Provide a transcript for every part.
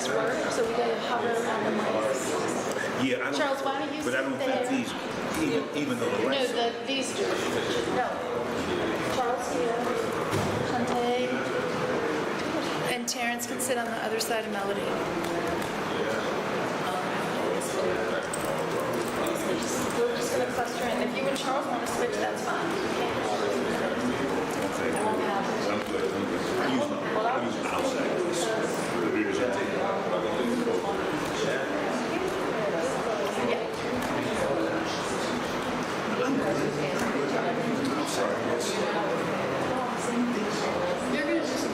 mics work, so we gotta hover around the mics. Yeah, I don't. Charles, why don't you But I don't sit think there? these, even though the No, lights. these do. No. Charles here, Hunte, and Terrence can sit on the other side of Melody. We're just gonna cluster in. If you and Charles want to switch, that's fine. I'm good. I use my outside. You're gonna do some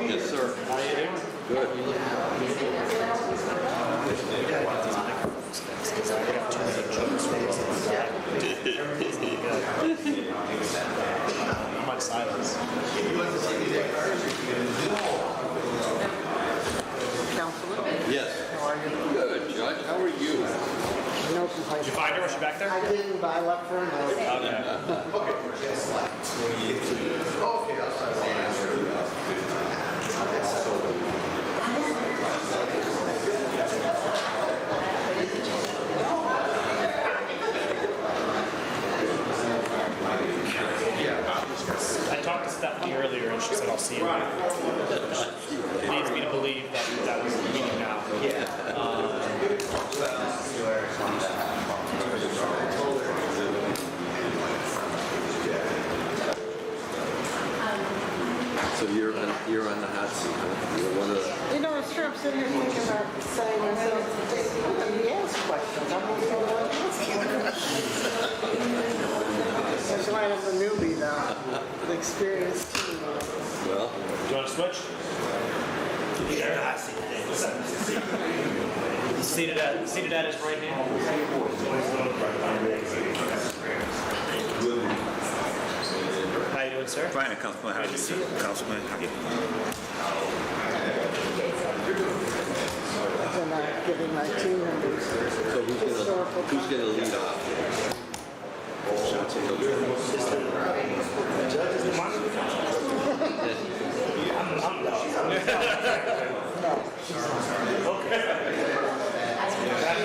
Yes, sir. How you doing? Good. How much silence? Counselor? Yes. How are you? Good, Judge. How are you? No complaints. Did you find her? Was she back there? I didn't, but I left for a note. I talked to Stephanie earlier and she said I'll see you. It leads me to believe that that was the meeting now. So you're on the hot seat, huh? You're one of the... You know, it's true, I'm sitting here thinking about saying myself, he asks questions, I'm not the one asking. That's why I'm the newbie though, the experienced team. Do Well, you want to switch? You got the hot seat today. Seated at his right hand. How you doing, sir? Fine, Councilman. How are you, sir? Councilman, how are you? And I'm giving my team members so who's gonna lead off?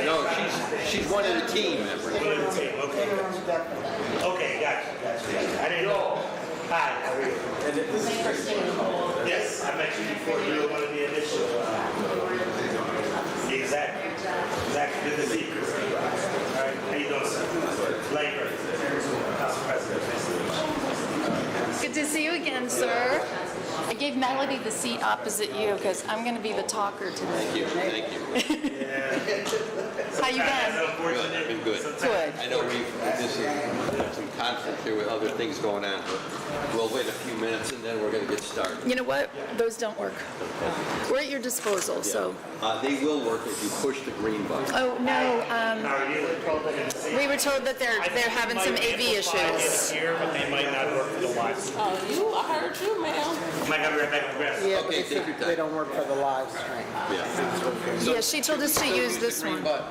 No, she's one of the team members. Okay, gotcha. I didn't know. Hi, how are you? This is Christine. Yes, I met you before. You were one of the initial. Exactly. Good to see you. All right, how you doing, sir? Labor, Council President. Good to see you again, sir. I gave Melody the seat opposite you because I'm going to be the talker today. Thank you. How you been? Good, I've been good. Good. I know there's some conflict here with other things going on, but we'll wait a few minutes and then we're going to get started. You know what? Those don't work. We're at your disposal, so. They will work if you push the green button. Oh, no. How are you? We were told that they're having some AV issues. Here, but they might not work for the live stream. I heard you, ma'am. Mike, I'll be right back with Greg. Yeah, but Okay, they take your said time. they don't work for the live stream. Yeah. Yeah, she told us to use this Green one. button.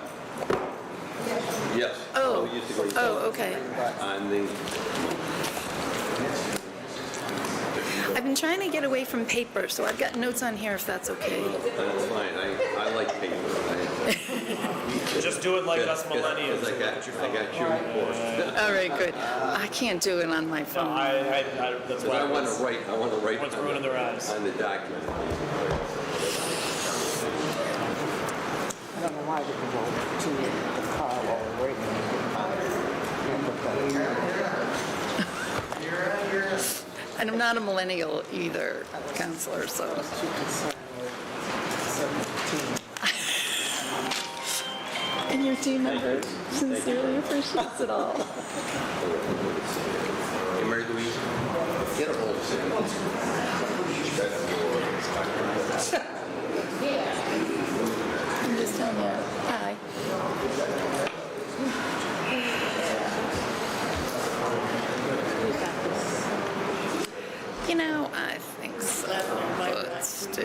Yes. Oh. We use the green Oh, button. okay. On the... I've been trying to get away from paper, so I've got notes on here if that's okay. That's fine. I like paper. Just do it like us millennials. I got your report. All right, good. I can't do it on my No, phone. that's But why I want to write Everyone's ruining their eyes. on the document. I don't know why they can go to the car while we're waiting. And I'm not a millennial either, counselor, so. And your team member sincerely appreciates it all. Hey, Mary Louise, get a hold of it. know, I think so, but still.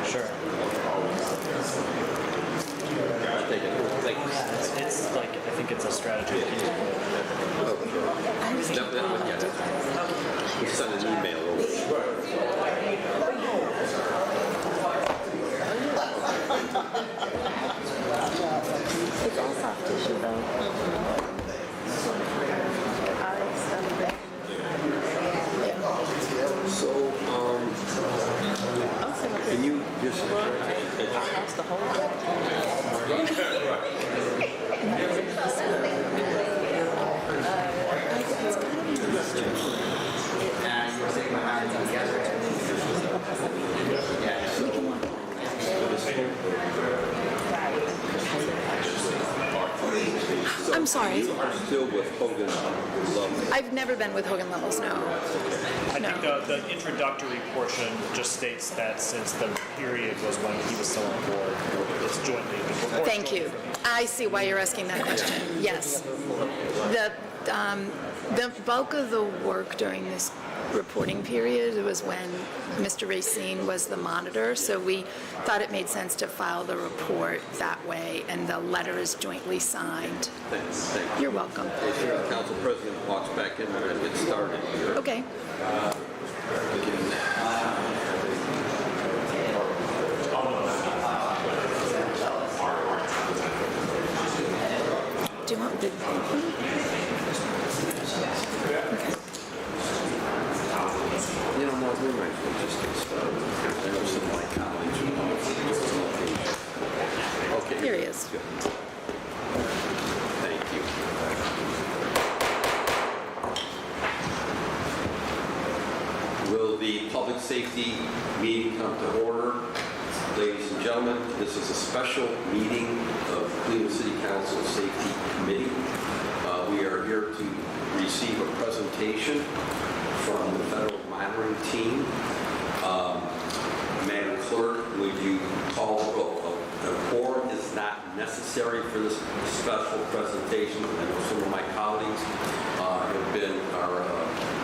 Sure. It's like, I think it's a strategy. We sent an email over. It's all soft tissue though. So, can you just... That's the whole I'm sorry. You are still with Hogan Love. I've never been with Hogan Levels, no. I think the introductory portion just states that since the period was when he was still on board, it's jointly. Thank you. I see why you're asking that question. Yes. The bulk of the work during this reporting period was when Mr. Racine was the monitor, so we thought it made sense to file the report that way, and the letter is jointly signed. Thanks. Thank you. You're welcome. As soon as the council president walks back in, we're going to get started here. Okay. Do you want the... You know, no, we might as well just get started. I know some of my colleagues will okay. Here he is. Good. Thank you. Will the public safety meeting come to order? Ladies and gentlemen, this is a special meeting of Cleveland City Council Safety Committee. We are here to receive a presentation from the federal monitoring team. Madam Clerk, would you call the roll? A quorum is not necessary for this special presentation. I know some of my colleagues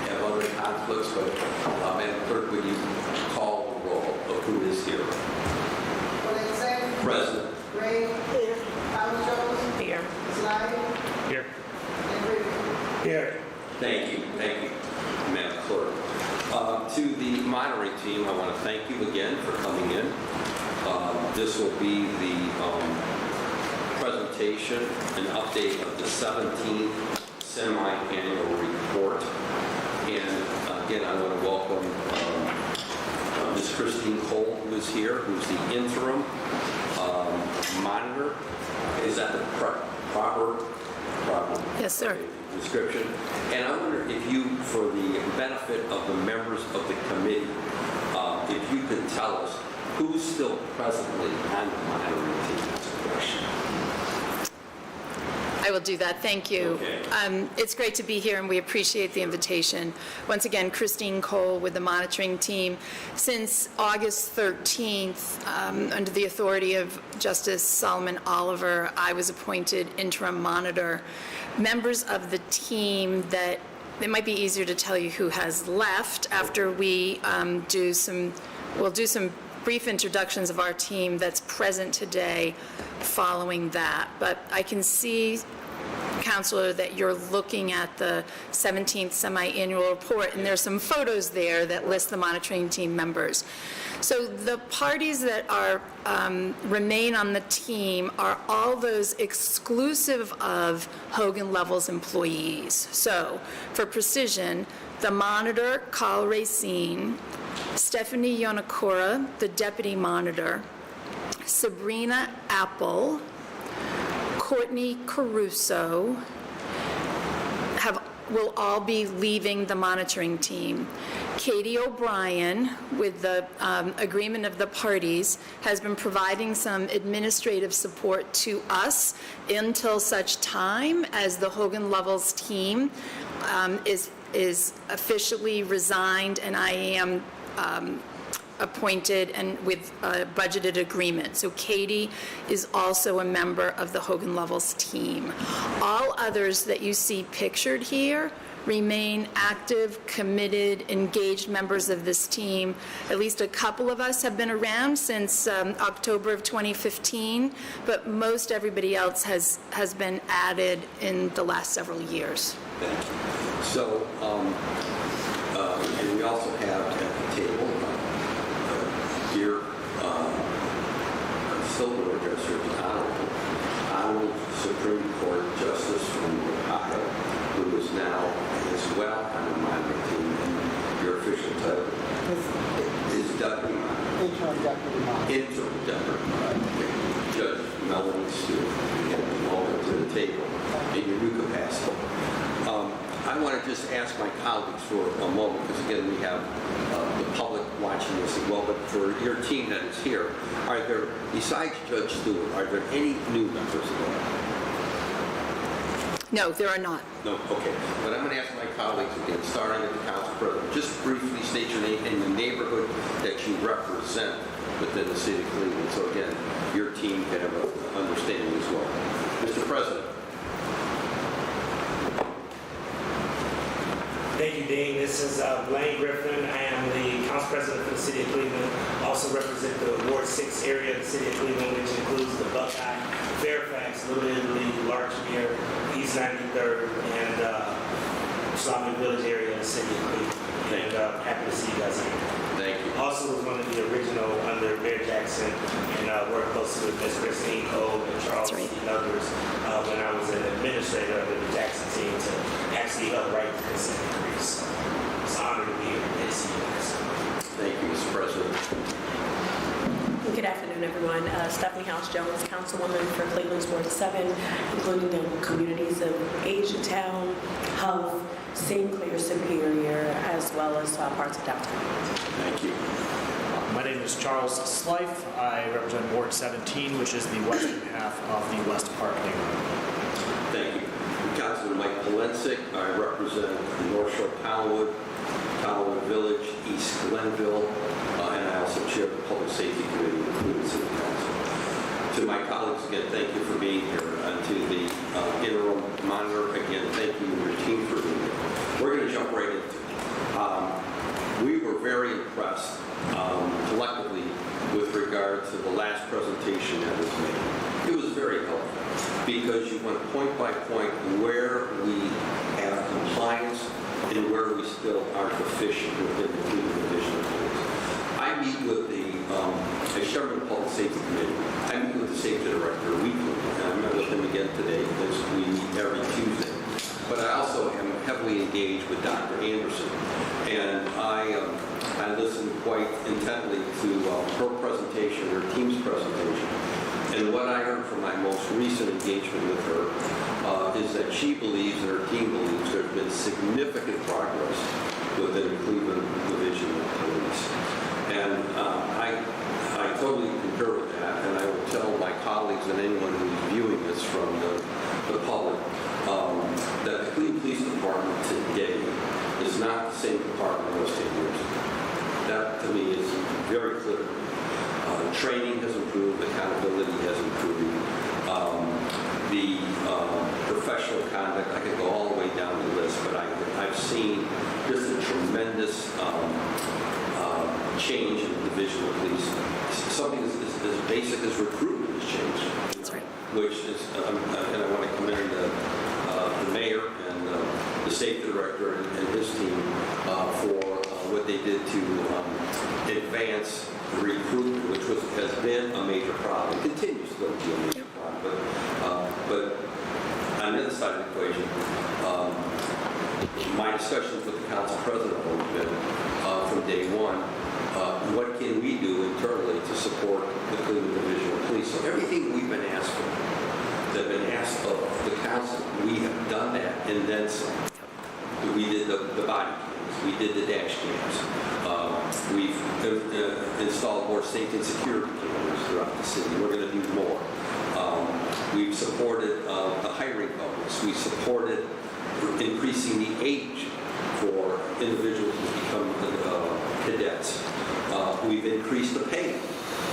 have other conflicts, but Madam Clerk, would you call the roll of who is here? Present. Ray. Here. Thomas Jones. Here. Sly. Here. Here. Thank you, Madam Clerk. To the monitoring team, I want to thank you again for coming in. This will be the presentation, an update of the 17th semi-annual report. And again, I want to welcome Ms. Christine Cole, who is here, who's the interim monitor. Is that the proper Yes, sir. description? And I wonder if you, for the benefit of the members of the committee, if you could tell us who's still presently on the monitoring team. That's a question. I will do that. Thank you. Okay. It's great to be here, and we appreciate the invitation. Once again, Christine Cole with the monitoring team. Since August 13th, under the authority of Justice Solomon Oliver, I was appointed interim monitor. Members of the team that it might be easier to tell you who has left after we we'll do some brief introductions of our team that's present today following that. But I can see, Counselor, that you're looking at the 17th semi-annual report, and there's some photos there that list the monitoring team members. So the parties that are remain on the team are all those exclusive of Hogan Levels employees. So for precision, the monitor, Carl Racine, Stephanie Yonakura, the deputy monitor, Sabrina Apple, Courtney Caruso will all be leaving the monitoring team. Katie O'Brien, with the agreement of the parties, has been providing some administrative support to us until such time as the Hogan Levels team is officially resigned, and I am appointed and with a budgeted agreement. So Katie is also a member of the Hogan Lovells team. All others that you see pictured here remain active, committed, engaged members of this team. At least a couple of us have been around since October of 2015, but most everybody else has been added in the last several years. Thank you. So, and we also have at the table dear Silver Dresser, Honorable Supreme Court Justice from Ohio, who is now as well on the monitoring team, and your official title is Deputy Monitor. Interim deputy monitor. Interim Deputy Monitor. Judge Melanie Stewart, again, welcome to the table in your new capacity. I want to just ask my colleagues for a moment, because again, we have the public watching this as well, but for your team that is here, are there, besides Judge Stewart, are there any new members of the board? No, there are not. No, okay. But I'm going to ask my colleagues again, starting with the council president, just briefly state your name and the neighborhood that you represent within the city of Cleveland. So again, your team can have an understanding as well. Mr. President. Thank you, Dean. This is Blaine Griffin. I am the council president for the city of Cleveland. Also represent the Ward 6 area of the city of Cleveland, which includes the Buckeye, Fairfax, Little Italy, Larchmere, East 93rd, and Islamic Village area of the city of Cleveland. And happy to see you guys here. Thank you. Also was one of the original under Mayor Jackson, and worked closely with Ms. Christine Cole and Charles That's right. and others when I was an administrator under the Jackson team to actually help write the consent decree. So it's an honor to be here. Good to see you guys. Thank you, Mr. President. Good afternoon, everyone. Stephanie House-Jones, Councilwoman for Cleveland's Ward 7, including the communities of Asiatown, Huff, Sinclair, Superior, as well as parts of downtown. Thank you. My name is Charles Slife. I represent Ward 17, which is the western half of the West Park neighborhood. Thank you. Councilman Mike Polensik, I represent the North Shore Collinwood, Collinwood Village, East Glenville, and I also chair the Public Safety Committee of the Cleveland City Council. To my colleagues, again, thank you for being here. And to the interim monitor, again, thank you and your team for being here. We're going to jump right into it. We were very impressed collectively with regard to the last presentation that was made. It was very helpful because you went point by point where we have compliance and where we still are deficient within the Cleveland Division of Police. I meet with as chairman of the Public Safety Committee, I meet with the safety director weekly, and I met with him again today because we meet every Tuesday. But I also am heavily engaged with Dr. Anderson, and I listened quite intently to her presentation, her team's presentation. And what I heard from my most recent engagement with her is that she believes and her team believes there's been significant progress within the Cleveland Division of Police. And I totally concur with that, and I will tell my colleagues and anyone who's viewing this from the public that the Cleveland Police Department today is not the same department it was 10 years ago. That, to me, is very clear. Training has improved, accountability has improved. The professional conduct, I could go all the way down the list, but I've seen just a tremendous change in the division of police. Something as basic as recruitment has changed. That's right. Which is, and I want to commend the mayor and the safety director and his team for what they did to advance recruitment, which has been a major problem. It continues to be a major problem. But on the other side of the equation, my discussions with the council president have been from day one, what can we do internally to support the Cleveland Division of Police? So everything we've been asked for, that have been asked of the council, we have done that and then some. We did the body cams, we did the dash cams. We've installed more safety and security cameras throughout the city. We're going to do more. We've supported the hiring bonus. We supported increasing the age for individuals who become cadets. We've increased the pay.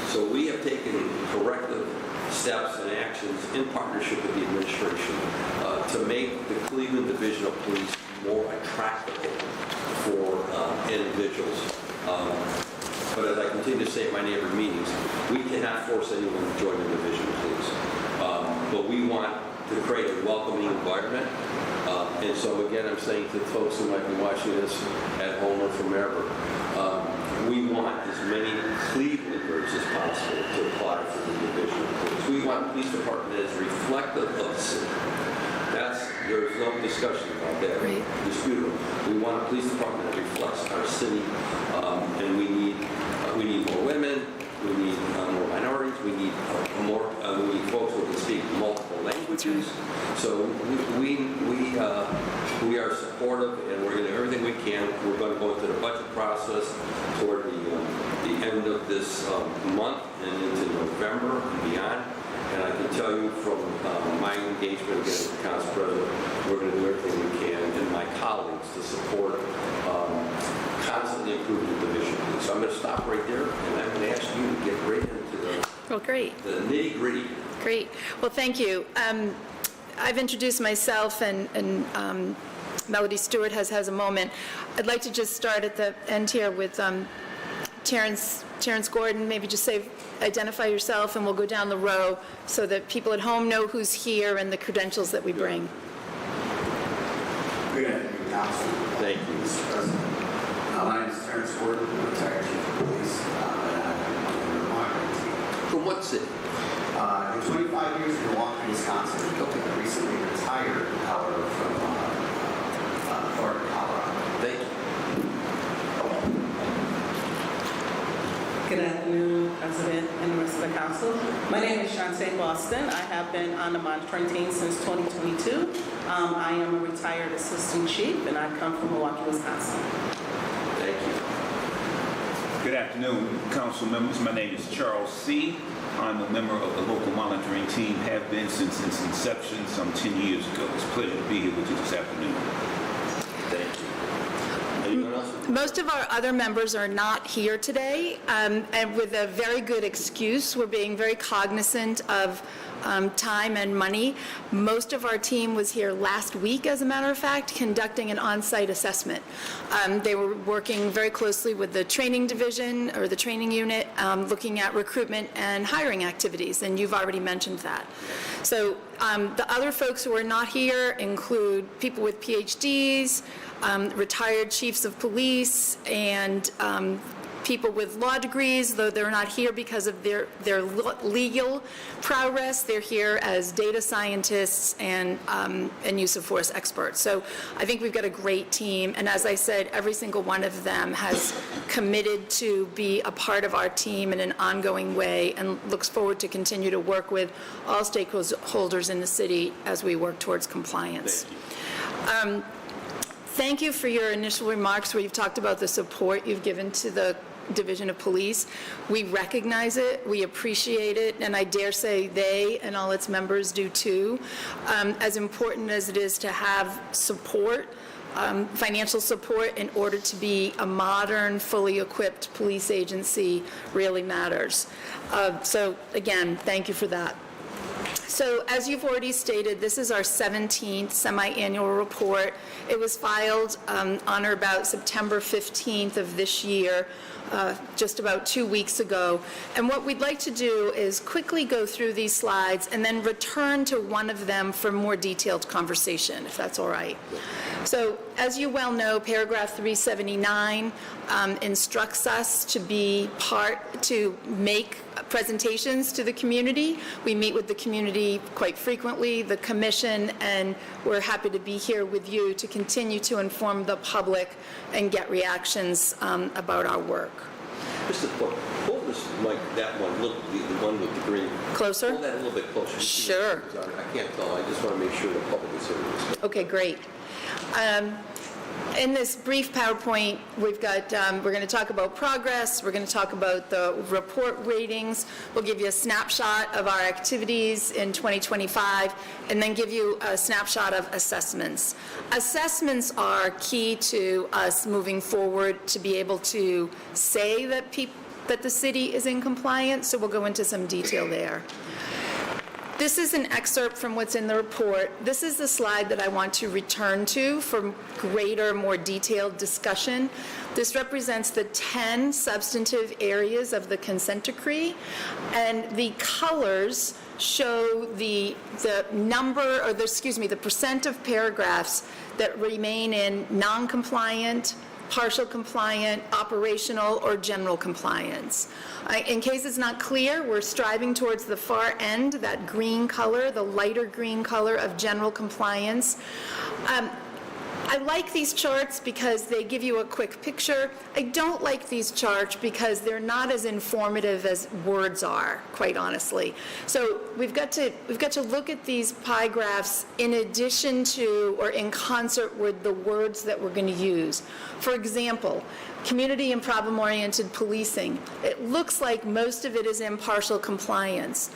So we have taken corrective steps and actions in partnership with the administration to make the Cleveland Division of Police more attractive for individuals. But as I continue to say at my neighborhood meetings, we cannot force anyone to join the Division of Police. But we want to create a welcoming environment. And so again, I'm saying to folks who might be watching this at home or from wherever, we want as many Clevelanders as possible to apply for the Division of Police. We want a police department that is reflective of the city. There's no discussion about that. Right. Disputable. We want a police department that reflects our city, and we need more women. We need more minorities. We need folks who can speak multiple languages. So we are supportive, and we're going to do everything we can. We're going to go into the budget process toward the end of this month and into November and beyond. And I can tell you from my engagement again with the Council President, we're going to do everything we can, and my colleagues, to support constantly improving the division. So I'm going to stop right there, and I'm going to ask you to get right into Well, great. the nitty-gritty. Great. Well, thank you. I've introduced myself, and Melody Stewart has a moment. I'd like to just start at the end here with Terrence Gordon. Maybe just identify yourself, and we'll go down the row so that people at home know who's here and the credentials that we bring. Good afternoon, Council. Thank you. Mr. President. My name is Terrence Gordon, retired chief of police, and I'm on the monitoring team. From what city? 25 years in Milwaukee, Wisconsin. I recently retired, however, from Florida, Colorado. Thank you. Good afternoon, President and the rest of the council. My name is Shantae Boston. I have been on the monitoring team since 2022. I am a retired assistant chief, and I come from Milwaukee, Wisconsin. Thank you. Good afternoon, council members. My name is Charles C. I'm a member of the local monitoring team, have been since its inception some 10 years ago. It's a pleasure to be here with you this afternoon. Thank you. Anyone else? Most of our other members are not here today, and with a very good excuse. We're being very cognizant of time and money. Most of our team was here last week, as a matter of fact, conducting an on-site assessment. They were working very closely with the training division or the training unit, looking at recruitment and hiring activities, and you've already mentioned that. So the other folks who are not here include people with PhDs, retired chiefs of police, and people with law degrees, though they're not here because of their legal prowess. They're here as data scientists and use of force experts. So I think we've got a great team, and as I said, every single one of them has committed to be a part of our team in an ongoing way, and looks forward to continue to work with all stakeholders in the city as we work towards compliance. Thank you for your initial remarks where you've talked about the support you've given to the Division of Police. We recognize it, we appreciate it, and I dare say they and all its members do too. As important as it is to have support, financial support in order to be a modern, fully equipped police agency really matters. So again, thank you for that. So as you've already stated, this is our 17th semi-annual report. It was filed on or about September 15th of this year, just about 2 weeks ago. And what we'd like to do is quickly go through these slides and then return to one of them for more detailed conversation, if that's all right. So as you well know, paragraph 379 instructs us to make presentations to the community. We meet with the community quite frequently, the commission, and we're happy to be here with you to continue to inform the public and get reactions about our work. Mr. Clerk, hold this mic, that one, look, the one with the green. Closer? Hold that a little bit closer. Sure. I can't tell, I just want to make sure the public is hearing this. Okay, great. In this brief PowerPoint, we've got, we're going to talk about progress, we're going to talk about the report ratings, we'll give you a snapshot of our activities in 2025, and then give you a snapshot of assessments. Assessments are key to us moving forward to be able to say that that the city is in compliance, so we'll go into some detail there. This is an excerpt from what's in the report. This is the slide that I want to return to for greater, more detailed discussion. This represents the 10 substantive areas of the consent decree, and the colors show the number, or the percent of paragraphs that remain in non-compliant, partial compliant, operational, or general compliance. In case it's not clear, we're striving towards the far end, that green color, the lighter green color of general compliance. I like these charts because they give you a quick picture. I don't like these charts because they're not as informative as words are, quite honestly. So we've got to look at these pie graphs in addition to or in concert with the words that we're going to use. For example, community and problem-oriented policing. It looks like most of it is in partial compliance.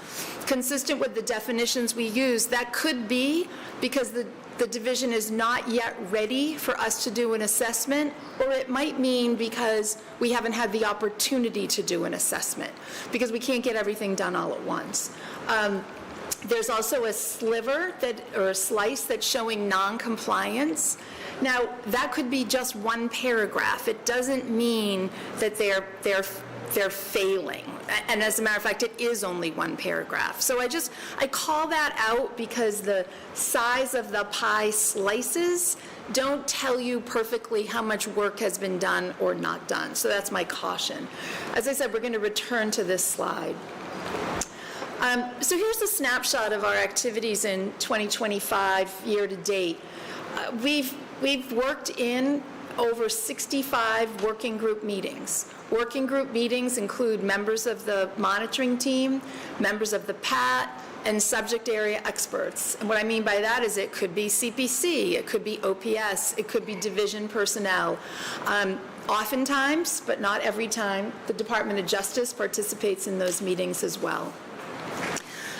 Consistent with the definitions we use, that could be because the division is not yet ready for us to do an assessment, or it might mean because we haven't had the opportunity to do an assessment, because we can't get everything done all at once. There's also a sliver or a slice that's showing non-compliance. Now, that could be just one paragraph. It doesn't mean that they're failing. And as a matter of fact, it is only one paragraph. So I call that out because the size of the pie slices don't tell you perfectly how much work has been done or not done. So that's my caution. As I said, we're going to return to this slide. So here's a snapshot of our activities in 2025 year to date. We've worked in over 65 working group meetings. Working group meetings include members of the monitoring team, members of the PAT, and subject area experts. And what I mean by that is it could be CPC, it could be OPS, it could be division personnel. Oftentimes, but not every time, the Department of Justice participates in those meetings as well.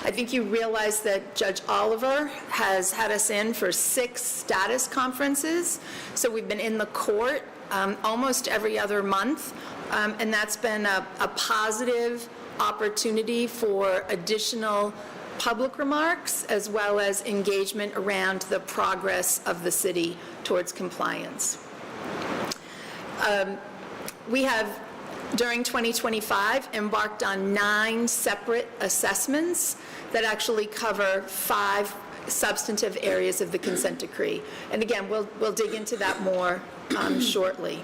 I think you realize that Judge Oliver has had us in for 6 status conferences. So we've been in the court almost every other month, and that's been a positive opportunity for additional public remarks as well as engagement around the progress of the city towards compliance. We have, during 2025, embarked on 9 separate assessments that actually cover 5 substantive areas of the consent decree. And again, we'll dig into that more shortly.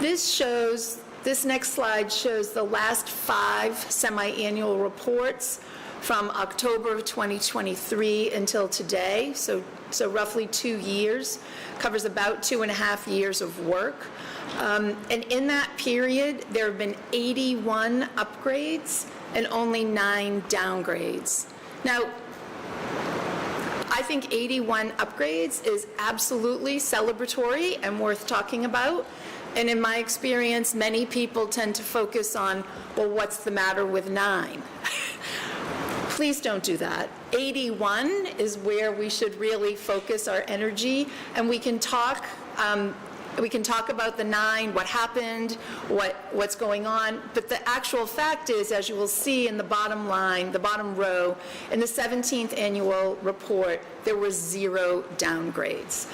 This next slide shows the last 5 semi-annual reports from October of 2023 until today, so roughly 2 years, covers about 2.5 years of work. And in that period, there have been 81 upgrades and only 9 downgrades. Now, I think 81 upgrades is absolutely celebratory and worth talking about. And in my experience, many people tend to focus on, well, what's the matter with 9? Please don't do that. 81 is where we should really focus our energy, and we can talk about the 9, what happened, what's going on, but the actual fact is, as you will see in the bottom line, the bottom row, in the 17th annual report, there were 0 downgrades.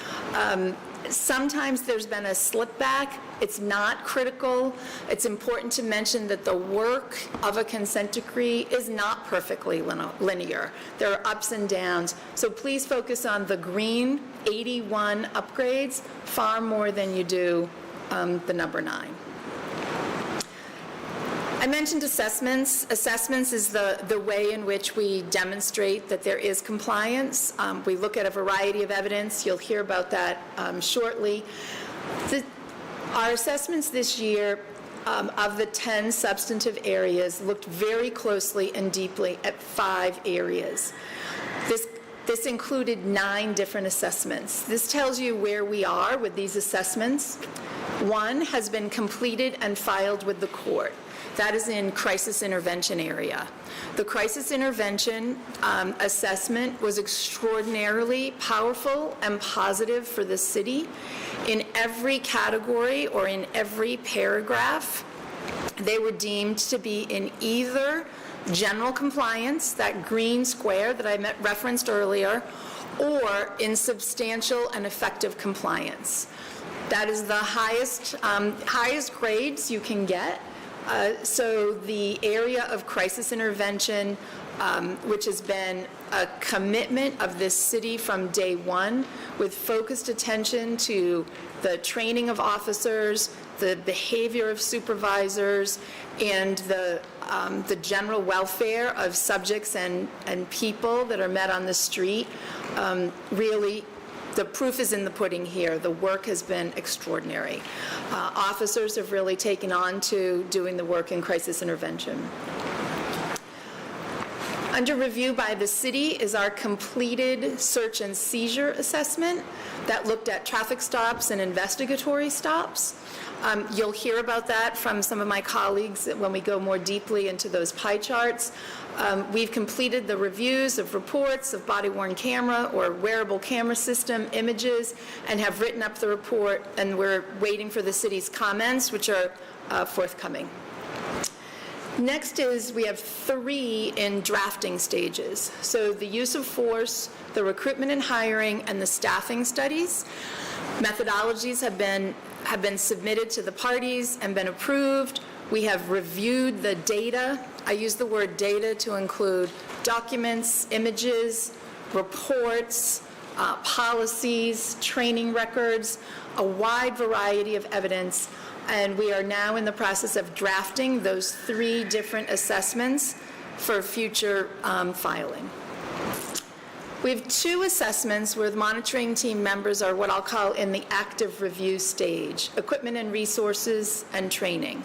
Sometimes there's been a slip back. It's not critical. It's important to mention that the work of a consent decree is not perfectly linear. There are ups and downs. So please focus on the green 81 upgrades far more than you do the number 9. I mentioned assessments. Assessments is the way in which we demonstrate that there is compliance. We look at a variety of evidence. You'll hear about that shortly. Our assessments this year of the 10 substantive areas looked very closely and deeply at 5 areas. This included 9 different assessments. This tells you where we are with these assessments. 1 has been completed and filed with the court. That is in crisis intervention area. The crisis intervention assessment was extraordinarily powerful and positive for the city. In every category or in every paragraph, they were deemed to be in either general compliance, that green square that I referenced earlier, or in substantial and effective compliance. That is the highest grades you can get. So the area of crisis intervention, which has been a commitment of this city from day one, with focused attention to the training of officers, the behavior of supervisors, and the general welfare of subjects and people that are met on the street. Really, the proof is in the pudding here. The work has been extraordinary. Officers have really taken on to doing the work in crisis intervention. Under review by the city is our completed search and seizure assessment that looked at traffic stops and investigatory stops. You'll hear about that from some of my colleagues when we go more deeply into those pie charts. We've completed the reviews of reports of body-worn camera or wearable camera system images and have written up the report, and we're waiting for the city's comments, which are forthcoming. Next is we have 3 in drafting stages. So the use of force, the recruitment and hiring, and the staffing studies. Methodologies have been submitted to the parties and been approved. We have reviewed the data. I use the word data to include documents, images, reports, policies, training records, a wide variety of evidence. And we are now in the process of drafting those 3 different assessments for future filing. We have 2 assessments where the monitoring team members are what I'll call in the active review stage: equipment and resources and training.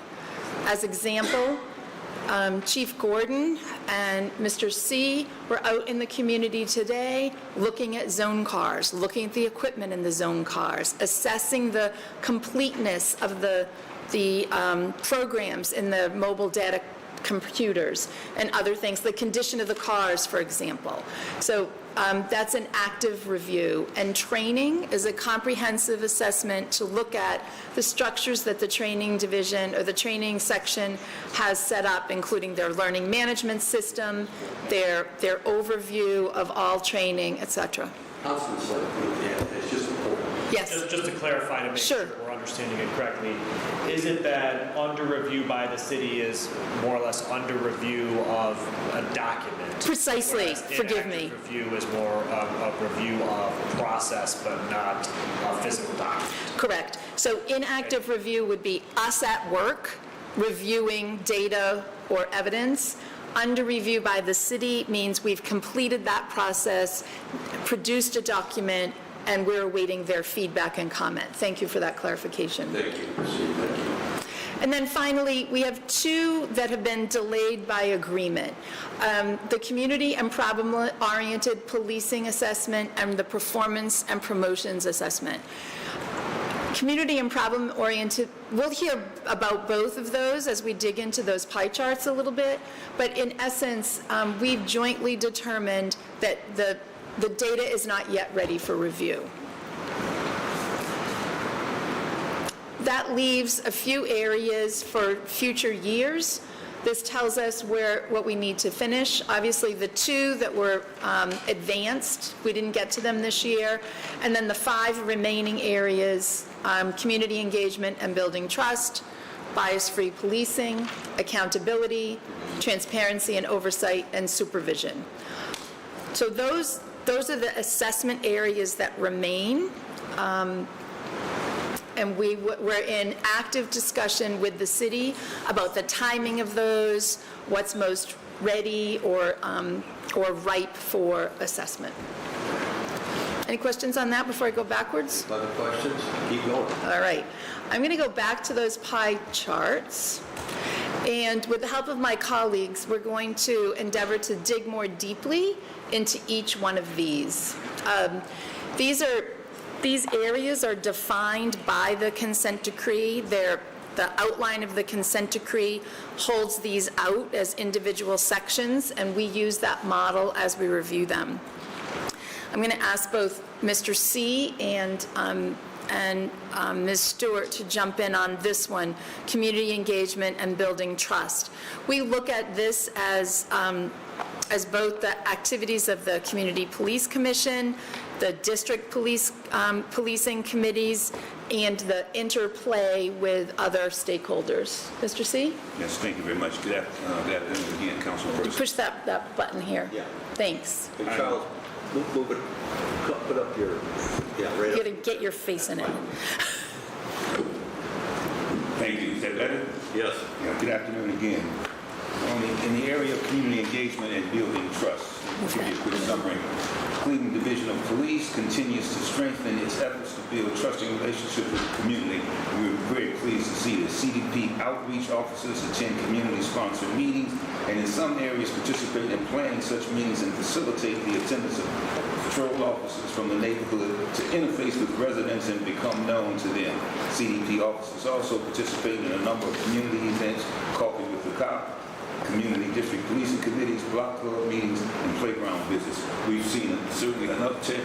As example, Chief Gordon and Mr. C were out in the community today looking at zone cars, looking at the equipment in the zone cars, assessing the completeness of the programs in the mobile data computers and other things, the condition of the cars, for example. So that's an active review. And training is a comprehensive assessment to look at the structures that the training division or the training section has set up, including their learning management system, their overview of all training, et cetera. Councilman Slade, it's just important. Yes. Just to clarify, to make sure we're understanding it correctly, is it that under review by the city is more or less under review of a document? Precisely. Forgive me. Review is more of a review of process, but not a physical document. Correct. So inactive review would be us at work reviewing data or evidence. Under review by the city means we've completed that process, produced a document, and we're awaiting their feedback and comment. Thank you for that clarification. Thank you. Thank you. And then finally, we have 2 that have been delayed by agreement. The community and problem-oriented policing assessment and the performance and promotions assessment. Community and problem-oriented, we'll hear about both of those as we dig into those pie charts a little bit, but in essence, we've jointly determined that the data is not yet ready for review. That leaves a few areas for future years. This tells us what we need to finish. Obviously, the 2 that were advanced, we didn't get to them this year. And then the 5 remaining areas, community engagement and building trust, bias-free policing, accountability, transparency and oversight, and supervision. So those are the assessment areas that remain. And we're in active discussion with the city about the timing of those, what's most ready or ripe for assessment. Any questions on that before I go backwards? Other questions? Keep going. All right. I'm going to go back to those pie charts. And with the help of my colleagues, we're going to endeavor to dig more deeply into each one of these. These areas are defined by the consent decree. The outline of the consent decree holds these out as individual sections, and we use that model as we review them. I'm going to ask both Mr. C. and Ms. Stewart to jump in on this one, community engagement and building trust. We look at this as both the activities of the Community Police Commission, the district policing committees, and the interplay with other stakeholders. Mr. C? Yes, thank you very much. Good afternoon again, Councilperson. Push that button here. Yeah. Thanks. And Charles, move it, put up your, right You up. gotta get your face in it. Thank you. Is that better? Yes. Yeah, good afternoon again. In the area of community engagement and building trust, to give you a quick summary, Cleveland Division of Police continues to strengthen its efforts to build trusting relationships with the community. We're very pleased to see that CDP outreach officers attend community-sponsored meetings and in some areas participate in planning such meetings and facilitate the attendance of patrol officers from the neighborhood to interface with residents and become known to them. CDP officers also participate in a number of community events, Coffee with the Cop, community district policing committees, block club meetings, and playground visits. We've seen certainly an uptick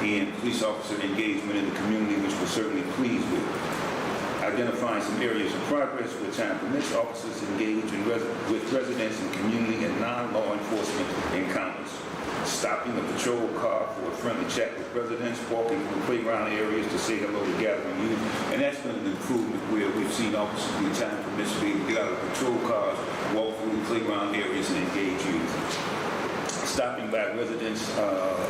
in police officer engagement in the community, which we're certainly pleased with. Identifying some areas of progress where time permits, officers engage with residents in community and non-law enforcement encounters. Stopping a patrol car for a friendly chat with residents, walking through playground areas to say hello to gathering youth. And that's been an improvement where we've seen officers with time permits be able to get out of patrol cars, walk through playground areas and engage youth. Stopping by residents'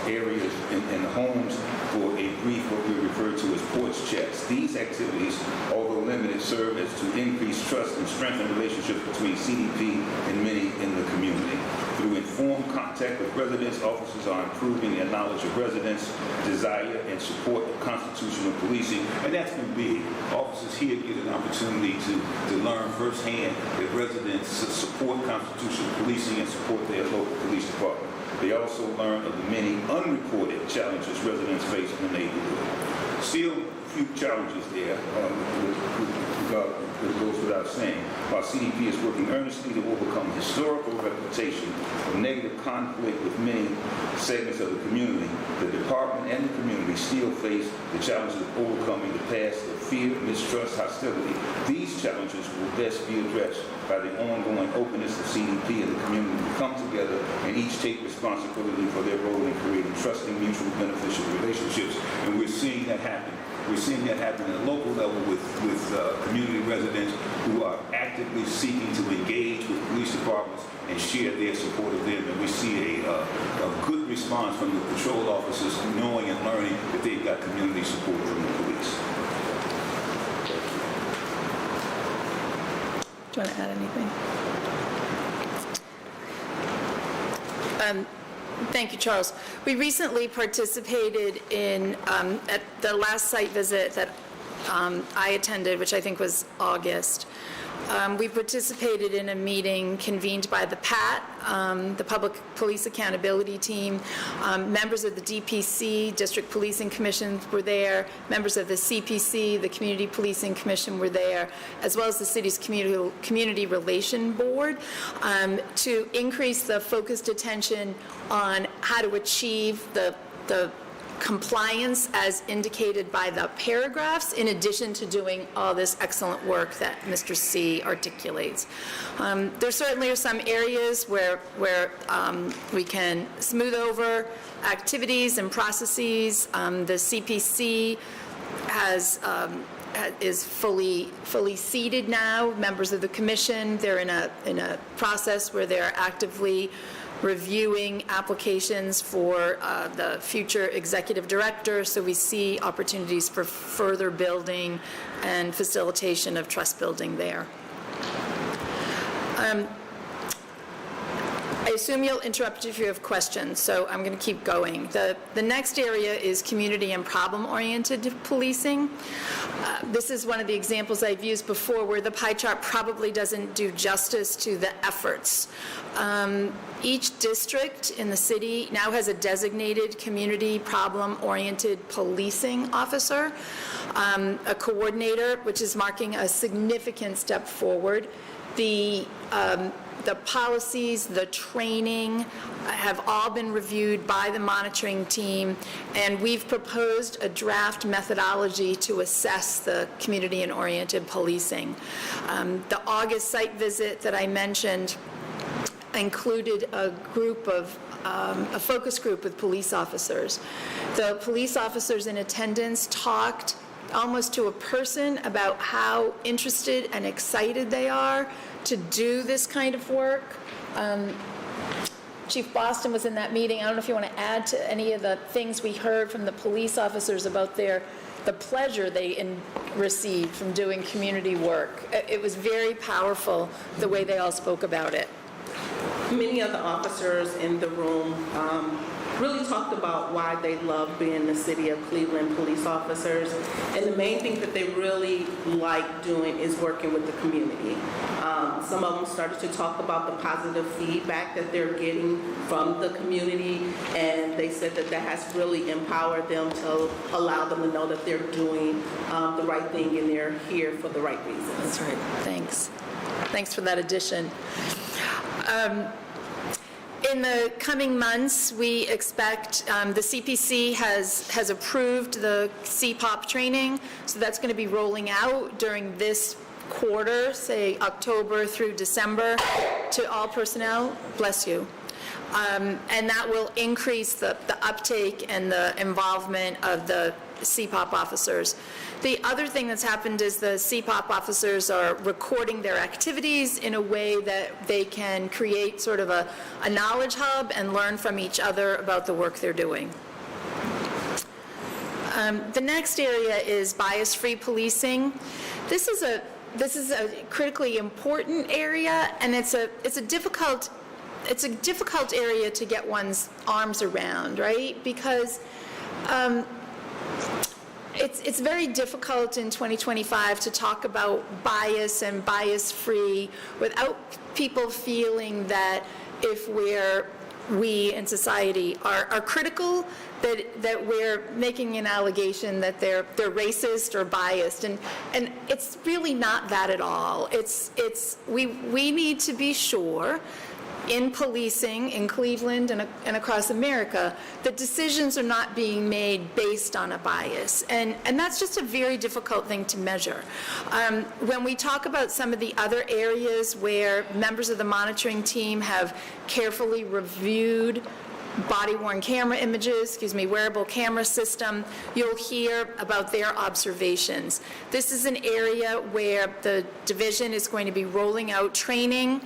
areas in homes for a brief, what we refer to as porch chats. These activities, although limited, serve as to increase trust and strengthen relationships between CDP and many in the community. Through informed contact with residents, officers are improving their knowledge of residents' desire and support of constitutional policing, and that's been big. Officers here get an opportunity to learn firsthand that residents support constitutional policing and support their local police department. They also learn of the many unreported challenges residents face in the neighborhood. Still, a few challenges there, it goes without saying. While CDP is working earnestly to overcome historical reputation of negative conflict with many segments of the community, the department and the community still face the challenges of overcoming the past of fear, mistrust, hostility. These challenges will best be addressed by the ongoing openness of CDP and the community to come together and each take responsibility for their role in creating trusting, mutually beneficial relationships. And we're seeing that happen. We're seeing that happen at a local level with community residents who are actively seeking to engage with police departments and share their support of them. And we see a good response from the patrol officers knowing and learning that they've got community support from the police. Do you want to add anything? Thank you, Charles. We recently participated in, at the last site visit that I attended, which I think was August, we participated in a meeting convened by the PAT, the Public Police Accountability Team. Members of the DPC, District Policing Commission, were there. Members of the CPC, the Community Policing Commission, were there, as well as the city's Community Relation Board, to increase the focused attention on how to achieve the compliance as indicated by the paragraphs, in addition to doing all this excellent work that Mr. C articulates. There certainly are some areas where we can smooth over activities and processes. The CPC is fully seated now. Members of the commission, they're in a process where they're actively reviewing applications for the future executive director, so we see opportunities for further building and facilitation of trust building there. I assume you'll interrupt if you have questions, so I'm going to keep going. The next area is community and problem-oriented policing. This is one of the examples I've used before where the pie chart probably doesn't do justice to the efforts. Each district in the city now has a designated community problem-oriented policing officer, a coordinator, which is marking a significant step forward. The policies, the training have all been reviewed by the monitoring team, and we've proposed a draft methodology to assess the community and oriented policing. The August site visit that I mentioned included a group of a focus group with police officers. The police officers in attendance talked almost to a person about how interested and excited they are to do this kind of work. Chief Boston was in that meeting. I don't know if you want to add to any of the things we heard from the police officers about the pleasure they received from doing community work. It was very powerful the way they all spoke about it. Many of the officers in the room really talked about why they love being the City of Cleveland police officers. And the main thing that they really like doing is working with the community. Some of them started to talk about the positive feedback that they're getting from the community, and they said that that has really empowered them to allow them to know that they're doing the right thing and they're here for the right reasons. That's right. Thanks. Thanks for that addition. In the coming months, we expect the CPC has approved the CPOP training, so that's going to be rolling out during this quarter, say October through December, to all personnel. Bless you. And that will increase the uptake and the involvement of the CPOP officers. The other thing that's happened is the CPOP officers are recording their activities in a way that they can create sort of a knowledge hub and learn from each other about the work they're doing. The next area is bias-free policing. This is a critically important area, and it's a difficult area to get one's arms around, right? Because it's very difficult in 2025 to talk about bias and bias-free without people feeling that if we in society are critical, that we're making an allegation that they're racist or biased, and it's really not that at all. We need to be sure in policing in Cleveland and across America that decisions are not being made based on a bias, and that's just a very difficult thing to measure. When we talk about some of the other areas where members of the monitoring team have carefully reviewed body-worn camera images, wearable camera system, you'll hear about their observations. This is an area where the division is going to be rolling out training.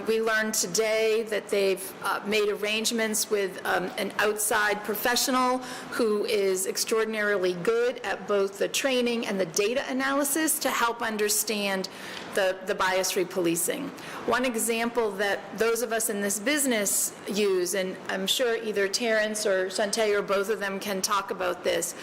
We learned today that they've made arrangements with an outside professional who is extraordinarily good at both the training and the data analysis to help understand the bias-free policing. One example that those of us in this business use, and I'm sure either Terrence or Shantae or both of them can talk about this,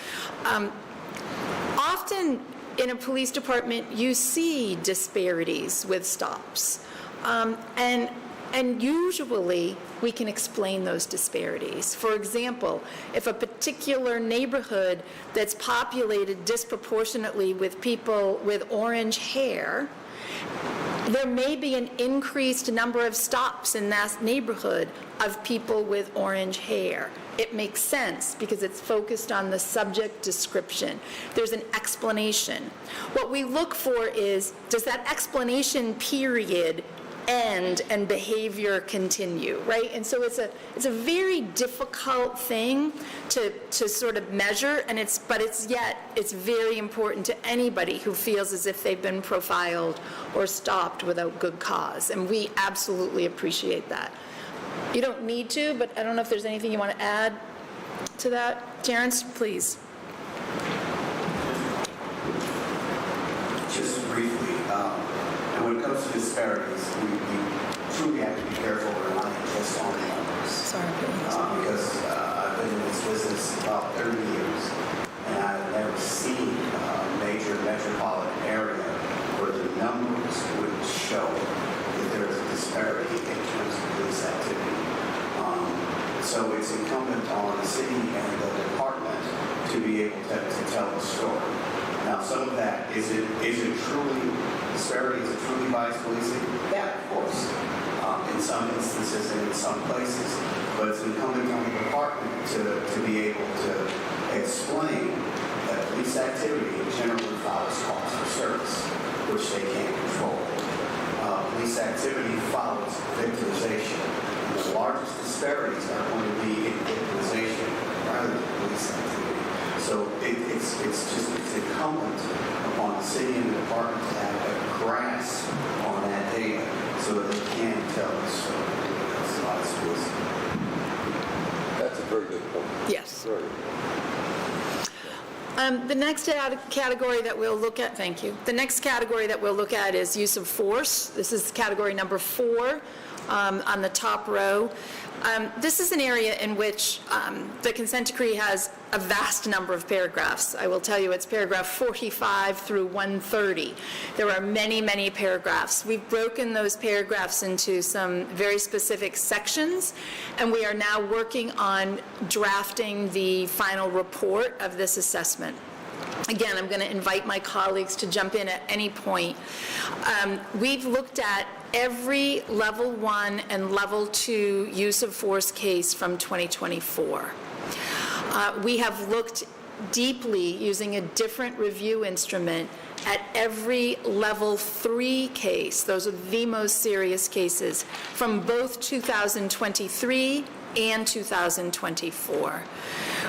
often in a police department you see disparities with stops. And usually we can explain those disparities. For example, if a particular neighborhood that's populated disproportionately with people with orange hair, there may be an increased number of stops in that neighborhood of people with orange hair. It makes sense because it's focused on the subject description. There's an explanation. What we look for is, does that explanation period end and behavior continue, right? And so it's a very difficult thing to sort of measure, and it's very important to anybody who feels as if they've been profiled or stopped without good cause, and we absolutely appreciate that. You don't need to, but I don't know if there's anything you want to add to that. Terrence, please. Just briefly, and when it comes to disparities, we truly have to be careful. We're not just about 30 years, and I've never seen a major metropolitan area where the numbers would show that there is a disparity in terms of police activity. So it's incumbent on the city and the department to be able to tell the story. Now, some of that, is it truly disparity? Is it truly biased policing? Yeah, of course, in some instances and in some places. But it's incumbent on the department to be able to explain that police activity generally follows cost of service, which they can't control. Police activity follows victimization. And the largest disparities are going to be in victimization rather than police activity. So it's incumbent upon the city and the department to have a grasp on that data so that they can tell the story. That's the bias policing. That's a very good point. Yes. Very good. The next category that we'll look at, thank you. The next category that we'll look at is use of force. This is category number 4 on the top row. This is an area in which the consent decree has a vast number of paragraphs. I will tell you it's paragraph 45 through 130. There are many, many paragraphs. We've broken those paragraphs into some very specific sections, and we are now working on drafting the final report of this assessment. Again, I'm going to invite my colleagues to jump in at any point. We've looked at every level 1 and level 2 use of force case from 2024. We have looked deeply using a different review instrument at every level 3 case. Those are the most serious cases from both 2023 and 2024.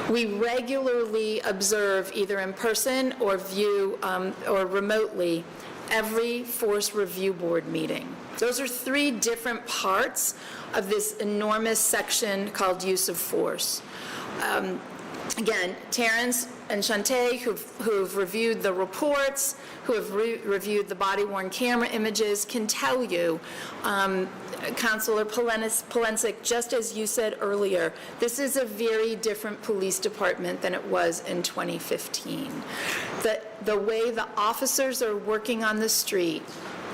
We regularly observe, either in person or view or remotely, every force review board meeting. Those are 3 different parts of this enormous section called use of force. Again, Terrence and Shantae, who've reviewed the reports, who have reviewed the body-worn camera images, can tell you, Councilor Polensik, just as you said earlier, this is a very different police department than it was in 2015. The way the officers are working on the street,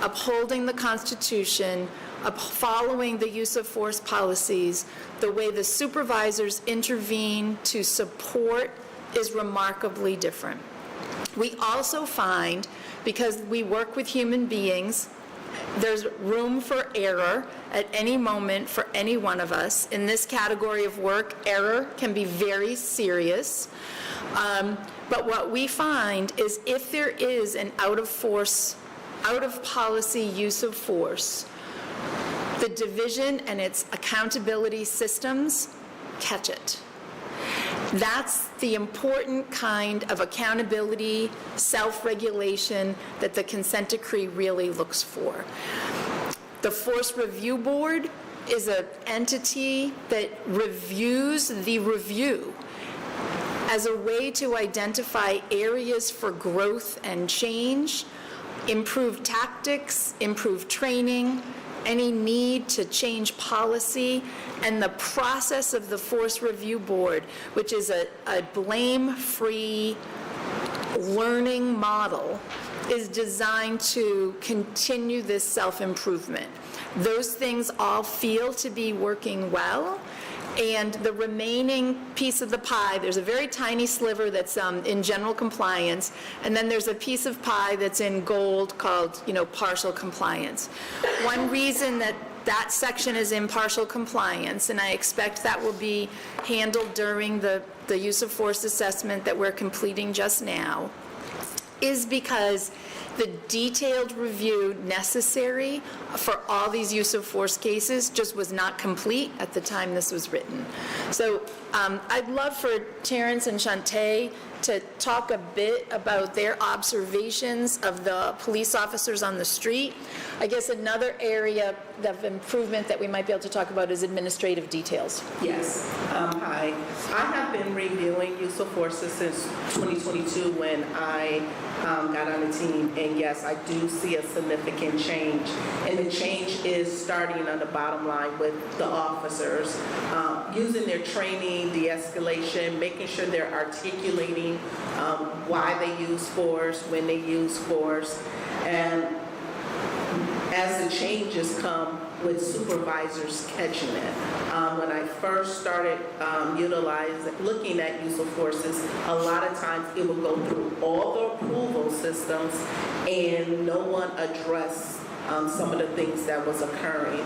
upholding the Constitution, following the use of force policies, the way the supervisors intervene to support is remarkably different. We also find, because we work with human beings, there's room for error at any moment for any one of us. In this category of work, error can be very serious. But what we find is if there is an out of policy use of force, the division and its accountability systems catch it. That's the important kind of accountability, self-regulation that the consent decree really looks for. The Force Review Board is an entity that reviews the review as a way to identify areas for growth and change, improve tactics, improve training, any need to change policy, and the process of the Force Review Board, which is a blame-free learning model, is designed to continue this self-improvement. Those things all feel to be working well, and the remaining piece of the pie, there's a very tiny sliver that's in general compliance, and then there's a piece of pie that's in gold called, partial compliance. One reason that section is in partial compliance, and I expect that will be handled during the use of force assessment that we're completing just now, is because the detailed review necessary for all these use of force cases just was not complete at the time this was written. So I'd love for Terrence and Shantae to talk a bit about their observations of the police officers on the street. I guess another area of improvement that we might be able to talk about is administrative details. Yes. Hi. I have been reviewing use of forces since 2022 when I got on the team, and yes, I do see a significant change. And the change is starting on the bottom line with the officers, using their training, de-escalation, making sure they're articulating why they use force, when they use force, and as the changes come with supervisors catching it. When I first started looking at use of forces, a lot of times it would go through all the approval systems and no one addressed some of the things that was occurring.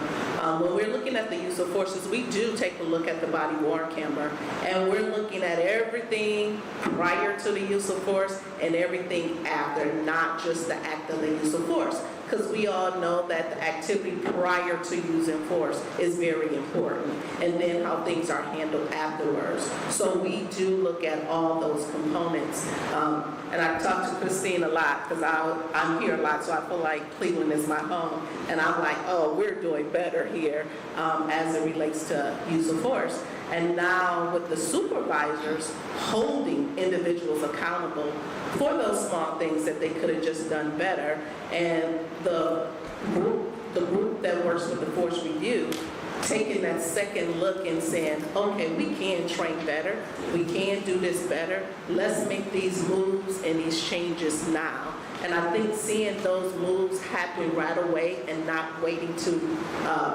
When we're looking at the use of forces, we do take a look at the body-worn camera, and we're looking at everything prior to the use of force and everything after, not just the act of the use of force. Because we all know that the activity prior to using force is very important, and then how things are handled afterwards. So we do look at all those components. And I talk to Christine a lot because I'm here a lot, so I feel like Cleveland is my home. And I'm like, oh, we're doing better here as it relates to use of force. And now with the supervisors holding individuals accountable for those small things that they could have just done better, and the group that works with the force review taking that second look and saying, okay, we can train better, we can do this better, let's make these moves and these changes now. And I think seeing those moves happen right away and not waiting to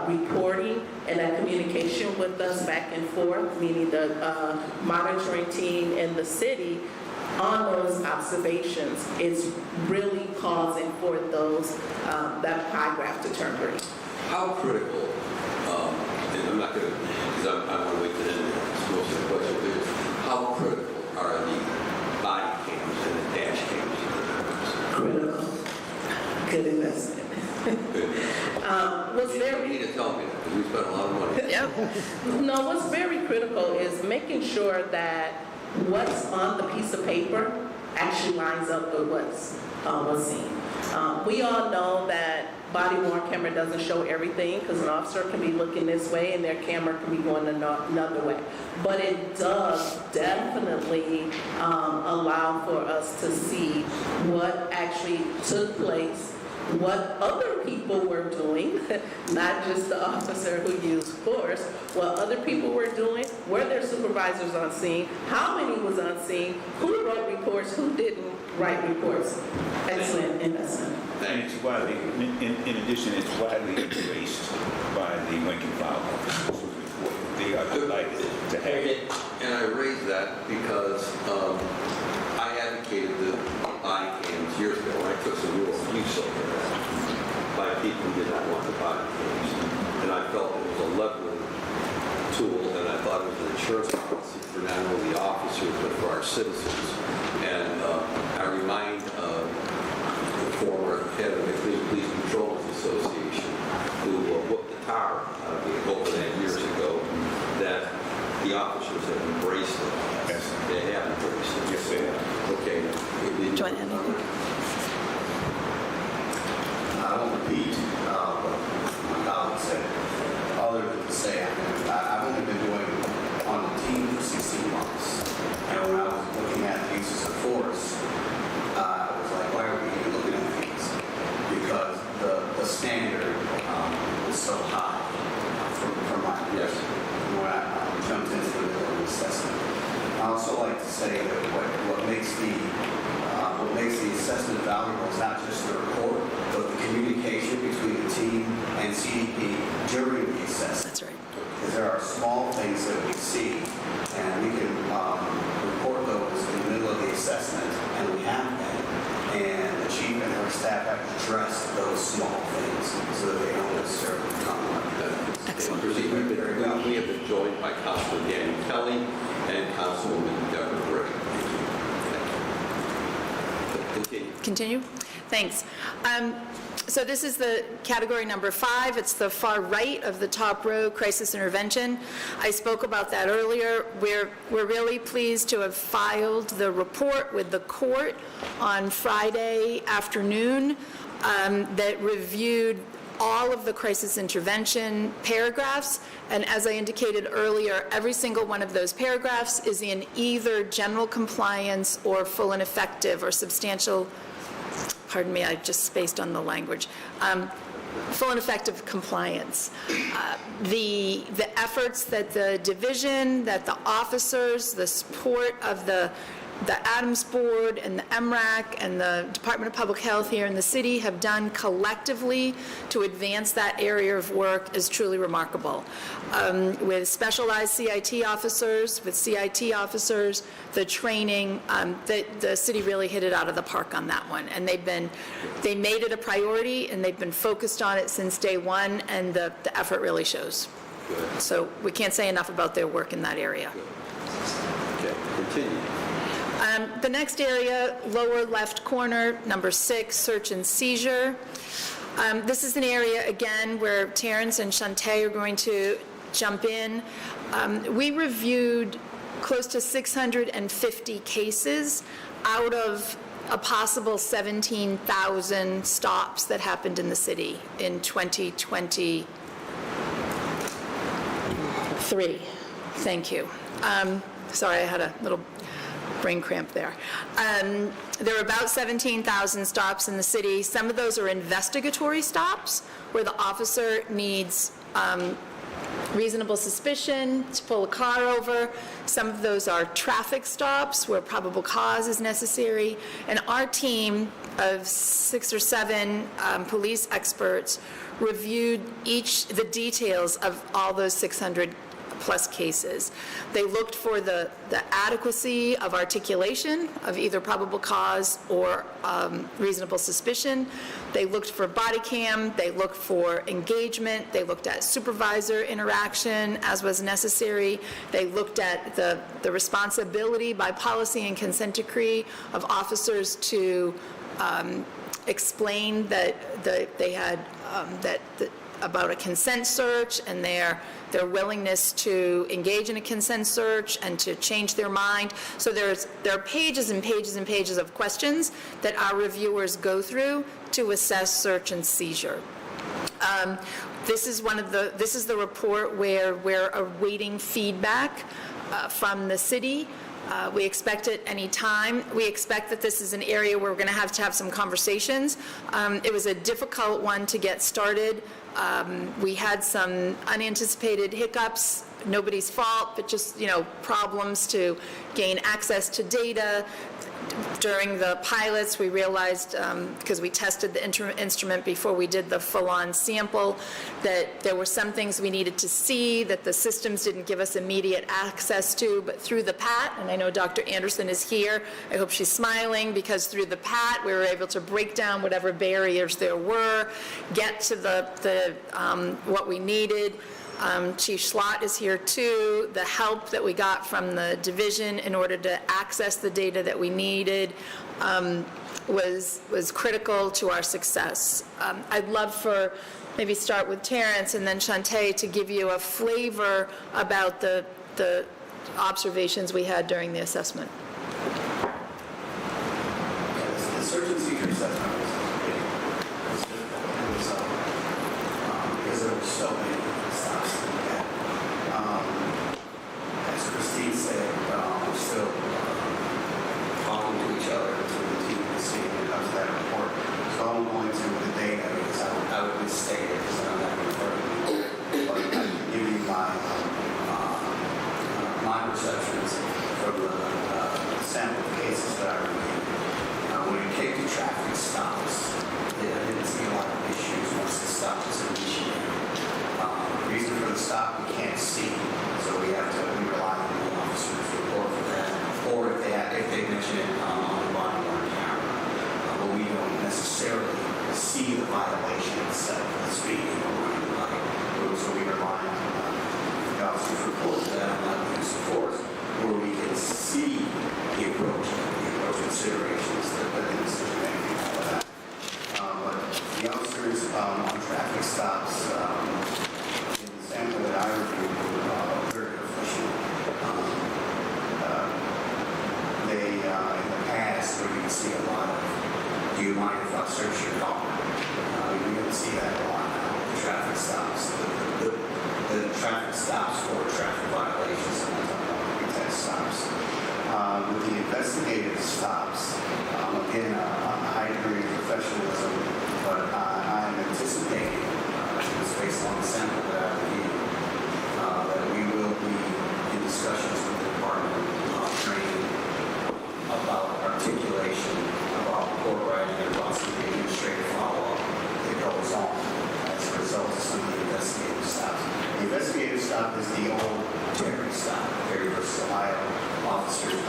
reporting and that communication with us back and forth, meaning the monitoring team and the city, on those observations is really causing for those, that paragraph to turn green. How critical, and I'm not going to, because I want to wait to the end of most of the question, but how critical are the body cams and the dash cams? Critical. Good investment. What's You very don't need to tell me that, because we spent a lot of money. Yep. No, what's very critical is making sure that what's on the piece of paper actually lines up with what's seen. We all know that body-worn camera doesn't show everything because an officer can be looking this way and their camera can be going another way. But it does definitely allow for us to see what actually took place, what other people were doing, not just the officer who used force, what other people were doing, were there supervisors on scene, how many was on scene, who wrote reports, who didn't write reports. Excellent investment. And it's widely, in addition, it's widely embraced by the rank and file officers who report. They are delighted to have it. And I raise that because I advocated the body cams years ago. I took some real abuse over that by people who did not want the body cams. And I felt it was a leveling tool, and I thought it was an insurance policy for not only the officers, but for our citizens. And I remind the former head of the Cleveland Police Patrolmen's Association, who whooped the tar out of me over that years ago, that the officers have embraced it. Yes. They have embraced it. Yes, they have. Okay. Join in. I won't repeat what my colleague said, other than to say I've only been doing on the team for 16 months. And when I was looking at the uses of force, I was like, why are we even looking at these? Because the standard is so high for my Yes. when I jumped into the assessment. I also like to say that what makes the assessment valuable is not just the report, but the communication between the team and CDP during the assessment. That's right. Because there are small things that we see, and we can report those in the middle of the assessment, and we have been. And the chief and her staff have addressed those small things so that they don't necessarily come like that. Excellent. We have been joined by Councilman Danny Kelly and Councilwoman Deborah Gray. Continue. Continue? Thanks. So this is the category number 5. It's the far right of the top row, crisis intervention. I spoke about that earlier. We're really pleased to have filed the report with the court on Friday afternoon that reviewed all of the crisis intervention paragraphs, and as I indicated earlier, every single one of those paragraphs is in either general compliance or full and effective or substantial pardon me, I just spaced on the language, full and effective compliance. The efforts that the division, that the officers, the support of the Adams Board and the MRAC and the Department of Public Health here in the city have done collectively to advance that area of work is truly remarkable. With specialized CIT officers, with CIT officers, the training, the city really hit it out of the park on that one. And they made it a priority, and they've been focused on it since day one, and the effort really shows. Good. So we can't say enough about their work in that area. Okay, continue. The next area, lower left corner, number 6, search and seizure. This is an area, again, where Terrence and Shantae are going to jump in. We reviewed close to 650 cases out of a possible 17,000 stops that happened in the city in 2023. Thank you. Sorry, I had a little brain cramp there. There are about 17,000 stops in the city. Some of those are investigatory stops where the officer needs reasonable suspicion to pull a car over. Some of those are traffic stops where probable cause is necessary. And our team of 6 or 7 police experts reviewed the details of all those 600 plus cases. They looked for the adequacy of articulation of either probable cause or reasonable suspicion. They looked for body cam. They looked for engagement. They looked at supervisor interaction as was necessary. They looked at the responsibility by policy and consent decree of officers to explain that they had about a consent search and their willingness to engage in a consent search and to change their mind. So there are pages and pages and pages of questions that our reviewers go through to assess search and seizure. This is the report where we're awaiting feedback from the city. We expect it any time. We expect that this is an area where we're going to have some conversations. It was a difficult one to get started. We had some unanticipated hiccups, nobody's fault, but just, problems to gain access to data. During the pilots, we realized, because we tested the instrument before we did the full-on sample, that there were some things we needed to see that the systems didn't give us immediate access to, but through the PAT, and I know Dr. Anderson is here, I hope she's smiling, because through the PAT, we were able to break down whatever barriers there were, get to what we needed. Chief Schlott is here too. The help that we got from the division in order to access the data that we needed was critical to our success. I'd love for maybe start with Terrence and then Shantae to give you a flavor about the observations we had during the assessment. The search and seizure assessment was difficult. Because there were so many stops to look at. As Christine said, we're still talking to each other to continue to see when it comes to that report. So I'm going to the data because I would misstate it because I don't have it in front of me. But I can give you my perceptions from the sample of cases that I reviewed. When it came to traffic stops, I didn't see a lot of issues once the stop was initiated. The reason for the stop we can't see, so we rely on the officer's report for that, or if they mention it on the body worn camera. But we don't necessarily see the violation itself, the speeding or running the light. So we rely on the officer's report for that, not the use of force, where we can see the approach considerations that the decision making, all of that. But the officers on traffic stops in the sample that I reviewed were very efficient. They, in the past, where you can see a lot of, do you mind if I search your car? You don't see that a lot now. The traffic stops, the traffic stops for traffic violations, and test stops. With the investigative stops, again, I agree with but I am anticipating, just based on the sample that I've reviewed, that we will be in discussions with the Department of Training about articulation, about report writing, and about some of the administrative follow-up that goes on as a result of some of the investigative stops. The investigative stop is the old Terry stop, Terry versus Ohio. Officers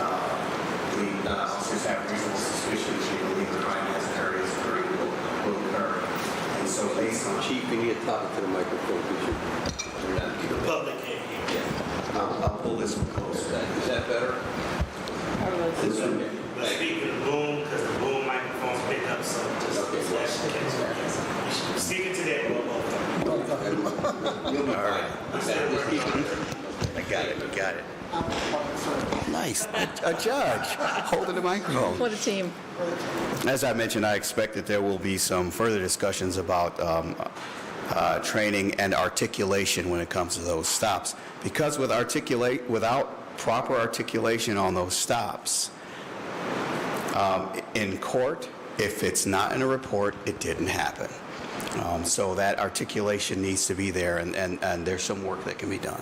have reasonable suspicion that they believe the crime has occurred, is occurring, will occur. And so based on... Chief, you need to talk to the microphone, could you? The public can't hear. I'll pull this one closer. Is that better? This one? But speak to the boom, because the boom microphones pick up, so just Okay. flash the camera. Speaking to that, You'll be fine. I got it. Nice. A judge holding the microphone. What a team. As I mentioned, I expect that there will be some further discussions about training and articulation when it comes to those stops. Because without proper articulation on those stops, in court, if it's not in a report, it didn't happen. So that articulation needs to be there, and there's some work that can be done.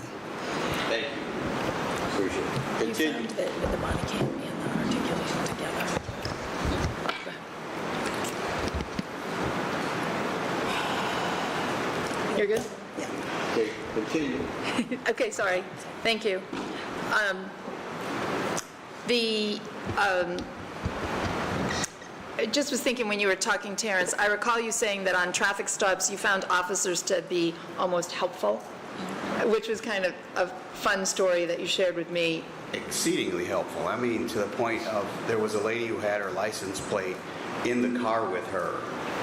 Thank you. Appreciate it. You Continue. found that with the body cam and the articulation together. You're good? Okay, continue. Okay, sorry. Thank you. I just was thinking when you were talking, Terrence, I recall you saying that on traffic stops you found officers to be almost helpful, which was kind of a fun story that you shared with me. Exceedingly helpful. I mean, to the point of there was a lady who had her license plate in the car with her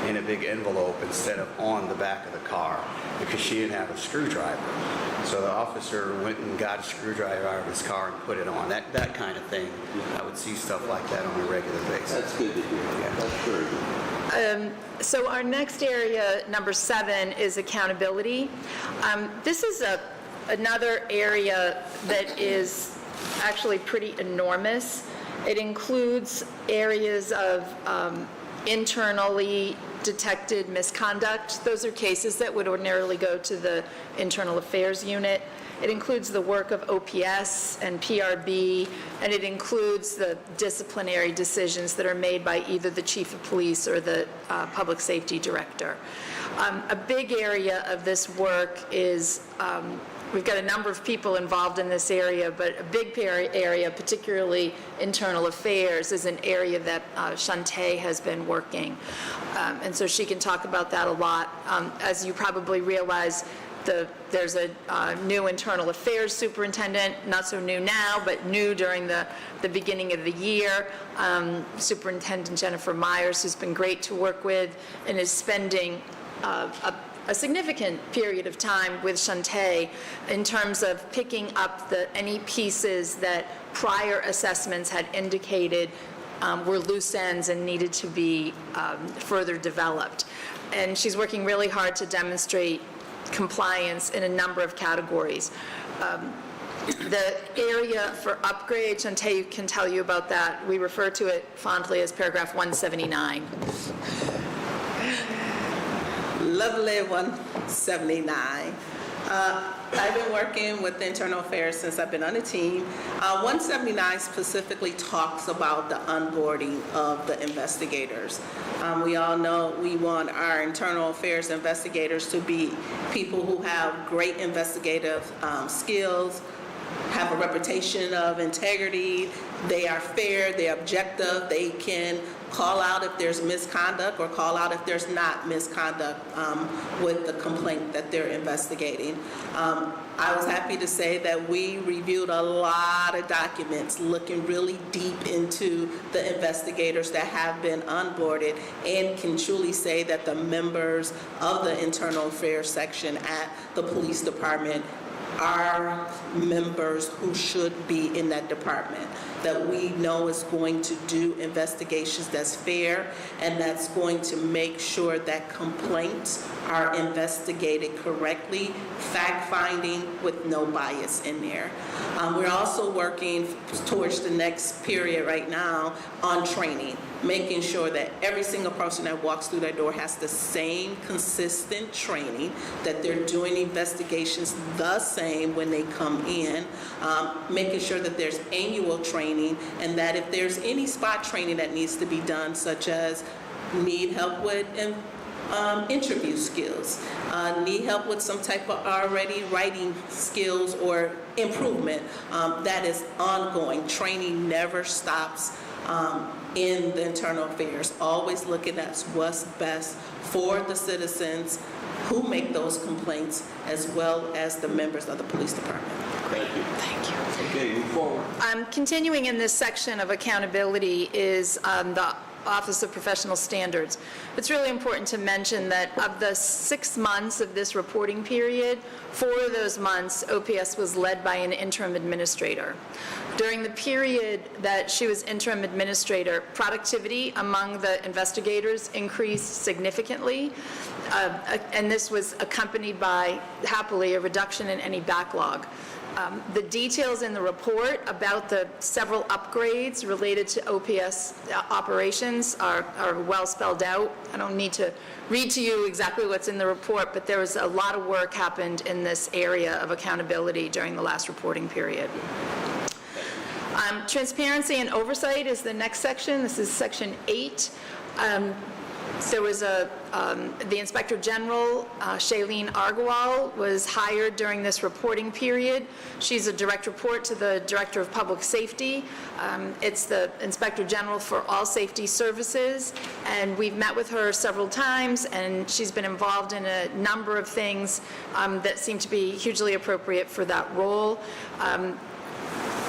in a big envelope instead of on the back of the car because she didn't have a screwdriver. So the officer went and got a screwdriver out of his car and put it on. That kind of thing. I would see stuff like that on a regular basis. That's good to hear. Yeah. That's very good. So our next area, number 7, is accountability. This is another area that is actually pretty enormous. It includes areas of internally detected misconduct. Those are cases that would ordinarily go to the Internal Affairs Unit. It includes the work of OPS and PRB, and it includes the disciplinary decisions that are made by either the Chief of Police or the Public Safety Director. A big area of this work is we've got a number of people involved in this area, but a big area, particularly internal affairs, is an area that Shantae has been working. And so she can talk about that a lot. As you probably realize, there's a new internal affairs superintendent, not so new now, but new during the beginning of the year. Superintendent Jennifer Myers, who's been great to work with and is spending a significant period of time with Shantae in terms of picking up any pieces that prior assessments had indicated were loose ends and needed to be further developed. And she's working really hard to demonstrate compliance in a number of categories. The area for upgrade, Shantae can tell you about that. We refer to it fondly as paragraph 179. Lovely 179. I've been working with Internal Affairs since I've been on the team. 179 specifically talks about the onboarding of the investigators. We all know we want our Internal Affairs investigators to be people who have great investigative skills, have a reputation of integrity, they are fair, they're objective, they can call out if there's misconduct or call out if there's not misconduct with the complaint that they're investigating. I was happy to say that we reviewed a lot of documents looking really deep into the investigators that have been onboarded and can truly say that the members of the Internal Affairs section at the police department are members who should be in that department, that we know is going to do investigations that's fair and that's going to make sure that complaints are investigated correctly, fact-finding with no bias in there. We're also working towards the next period right now on training. making sure that every single person that walks through that door has the same consistent training, that they're doing investigations the same when they come in, making sure that there's annual training, and that if there's any spot training that needs to be done, such as need help with interview skills, need help with some type of already writing skills or improvement, that is ongoing. Training never stops in the internal affairs, always looking at what's best for the citizens who make those complaints, as well as the members of the police department. Thank you. Thank you. Okay, move forward. Continuing in this section of accountability is the Office of Professional Standards. It's really important to mention that of the 6 months of this reporting period, 4 of those months, OPS was led by an interim administrator. During the period that she was interim administrator, productivity among the investigators increased significantly, and this was accompanied by, happily, a reduction in any backlog. The details in the report about the several upgrades related to OPS operations are well spelled out. I don't need to read to you exactly what's in the report, but there was a lot of work happened in this area of accountability during the last reporting period. Transparency and oversight is the next section. This is section 8. There was the Inspector General, Shailene Argawal, was hired during this reporting period. She's a direct report to the Director of Public Safety. It's the Inspector General for all safety services, and we've met with her several times, and she's been involved in a number of things that seem to be hugely appropriate for that role.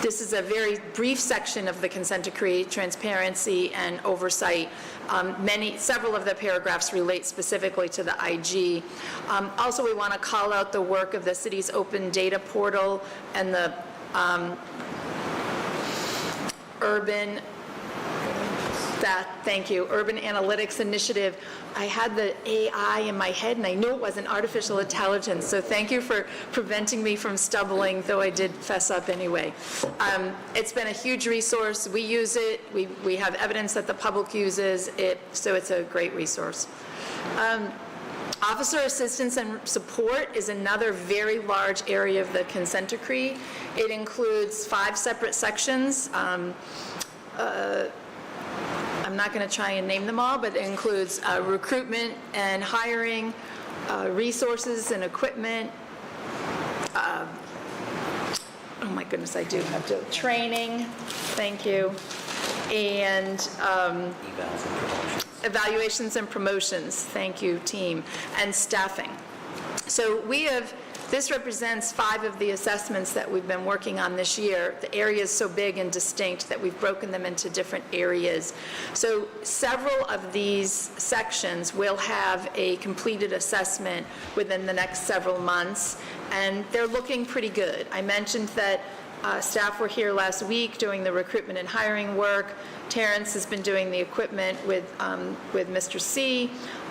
This is a very brief section of the consent decree, transparency and oversight. Several of the paragraphs relate specifically to the IG. Also, we want to call out the work of the city's open data portal and the urban analytics initiative. I had the AI in my head, and I knew it wasn't artificial intelligence, so thank you for preventing me from stumbling, though I did fess up anyway. It's been a huge resource. We use it. We have evidence that the public uses it, so it's a great resource. Officer assistance and support is another very large area of the consent decree. It includes 5 separate sections. I'm not going to try and name them all, but it includes recruitment and hiring, resources and equipment. Oh my goodness, I do have to. Training, thank you. And evaluations and promotions, thank you, team. And staffing. So this represents 5 of the assessments that we've been working on this year. The area is so big and distinct that we've broken them into different areas. So several of these sections will have a completed assessment within the next several months, and they're looking pretty good. I mentioned that staff were here last week doing the recruitment and hiring work. Terrence has been doing the equipment with Mr. C,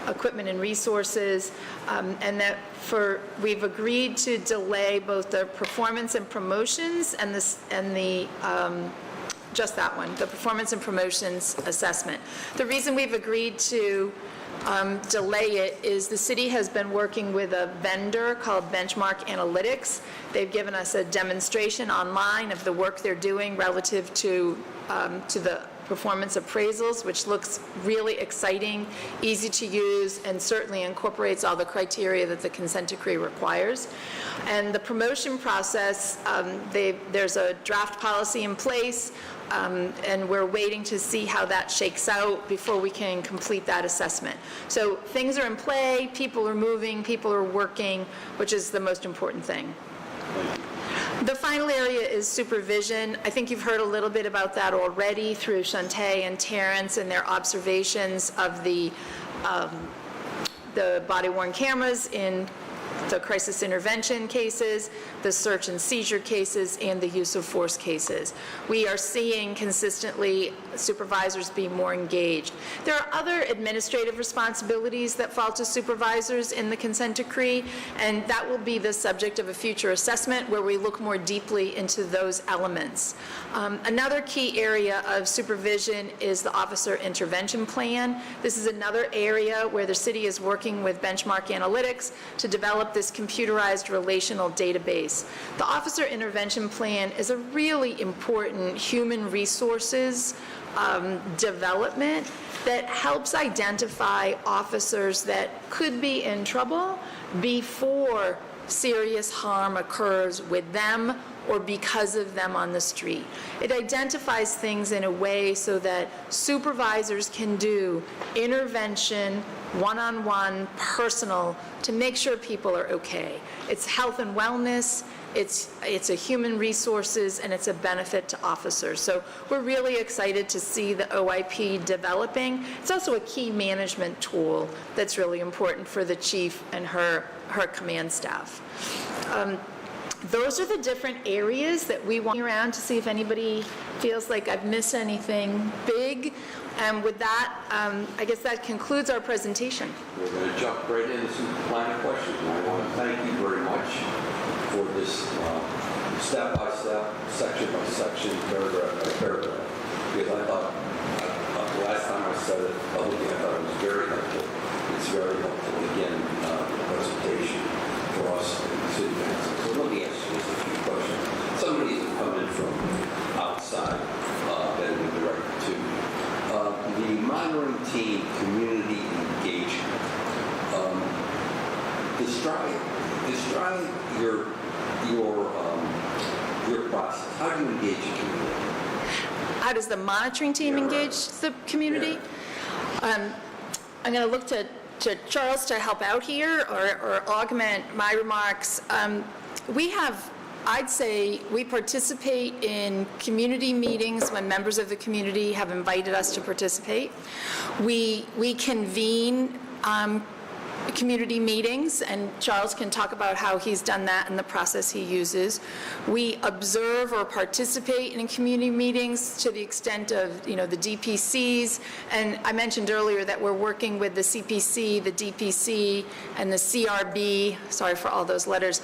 equipment and resources, and that we've agreed to delay both the performance and promotions and the performance and promotions assessment. The reason we've agreed to delay it is the city has been working with a vendor called Benchmark Analytics. They've given us a demonstration online of the work they're doing relative to the performance appraisals, which looks really exciting, easy to use, and certainly incorporates all the criteria that the consent decree requires. And the promotion process, there's a draft policy in place, and we're waiting to see how that shakes out before we can complete that assessment. So things are in play, people are moving, people are working, which is the most important thing. The final area is supervision. I think you've heard a little bit about that already through Shantae and Terrence and their observations of the body-worn cameras in the crisis intervention cases, the search and seizure cases, and the use of force cases. We are seeing consistently supervisors be more engaged. There are other administrative responsibilities that fall to supervisors in the consent decree, and that will be the subject of a future assessment where we look more deeply into those elements. Another key area of supervision is the officer intervention plan. This is another area where the city is working with Benchmark Analytics to develop this computerized relational database. The officer intervention plan is a really important human resources development that helps identify officers that could be in trouble before serious harm occurs with them or because of them on the street. It identifies things in a way so that supervisors can do intervention, one-on-one, personal, to make sure people are okay. It's health and wellness, it's a human resources, and it's a benefit to officers. So we're really excited to see the OIP developing. It's also a key management tool that's really important for the chief and her command staff. Those are the different areas that we want around to see if anybody feels like I've missed anything big. And with that, I guess that concludes our presentation. We're going to jump right into some line of questions. And I want to thank you very much for this step-by-step, section-by-section, paragraph-by-paragraph. Because I thought, last time I said it publicly, I thought it was very helpful. It's very helpful, again, presentation for us in the city council. So let me ask you just a few questions. Some of these have come in from outside that have been directed to me. The monitoring team community engagement. Describe your process. How do you engage the community? How does the monitoring team engage the community? I'm going to look to Charles to help out here or augment my remarks. I'd say we participate in community meetings when members of the community have invited us to participate. We convene community meetings, and Charles can talk about how he's done that and the process he uses. We observe or participate in community meetings to the extent of, the DPCs, and I mentioned earlier that we're working with the CPC, the DPC, and the CRB, sorry for all those letters,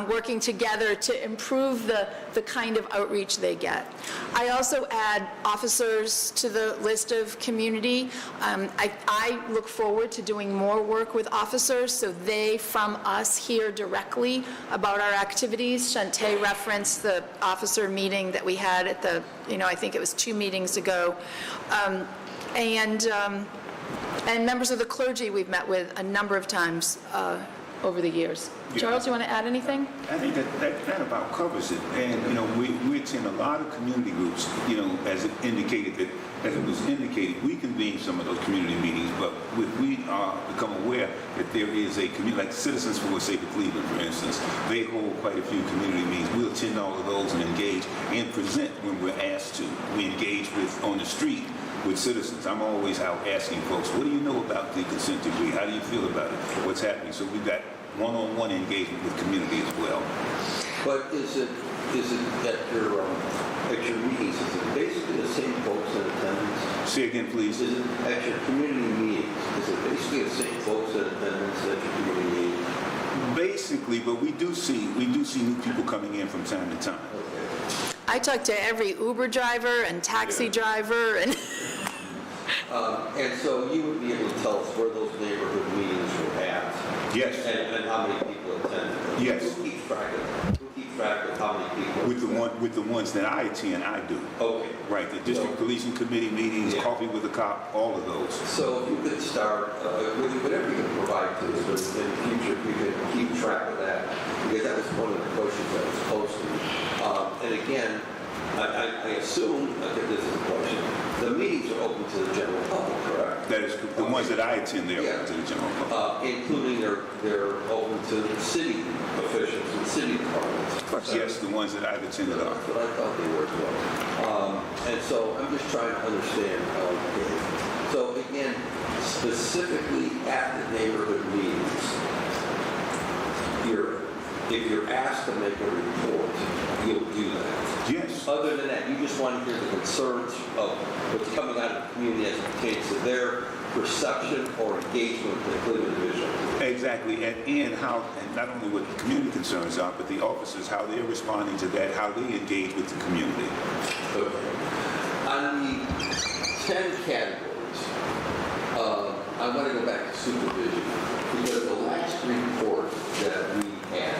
working together to improve the kind of outreach they get. I also add officers to the list of community. I look forward to doing more work with officers so they from us hear directly about our activities. Shantae referenced the officer meeting that we had at the, I think it was 2 meetings ago. And members of the clergy we've met with a number of times over the years. Yeah. Charles, you want to add anything? I think that about covers it. And, we attend a lot of community groups, as it was indicated, we convene some of those community meetings, but we become aware that there is a community, like Citizens for Safer Cleveland, for instance, they hold quite a few community meetings. We'll attend all of those and engage and present when we're asked to. We engage on the street with citizens. I'm always out asking folks, what do you know about the consent decree? How do you feel about it? What's happening? So we've got one-on-one engagement with community as well. But is it at your meetings, is it basically the same folks in attendance? Say again, please. Is it at your community meetings, is it basically the same folks in attendance at your community meetings? Basically, but we do see new people coming in from time to time. Okay. I talk to every Uber driver and taxi driver and And so you would be able to tell us where those neighborhood meetings were at? Yes. And how many people attended? Yes. Who keeps track of how many people? With the ones that I attend, I do. Okay. Right, the district policing committee meetings, Yeah. coffee with a cop, all of those. So if you could start, with whatever you can provide to us, but in the future, if we could keep track of that, because that was one of the questions that was posted. And again, I assume, this is a question, the meetings are open to the general public, correct? That is, the ones that I attend, they're Yeah. open to the general public. Including they're open to the city officials and city departments. Yes, the ones that I've attended are. That's what I thought they were as well. And so I'm just trying to understand. So again, specifically at the neighborhood meetings, if you're asked to make a report, you'll do that. Yes. Other than that, you just want to hear the concerns of what's coming out of the community as it pertains to their perception or engagement with the Cleveland Division. Exactly, and how, and not only what the community concerns are, but the officers, how they're responding to that, how they engage with the community. Okay. On the 10 categories, I want to go back to supervision, because the last report that we had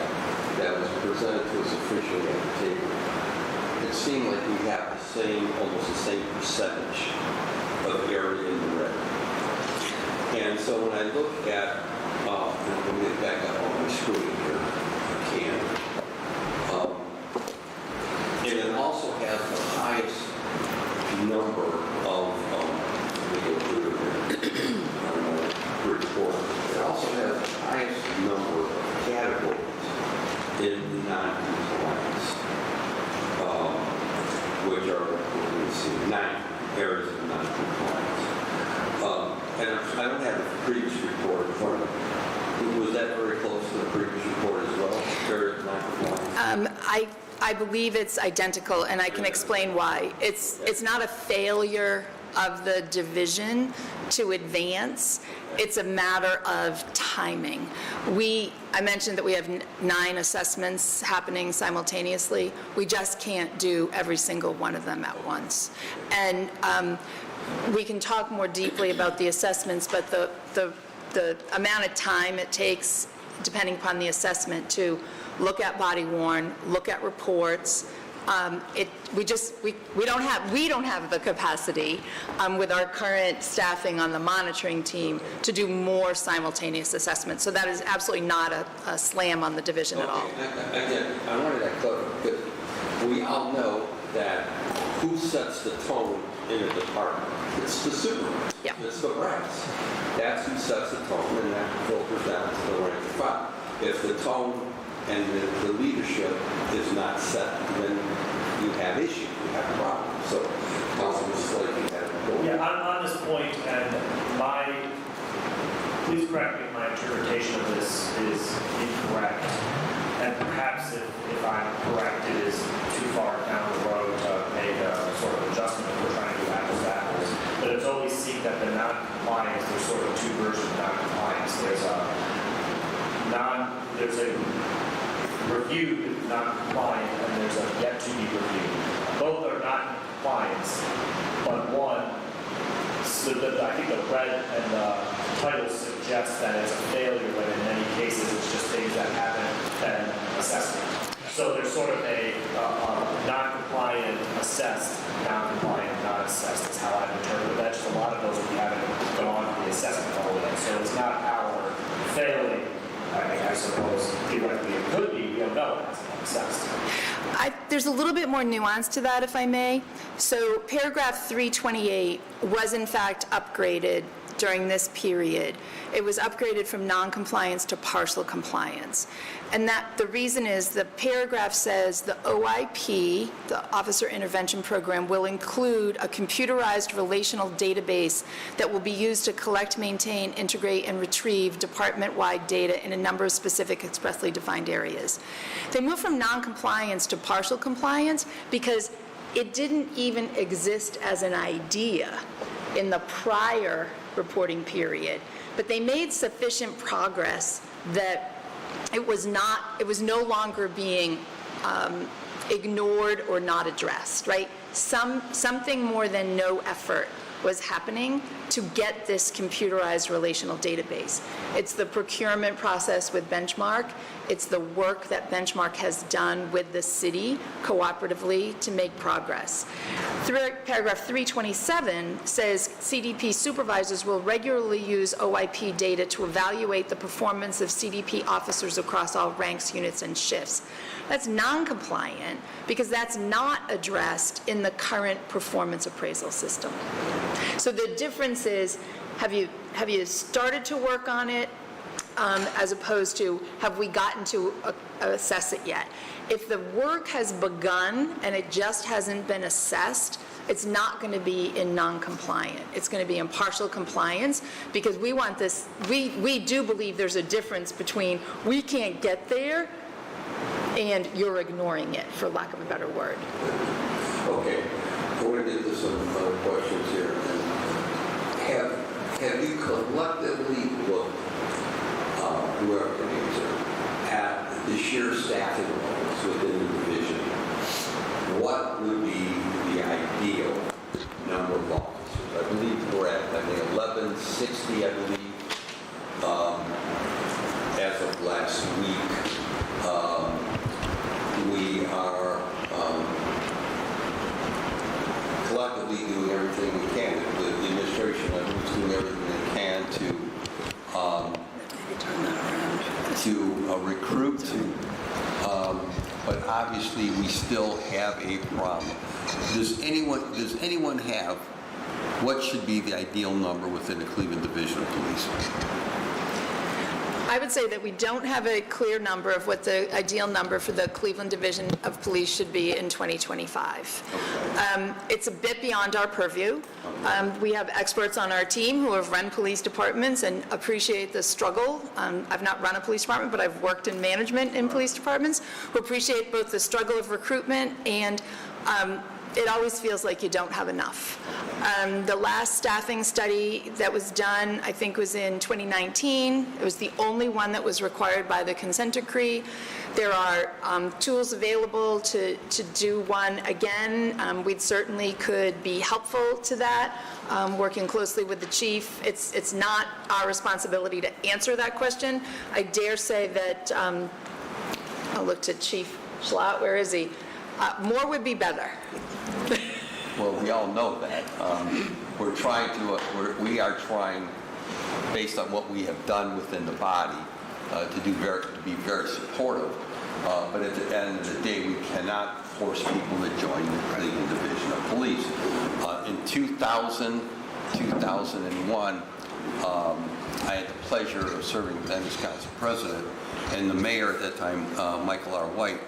that was presented to us officially at the table, it seemed like we have the same, almost the same percentage of area in the red. And so when I look at, let me get back up on my screen here, if I can. And it also has the highest number of, let me go through it here, report. It also has the highest number of categories in non-compliance, which are, let me see, 9 areas of non-compliance. And I don't have the previous report in front of me. Was that very close to the previous report as well? Areas of non-compliance? I believe it's identical, and I can explain why. It's not a failure of the division to advance. It's a matter of timing. I mentioned that we have 9 assessments happening simultaneously. We just can't do every single one of them at once. And we can talk more deeply about the assessments, but the amount of time it takes, depending upon the assessment, to look at body worn, look at reports. We don't have the capacity with our current staffing on the monitoring team to do more simultaneous assessments. So that is absolutely not a slam on the division at all. Again, I wanted that covered because we all know that who sets the tone in a department? It's the supervisor. Yeah. It's the brass. That's who sets the tone, and that filters down to the rank and file. If the tone and the leadership is not set, then you have issues, you have problems. So, Councilman Slade, you have a point. Yeah, on this point, and please correct me if my interpretation of this is incorrect. And perhaps if I'm correct, it is too far down the road to make a sort of adjustment if we're trying to do apples to apples. But it's always seen that the non-compliance, there's sort of 2 versions of non-compliance. There's a reviewed non-compliant, and there's a yet to be reviewed. Both are not in compliance, but one, so I think the red and the title suggests that it's a failure, but in many cases it's just things that haven't been assessed. So there's sort of a non-compliant assessed, non-compliant not assessed is how I interpret that. Just a lot of those we haven't gone through the assessment all the way. So it's not our failing. I suppose theoretically it could be, we don't know, it's not assessed. There's a little bit more nuance to that, if I may. So paragraph 328 was in fact upgraded during this period. It was upgraded from non-compliance to partial compliance. And that the reason is the paragraph says the OIP, the Officer Intervention Program, will include a computerized relational database that will be used to collect, maintain, integrate, and retrieve department-wide data in a number of specific expressly defined areas. They moved from non-compliance to partial compliance because it didn't even exist as an idea in the prior reporting period, but they made sufficient progress that it was no longer being ignored or not addressed, right? Something more than no effort was happening to get this computerized relational database. It's the procurement process with Benchmark. It's the work that Benchmark has done with the city cooperatively to make progress. Paragraph 327 says CDP supervisors will regularly use OIP data to evaluate the performance of CDP officers across all ranks, units, and shifts. That's non-compliant because that's not addressed in the current performance appraisal system. So the difference is, have you started to work on it as opposed to have we gotten to assess it yet? If the work has begun and it just hasn't been assessed, it's not going to be in non-compliant. It's going to be in partial compliance because we want this, we do believe there's a difference between we can't get there and you're ignoring it, for lack of a better word. Okay, I want to get to some questions here. Have you collectively looked, whoever the names are, at the sheer staffing levels within the division? What would be the ideal number of officers? I believe we're at, 1160, I believe, as of last week. We are collectively doing everything we can. The administration, I think, is doing everything they can to recruit. But obviously, we still have a problem. Does anyone have what should be the ideal number within the Cleveland Division of Police? I would say that we don't have a clear number of what the ideal number for the Cleveland Division of Police should be in 2025. Okay. It's a bit beyond our purview. We have experts on our team who have run police departments and appreciate the struggle. I've not run a police department, but I've worked in management in police departments, who appreciate both the struggle of recruitment and it always feels like you don't have enough. The last staffing study that was done, I think, was in 2019. It was the only one that was required by the consent decree. There are tools available to do one again. We certainly could be helpful to that, working closely with the chief. It's not our responsibility to answer that question. I dare say that, I'll look to Chief Schlott, where is he? More would be better. Well, we all know that. We are trying, based on what we have done within the body, to be very supportive. But at the end of the day, we cannot force people to join the Cleveland Division of Police. In 2001, I had the pleasure of serving then as council president, and the mayor at that time, Michael R. White,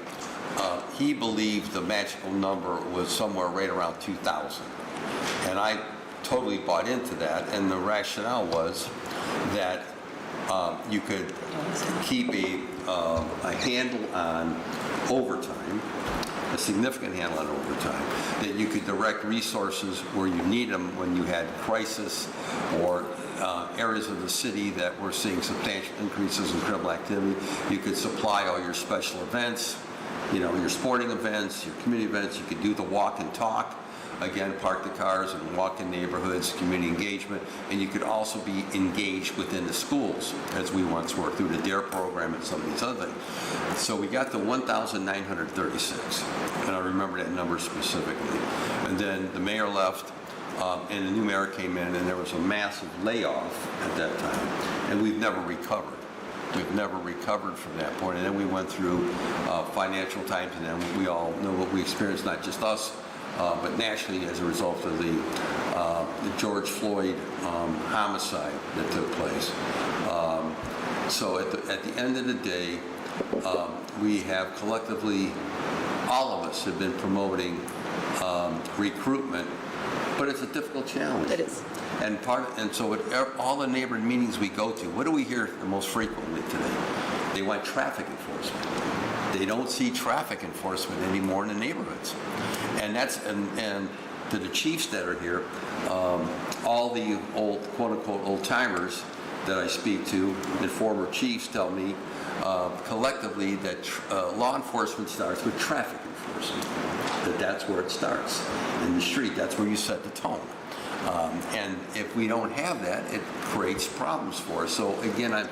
he believed the magical number was somewhere right around 2,000. And I totally bought into that, and the rationale was that you could keep a handle on overtime, a significant handle on overtime, that you could direct resources where you need them when you had crisis or areas of the city that were seeing substantial increases in criminal activity. You could supply all your special events, your sporting events, your community events. You could do the walk and talk. Again, park the cars and walk in neighborhoods, community engagement. And you could also be engaged within the schools, as we once were, through the DARE program and some of these other things. So we got to 1,936. And I remember that number specifically. And then the mayor left, and the new mayor came in, and there was a massive layoff at that time. And we've never recovered. We've never recovered from that point. And then we went through financial times, and then we all know what we experienced, not just us, but nationally as a result of the George Floyd homicide that took place. So at the end of the day, we have collectively, all of us have been promoting recruitment, but it's a difficult challenge. It is. And so at all the neighborhood meetings we go to, what do we hear the most frequently today? They want traffic enforcement. They don't see traffic enforcement anymore in the neighborhoods. And and to the chiefs that are here, all the old, quote-unquote, old-timers that I speak to, and former chiefs tell me collectively that law enforcement starts with traffic enforcement. That's where it starts. In the street, that's where you set the tone. And if we don't have that, it creates problems for us. So again,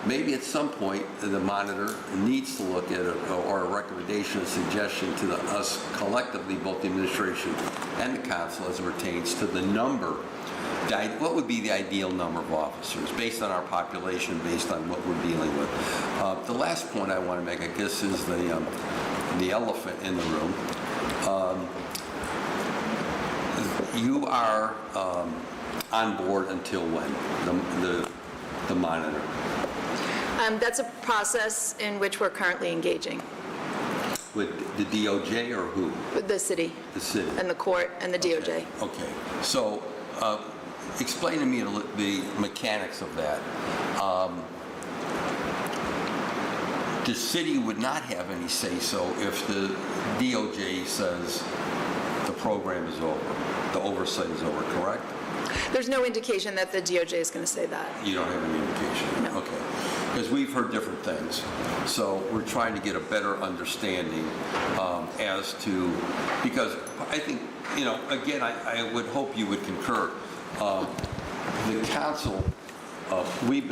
maybe at some point the monitor needs to look at or a recommendation, a suggestion to us collectively, both the administration and the council, as it pertains to the number. What would be the ideal number of officers based on our population, based on what we're dealing with? The last point I want to make, I guess, is the elephant in the room. You are on board until when? The monitor. That's a process in which we're currently engaging. With the DOJ or who? With the city. The city. And the court and the DOJ. Okay. So explain to me the mechanics of that. the city would not have any say-so if the DOJ says the program is over, the oversight is over, correct? There's no indication that the DOJ is going to say that. You don't have any indication? No. Okay. Because we've heard different things. So we're trying to get a better understanding as to, because I think, you know, again, I would hope you would concur. The council, we've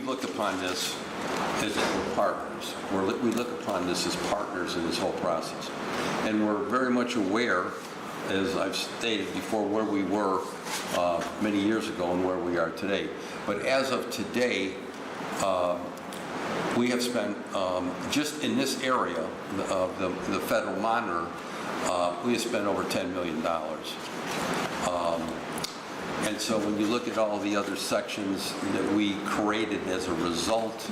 looked upon this as if we're partners. We look upon this as partners in this whole process. And we're very much aware, as I've stated before, where we were many years ago and where we are today. But as of today, we have spent, just in this area of the federal monitor, we have spent over $10 million. And so when you look at all the other sections that we created as a result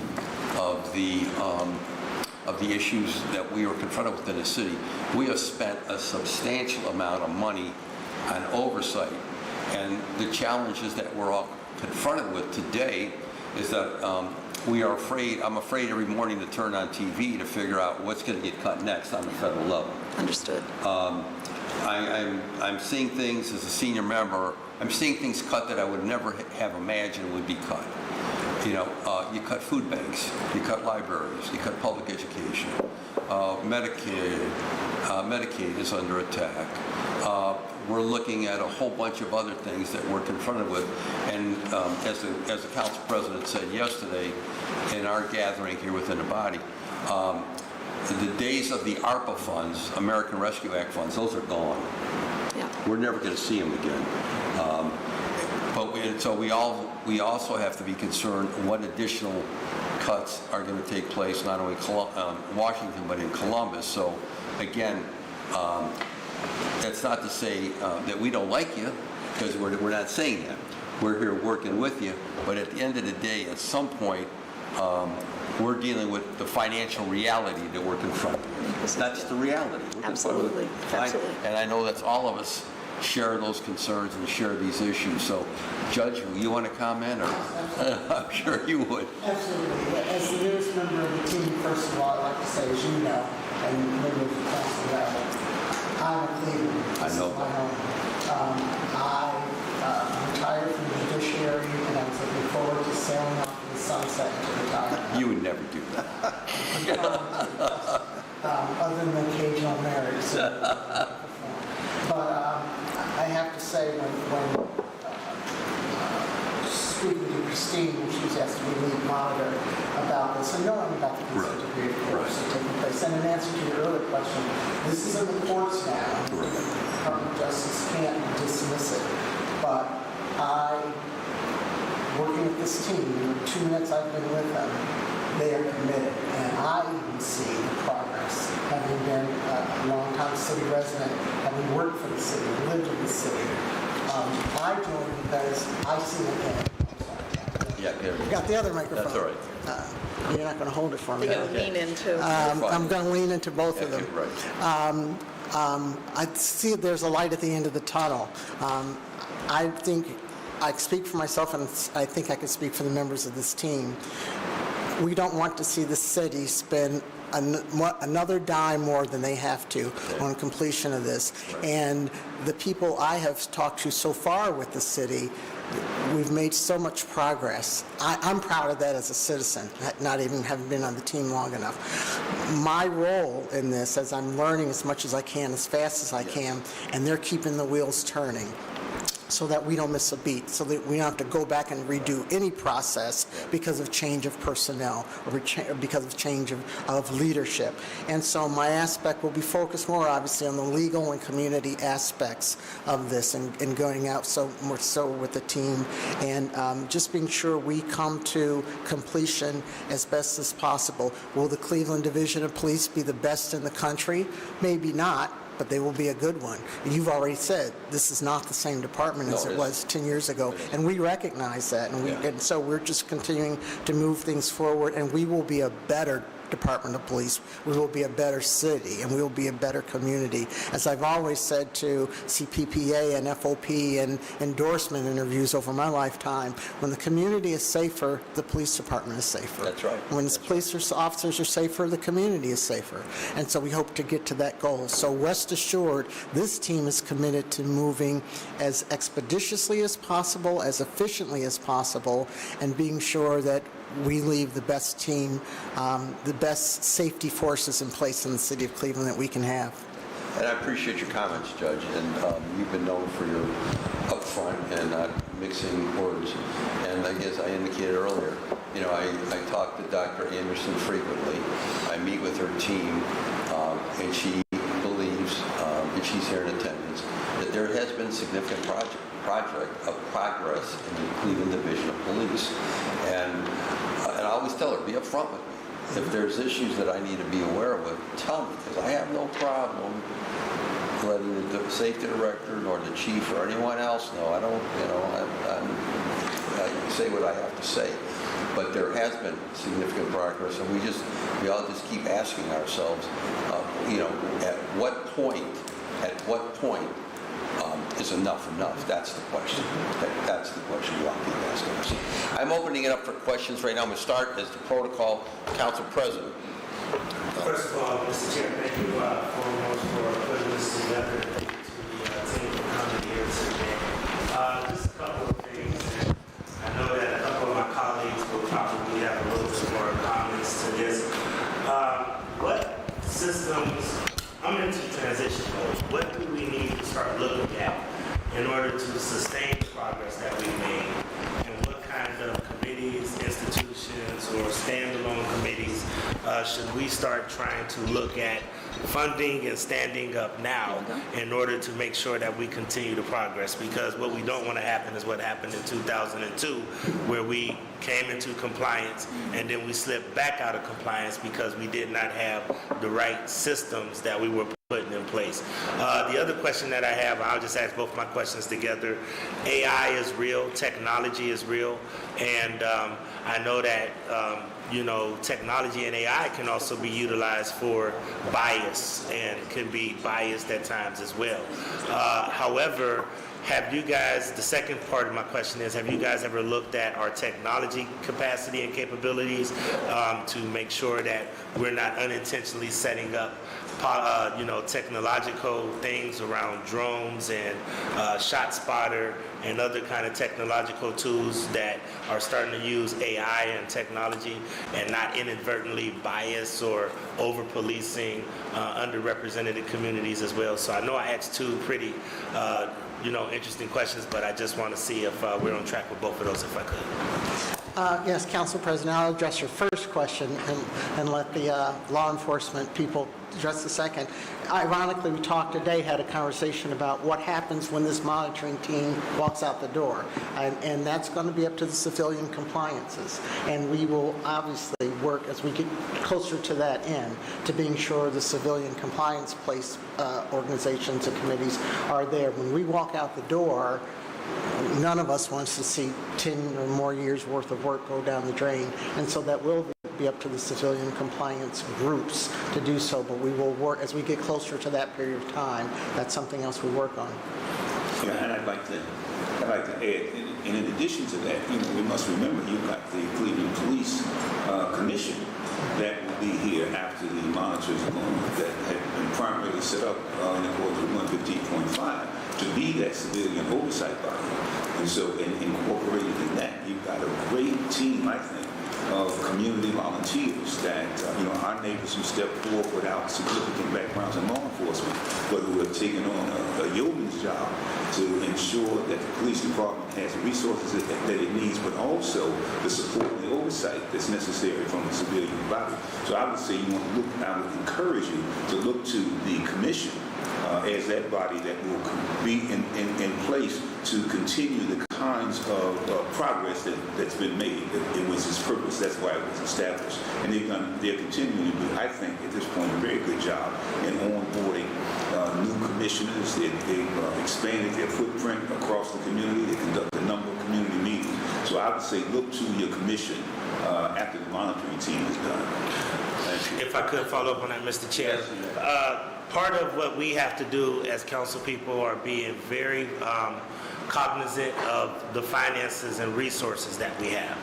of the issues that we were confronted with in the city, we have spent a substantial amount of money on oversight. And the challenges that we're all confronted with today is that I'm afraid every morning to turn on TV to figure out what's going to get cut next on the federal level. Understood. I'm seeing things as a senior member, I'm seeing things cut that I would never have imagined would be cut. You know, you cut food banks, you cut libraries, you cut public education, Medicaid is under attack. We're looking at a whole bunch of other things that we're confronted with. And as the council president said yesterday in our gathering here within the body, the days of the ARPA funds, American Rescue Act funds, those are gone. Yeah. We're never going to see them again. So we also have to be concerned what additional cuts are going to take place, not only in Washington, but in Columbus. So again, that's not to say that we don't like you, because we're not saying that. We're here working with you, but at the end of the day, at some point, we're dealing with the financial reality that we're confronted with. That's the reality. Absolutely. Absolutely. And I know that's all of us share those concerns and share these issues. So, Judge, you want to comment? Or I'm sure you would. Absolutely. As the newest member of the team, first of all, I'd like to say, as you know, and member of the council level, I'm a Cleveland. I know my home. I retired from the judiciary, and I was looking forward to sailing off in the sunset into retirement. You would never do that. Other than the occasional marriage. But I have to say, when speaking to Christine, when she was asked to be lead monitor about this, and knowing about the consent decree, of course, taking place, and in answer to your earlier question, this is in the courts now. The Department of Justice can't dismiss it. But working with this team, in the 2 minutes I've been with them, they are committed, and I even see the progress. Having been a long-time city resident, having worked for the city, lived in the city, I joined because I see it. Yeah, You got the other microphone. That's all right. You're not going to hold it for me. You're going to lean into. I'm going to lean into both of them. Right. I see there's a light at the end of the tunnel. I think I speak for myself, and I think I can speak for the members of this team. We don't want to see the city spend another dime more than they have to on completion of this. Right. And the people I have talked to so far with the city, we've made so much progress. I'm proud of that as a citizen, not even having been on the team long enough. My role in this, as I'm learning as much as I can, as fast as I can, and they're keeping the wheels turning, so that we don't miss a beat, so that we don't have to go back and redo any process because of change of personnel or because of change of leadership. And so my aspect will be focused more obviously on the legal and community aspects of this, and going out more so with the team, and just being sure we come to completion as best as possible. Will the Cleveland Division of Police be the best in the country? Maybe not, but they will be a good one. You've already said this is not the same department as it was 10 years ago, and we recognize that, and so we're just continuing to move things forward, and we will be a better Department of Police, we will be a better city and we will be a better community. As I've always said to CPPA and FOP and endorsement interviews over my lifetime, when the community is safer, the police department is safer. That's right. When the police officers are safer, the community is safer. And so we hope to get to that goal. So rest assured, this team is committed to moving as expeditiously as possible, as efficiently as possible, and being sure that we leave the best team, the best safety forces in place in the city of Cleveland that we can have. And I appreciate your comments, Judge, and you've been known for your upfront and not mixing words. And I guess I indicated earlier, you know, I talk to Dr. Anderson frequently. I meet with her team, and she believes, and she's here in attendance, that there has been significant progress in the Cleveland Division of Police. And I always tell her, be upfront with me. If there's issues that I need to be aware of, tell me, because I have no problem letting the safety director nor the chief or anyone else know. I don't, you know, I say what I have to say. But there has been significant progress, and we all just keep asking ourselves, you know, at what point is enough? That's the question. That's the question we all keep asking ourselves. I'm opening it up for questions right now. I'm going to start as the protocol Council President. First of all, Mr. Chair, thank you foremost for putting this together. Thank you to the team for coming here today. Just a couple of things. I know that a couple of my colleagues will probably have a little bit more comments to this. What systems, I'm into transition mode. What do we need to start looking at in order to sustain the progress that we've made? And what kind of committees, institutions, or standalone committees should we start trying to look at funding and standing up now in order to make sure that we continue to progress? Because what we don't want to happen is what happened in 2002, where we came into compliance and then we slipped back out of compliance because we did not have the right systems that we were putting in place. The other question that I have, I'll just ask both my questions together. AI is real, technology is real, and I know that you know, technology and AI can also be utilized for bias and can be biased at times as well. However, have you guys, the second part of my question is, have you guys ever looked at our technology capacity and capabilities to make sure that we're not unintentionally setting up you know, technological things around drones and shot spotter and other kind of technological tools that are starting to use AI and technology and not inadvertently bias or over-policing underrepresented communities as well? So I know I asked two pretty you know, interesting questions, but I just want to see if we're on track with both of those, if I could. Yes, Council President, I'll address your first question and let the law enforcement people address the second. Ironically, we talked today, had a conversation about what happens when this monitoring team walks out the door. And that's going to be up to the civilian compliances. And we will obviously work as we get closer to that end to being sure the civilian compliance place organizations and committees are there. When we walk out the door, none of us wants to see 10 or more years worth of work go down the drain. And so that will be up to the civilian compliance groups to do so, but we will work as we get closer to that period of time. That's something else we work on. Yeah, and I'd like to add, and in addition to that, you know, we must remember you've got the Cleveland Police Commission that will be here after the monitors are gone, that had been primarily set up in accordance with 115.5 to be that civilian oversight body. And so, incorporated in that, you've got a great team, I think, of community volunteers that, you know, our neighbors who step forward without significant backgrounds in law enforcement, but who have taken on a yeoman's job to ensure that the police department has the resources that it needs, but also the support and the oversight that's necessary from the civilian body. So I would say I would encourage you to look to the commission as that body that will be in place to continue the kinds of progress that's been made. It was its purpose. That's why it was established. And they're continuing to do, I think, at this point, a very good job in onboarding new commissioners. They've expanded their footprint across the community. They conduct a number of community meetings. So I would say look to your commission after the monitoring team is done. Thank you. If I could follow up on that, Mr. Chair. Part of what we have to do as council people are being very cognizant of the finances and resources that we have.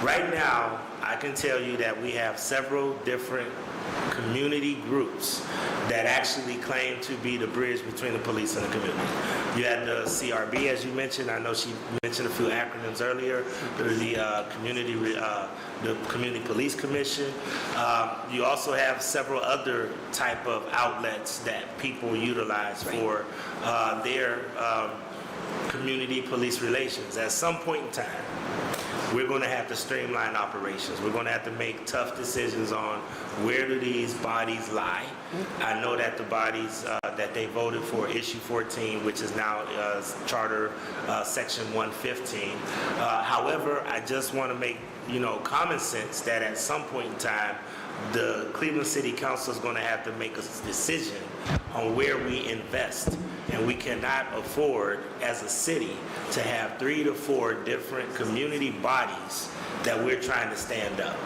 Right now, I can tell you that we have several different community groups that actually claim to be the bridge between the police and the community. You had the CRB, as you mentioned. I know she mentioned a few acronyms earlier. The Community Police Commission. You also have several other type of outlets that people utilize for their community police relations. At some point in time, we're going to have to streamline operations. We're going to have to make tough decisions on where do these bodies lie. I know that the bodies that they voted for, issue 14, which is now Charter Section 115. However, I just want to make common sense that at some point in time, the Cleveland City Council is going to have to make a decision on where we invest. And we cannot afford, as a city, to have 3 to 4 different community bodies that we're trying to stand up.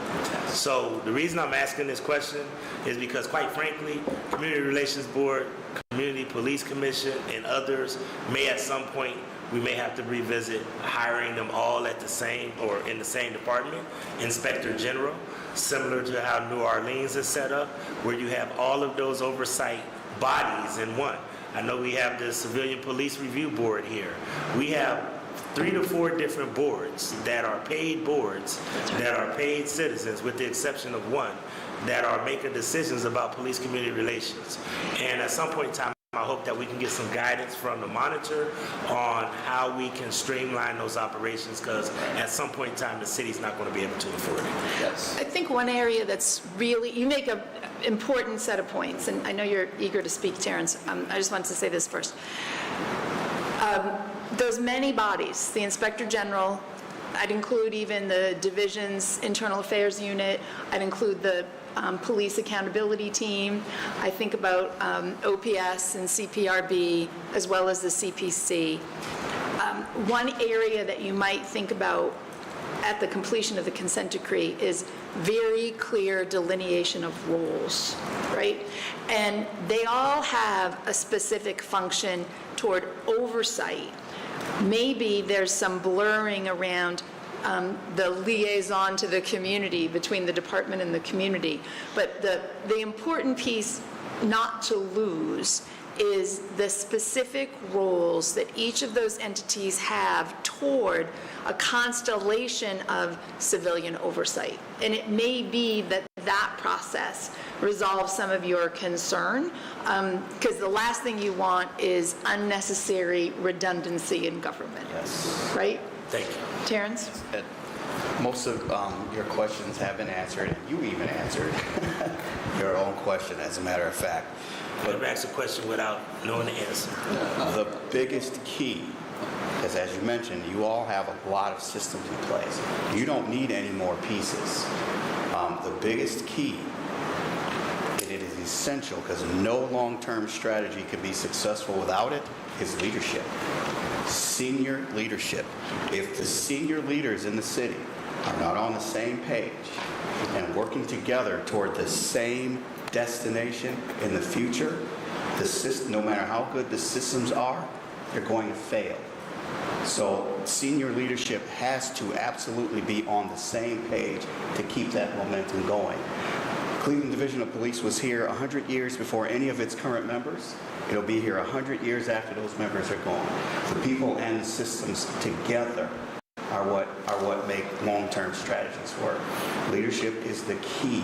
So the reason I'm asking this question is because, quite frankly, Community Relations Board, Community Police Commission, and others may at some point, we may have to revisit hiring them all at the same or in the same department, Inspector General, similar to how New Orleans is set up, where you have all of those oversight bodies in one. I know we have the Civilian Police Review Board here. We have 3 to 4 different boards that are paid citizens, with the exception of one, that are making decisions about police community relations. And at some point in time, I hope that we can get some guidance from the monitor on how we can streamline those operations, because at some point in time, the city's not going to be able to afford it. Yes. I think one area that's really, you make an important set of points, and I know you're eager to speak, Terrence. I just wanted to say this first. There's many bodies, the Inspector General, I'd include even the division's Internal Affairs Unit, I'd include the Police Accountability Team, I think about OPS and CPRB, as well as the CPC. One area that you might think about at the completion of the consent decree is very clear delineation of roles, right? And they all have a specific function toward oversight. Maybe there's some blurring around the liaison to the community between the department and the community. But the important piece not to lose is the specific roles that each of those entities have toward a constellation of civilian oversight. And it may be that that process resolves some of your concern, because the last thing you want is unnecessary redundancy in government. Yes. Right? Thank you. Terrence? Most of your questions have been answered, and you even answered your own question, as a matter of fact. But ask a question without knowing the answer. The biggest key, because as you mentioned, you all have a lot of systems in place. You don't need any more pieces. The biggest key, and it is essential because no long-term strategy can be successful without it, is leadership. Senior leadership. If the senior leaders in the city are not on the same page and working together toward the same destination in the future, no matter how good the systems are, they're going to fail. So senior leadership has to absolutely be on the same page to keep that momentum going. Cleveland Division of Police was here 100 years before any of its current members. It'll be here 100 years after those members are gone. The people and the systems together are what make long-term strategies work. Leadership is the key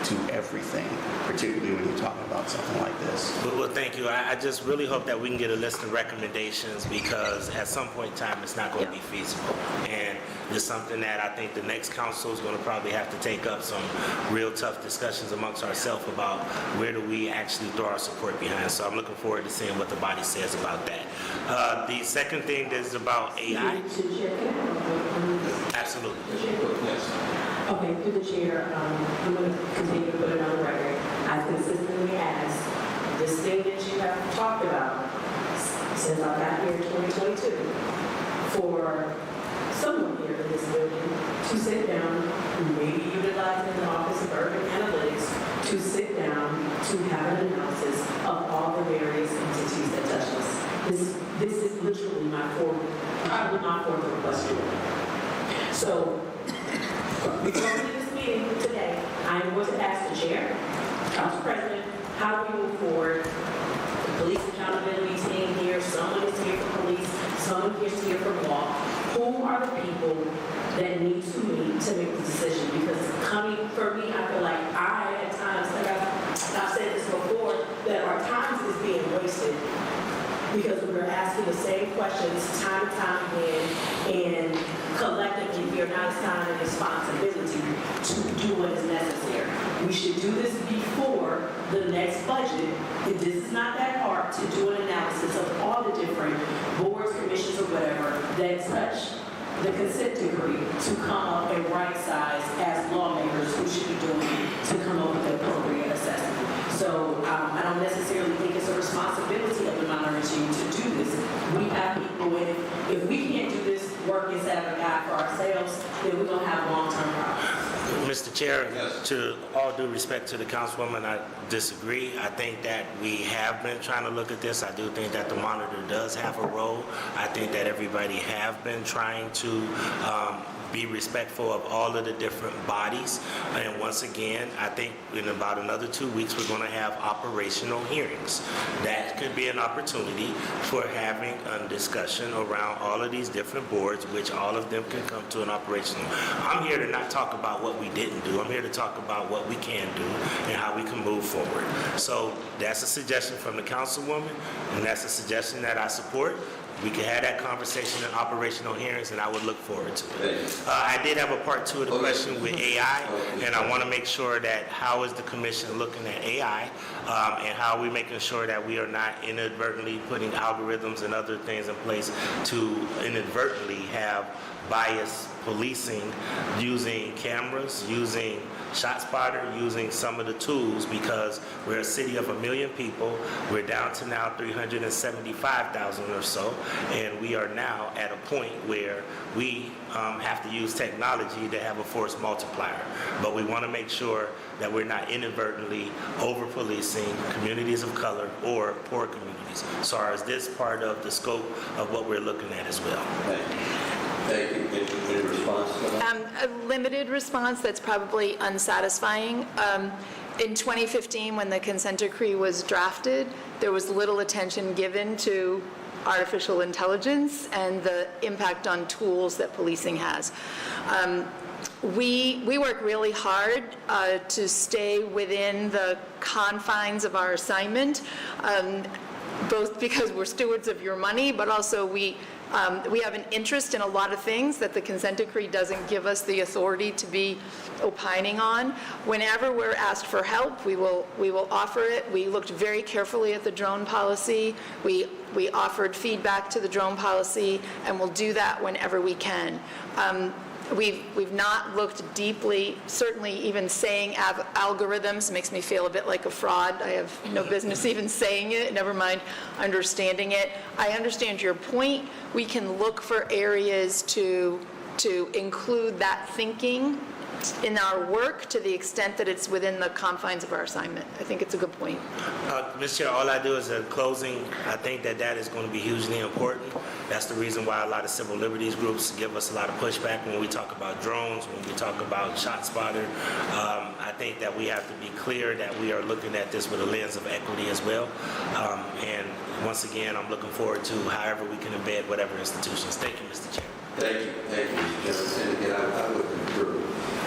to everything, particularly when you're talking about something like this. Well, thank you. I just really hope that we can get a list of recommendations, because at some point in time, it's not going to be feasible. And it's something that I think the next council is going to probably have to take up some real tough discussions amongst ourselves about where do we actually throw our support behind. So I'm looking forward to seeing what the body says about that. The second thing is about AI. Absolutely. Okay, through the chair, I'm going to continue to put it on the record. I've consistently asked this thing that you have talked about since I got here in 2022 for someone here in this building to sit down, maybe utilizing the Office of Urban Analytics, to sit down to have an analysis of all the various entities that touch us. This is literally probably my fourth request to it. So, before we do this meeting today, I am going to ask the chair, council president, how do we move forward? The police accountability team here, someone is here for police, someone is here for law. Who are the people that need to meet to make the decision? Because for me, I feel like at times, like I've said this before, that our time is being wasted because we're asking the same questions time and time again, and collectively we are not assigning responsibility to do what is necessary. We should do this before the next budget. If this is not that hard to do an analysis of all the different boards, commissions, or whatever that touch the consent decree to come up and right size as lawmakers who should be doing to come up with the appropriate assessment. So I don't necessarily think it's a responsibility of the monitoring team to do this. We have people in it. If we can't do this work inside of a guide for ourselves, then we're going to have long-term problems. Mr. Chair, to all due respect to the councilwoman, I disagree. I think that we have been trying to look at this. I do think that the monitor does have a role. I think that everybody have been trying to be respectful of all of the different bodies. And once again, I think in about another 2 weeks, we're going to have operational hearings. That could be an opportunity for having a discussion around all of these different boards, which all of them can come to an operational. I'm here to not talk about what we didn't do. I'm here to talk about what we can do and how we can move forward. So that's a suggestion from the councilwoman, and that's a suggestion that I support. We can have that conversation in operational hearings, and I would look forward to it. I did have a part 2 of the question with AI, and I want to make sure that how is the commission looking at AI, and how are we making sure that we are not inadvertently putting algorithms and other things in place to inadvertently have biased policing using cameras, using ShotSpotter, using some of the tools, because we're a city of 1 million people. We're down to now 375,000 or so, and we are now at a point where we have to use technology to have a force multiplier. But we want to make sure that we're not inadvertently over-policing communities of color or poor communities. So is this part of the scope of what we're looking at as well? Thank you. Any response to that? A limited response that's probably unsatisfying. In 2015, when the consent decree was drafted, there was little attention given to artificial intelligence and the impact on tools that policing has. We work really hard to stay within the confines of our assignment, both because we're stewards of your money, but also we have an interest in a lot of things that the consent decree doesn't give us the authority to be opining on. Whenever we're asked for help, we will offer it. We looked very carefully at the drone policy. We offered feedback to the drone policy, and we'll do that whenever we can. We've not looked deeply, certainly even saying algorithms makes me feel a bit like a fraud. I have no business even saying it, never mind understanding it. I understand your point. We can look for areas to include that thinking in our work to the extent that it's within the confines of our assignment. I think it's a good point. Mr. Chair, all I do is in closing, I think that is going to be hugely important. That's the reason why a lot of civil liberties groups give us a lot of pushback when we talk about drones, when we talk about ShotSpotter. I think that we have to be clear that we are looking at this with a lens of equity as well. And once again, I'm looking forward to however we can embed whatever institutions. Thank you, Mr. Chair. Thank you, Mr. Chairman. And again, I would concur.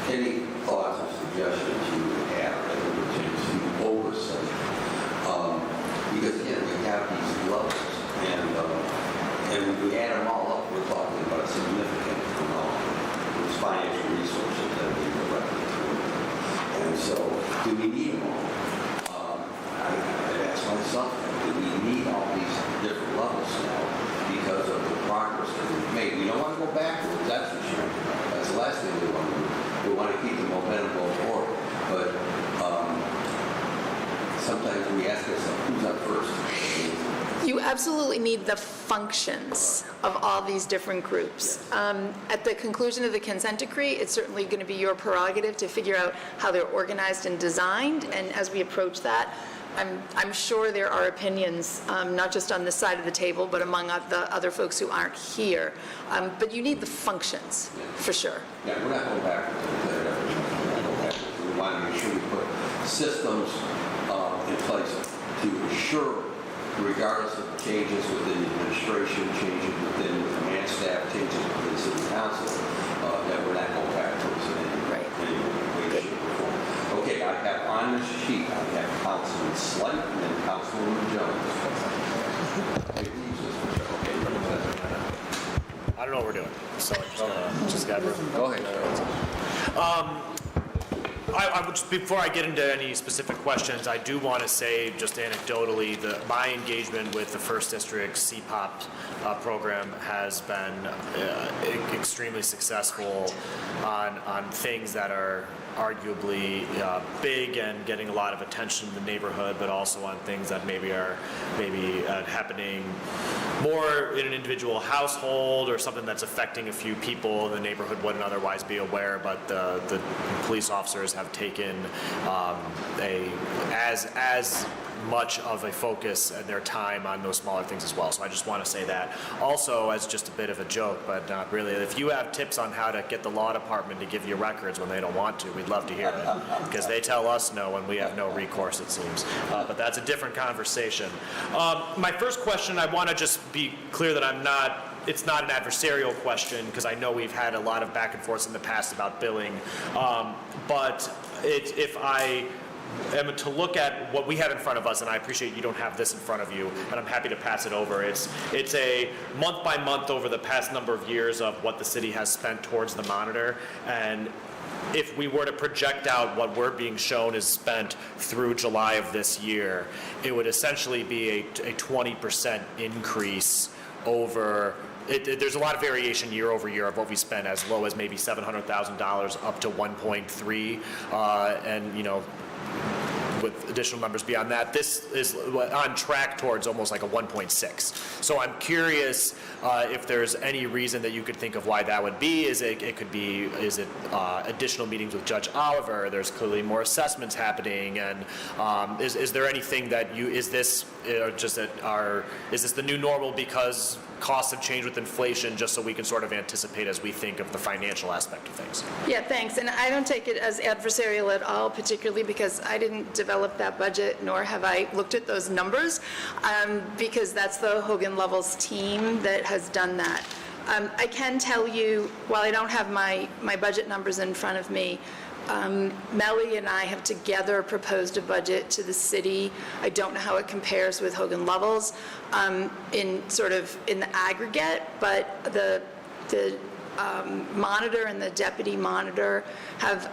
Any thoughts or suggestions you would have that would pertain to oversight? Because again, we have these levels, and when we add them all up, we're talking about a significant amount of financial resources that we directly through. And so, do we need them all? I ask myself, do we need all these different levels now because of the progress that we've made? We don't want to go backwards, that's for sure. That's the last thing we want to do. We want to keep the momentum going forward, but sometimes we ask ourselves, who's up first? You absolutely need the functions of all these different groups. At the conclusion of the consent decree, it's certainly going to be your prerogative to figure out how they're organized and designed, and as we approach that, I'm sure there are opinions, not just on this side of the table, but among the other folks who aren't here. But you need the functions, for sure. Yeah, we're not going back to declare that. We're not going back. We want to make sure we put systems in place to assure, regardless of changes within the administration, changes within the command staff, changes within the city council, that we're not going backwards in any way, shape, or form. Okay, I have on this sheet, I have Councilman Slight and then Councilwoman Jones. I don't know what we're doing, so I just got room. Go ahead. I would just, before I get into any specific questions, I do want to say, just anecdotally, that my engagement with the First District CPOP program has been extremely successful on things that are arguably big and getting a lot of attention in the neighborhood, but also on things that maybe are happening more in an individual household or something that's affecting a few people in the neighborhood wouldn't otherwise be aware, but the police officers have taken as much of a focus and their time on those smaller things as well. So I just want to say that. Also, as just a bit of a joke, but not really, if you have tips on how to get the law department to give you records when they don't want to, we'd love to hear it, because they tell us no when we have no recourse, it seems. But that's a different conversation. My first question, I want to just be clear that it's not an adversarial question, because I know we've had a lot of back and forth in the past about billing. But if I am to look at what we have in front of us, and I appreciate you don't have this in front of you, and I'm happy to pass it over. It's a month by month over the past number of years of what the city has spent towards the monitor, and if we were to project out what we're being shown is spent through July of this year, it would essentially be a 20% increase over. There's a lot of variation year over year of what we spend, as low as maybe $700,000 up to 1.3, and with additional numbers beyond that. This is on track towards almost like a 1.6. So I'm curious if there's any reason that you could think of why that would be. Is it additional meetings with Judge Oliver? There's clearly more assessments happening, and is there anything that is this the new normal because costs have changed with inflation, just so we can sort of anticipate as we think of the financial aspect of things? Yeah, thanks. And I don't take it as adversarial at all, particularly because I didn't develop that budget, nor have I looked at those numbers, because that's the Hogan Levels team that has done that. I can tell you, while I don't have my budget numbers in front of me, Melly and I have together proposed a budget to the city. I don't know how it compares with Hogan Levels in the aggregate, but the monitor and the deputy monitor have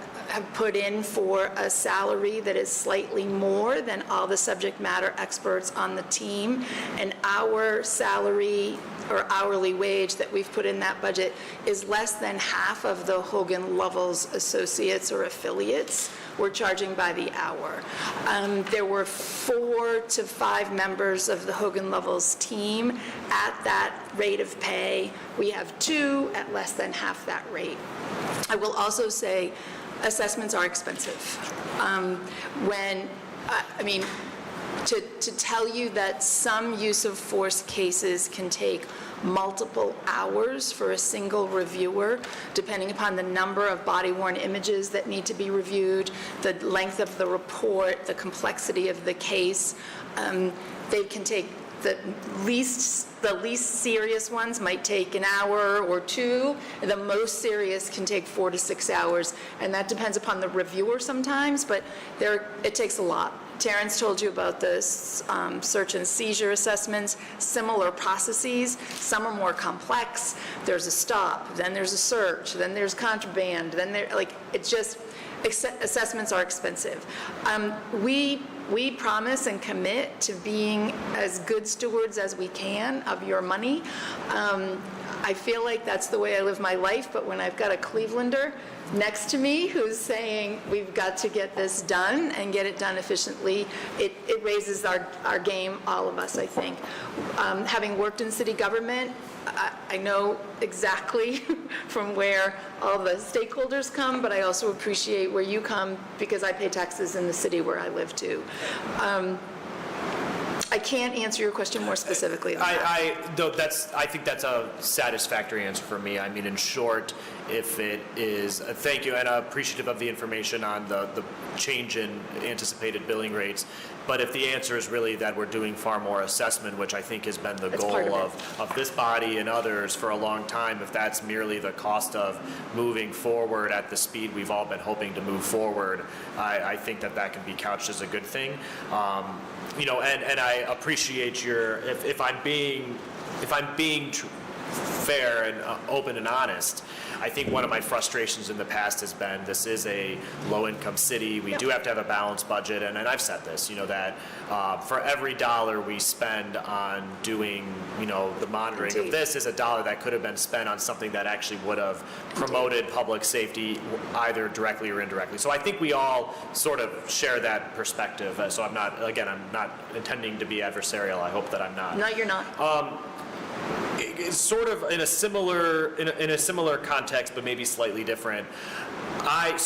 put in for a salary that is slightly more than all the subject matter experts on the team, and our salary or hourly wage that we've put in that budget is less than half of the Hogan Levels associates or affiliates. We're charging by the hour. There were 4 to 5 members of the Hogan Levels team at that rate of pay. We have 2 at less than half that rate. I will also say assessments are expensive. To tell you that some use of force cases can take multiple hours for a single reviewer, depending upon the number of body-worn images that need to be reviewed, the length of the report, the complexity of the case. They can take the least serious ones might take an hour or 2. The most serious can take 4 to 6 hours, and that depends upon the reviewer sometimes, but it takes a lot. Terrence told you about the search and seizure assessments, similar processes. Some are more complex. There's a stop, then there's a search, then there's contraband, then assessments are expensive. We promise and commit to being as good stewards as we can of your money. I feel like that's the way I live my life, but when I've got a Clevelander next to me who's saying we've got to get this done and get it done efficiently, it raises our game, all of us, I think. Having worked in city government, I know exactly from where all the stakeholders come, but I also appreciate where you come because I pay taxes in the city where I live too. I can't answer your question more specifically than that. I think that's a satisfactory answer for me. I mean, in short, if it is, thank you, and appreciative of the information on the change in anticipated billing rates. But if the answer is really that we're doing far more assessment, which I think has been the goal of this body and others for a long time, if that's merely the cost of moving forward at the speed we've all been hoping to move forward, I think that can be couched as a good thing. You know, and I appreciate your, if I'm being fair and open and honest, I think one of my frustrations in the past has been this is a low-income city. We do have to have a balanced budget, and I've said this, you know, that for every dollar we spend on doing, you know, the monitoring of this is a dollar that could have been spent on something that actually would have promoted public safety either directly or indirectly. So I think we all sort of share that perspective. So I'm not intending to be adversarial. I hope that I'm not. No, you're not. It's sort of in a similar context, but maybe slightly different. I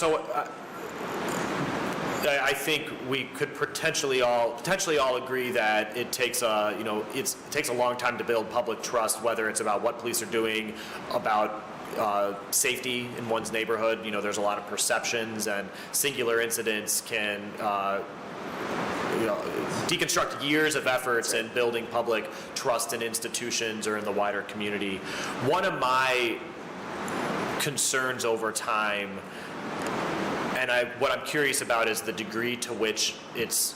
think we could potentially all agree that it takes it takes a long time to build public trust, whether it's about what police are doing, about safety in one's neighborhood. You know, there's a lot of perceptions, and singular incidents can deconstruct years of efforts in building public trust in institutions or in the wider community. One of my concerns over time, and what I'm curious about, is the degree to which it's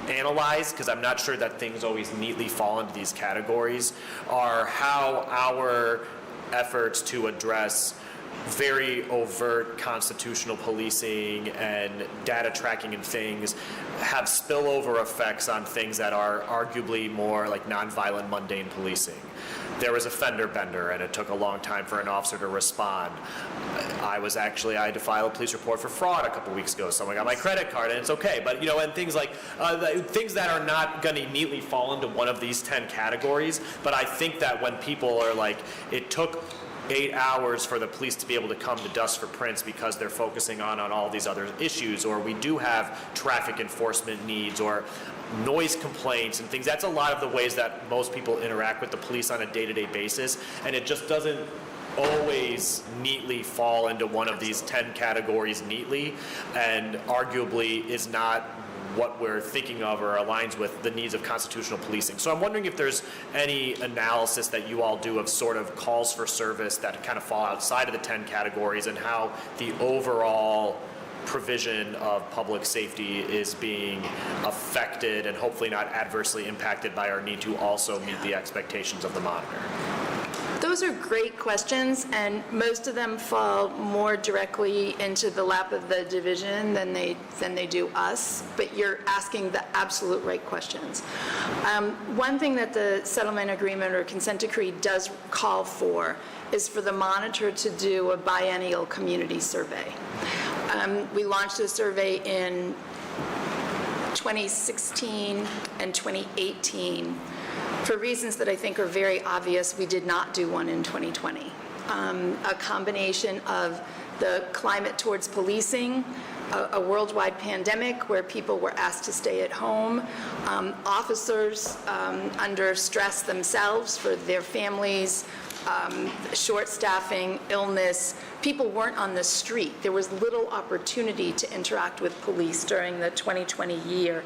analyzed, because I'm not sure that things always neatly fall into these categories, are how our efforts to address very overt constitutional policing and data tracking and things have spillover effects on things that are arguably more like nonviolent, mundane policing. There was a fender bender, and it took a long time for an officer to respond. I had to file a police report for fraud a couple weeks ago. Someone got my credit card, and it's okay. But, you know, and things like, things that are not going to neatly fall into one of these 10 categories. But I think that when people are like, it took 8 hours for the police to be able to come to dust for prints because they're focusing on all these other issues, or we do have traffic enforcement needs, or noise complaints and things. That's a lot of the ways that most people interact with the police on a day-to-day basis, and it just doesn't always neatly fall into one of these 10 categories neatly, and arguably is not what we're thinking of or aligns with the needs of constitutional policing. So I'm wondering if there's any analysis that you all do of sort of calls for service that kind of fall outside of the 10 categories, and how the overall provision of public safety is being affected and hopefully not adversely impacted by our need to also meet the expectations of the monitor. Those are great questions, and most of them fall more directly into the lap of the division than they do us, but you're asking the absolute right questions. One thing that the settlement agreement or consent decree does call for is for the monitor to do a biennial community survey. We launched a survey in 2016 and 2018. For reasons that I think are very obvious, we did not do one in 2020. A combination of the climate towards policing, a worldwide pandemic where people were asked to stay at home, officers under stress themselves for their families, short staffing, illness. People weren't on the street. There was little opportunity to interact with police during the 2020 year.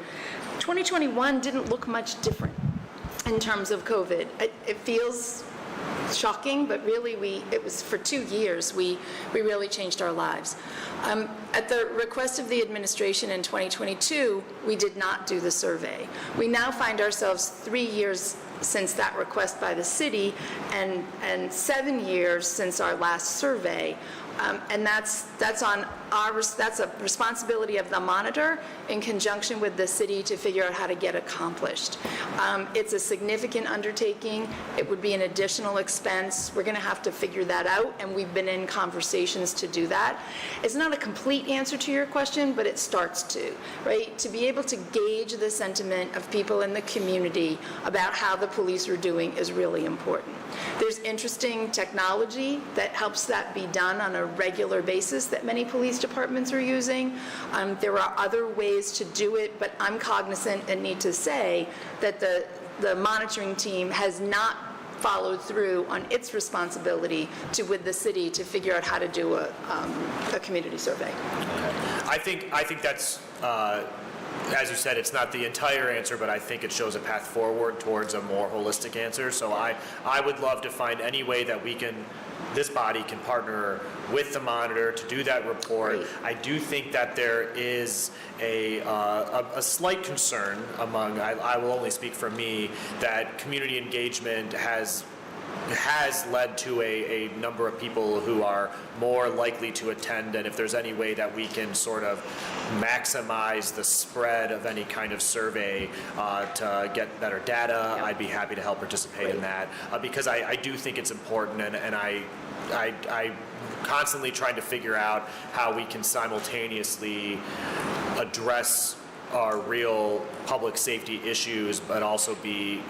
2021 didn't look much different in terms of COVID. It feels shocking, but really it was for 2 years we really changed our lives. At the request of the administration in 2022, we did not do the survey. We now find ourselves 3 years since that request by the city and 7 years since our last survey. And that's on that's a responsibility of the monitor in conjunction with the city to figure out how to get accomplished. It's a significant undertaking. It would be an additional expense. We're going to have to figure that out, and we've been in conversations to do that. It's not a complete answer to your question, but it starts to, right? To be able to gauge the sentiment of people in the community about how the police are doing is really important. There's interesting technology that helps that be done on a regular basis that many police departments are using. There are other ways to do it, but I'm cognizant and need to say that the monitoring team has not followed through on its responsibility with the city to figure out how to do a community survey. I think that's, as you said, it's not the entire answer, but I think it shows a path forward towards a more holistic answer. So I would love to find any way that this body can partner with the monitor to do that report. Great. I do think that there is a slight concern among, I will only speak for me, that community engagement has led to a number of people who are more likely to attend, and if there's any way that we can sort of maximize the spread of any kind of survey to get better data, I'd be happy to help participate in that, because I do think it's important, and I constantly trying to figure out how we can simultaneously address our real public safety issues, but also be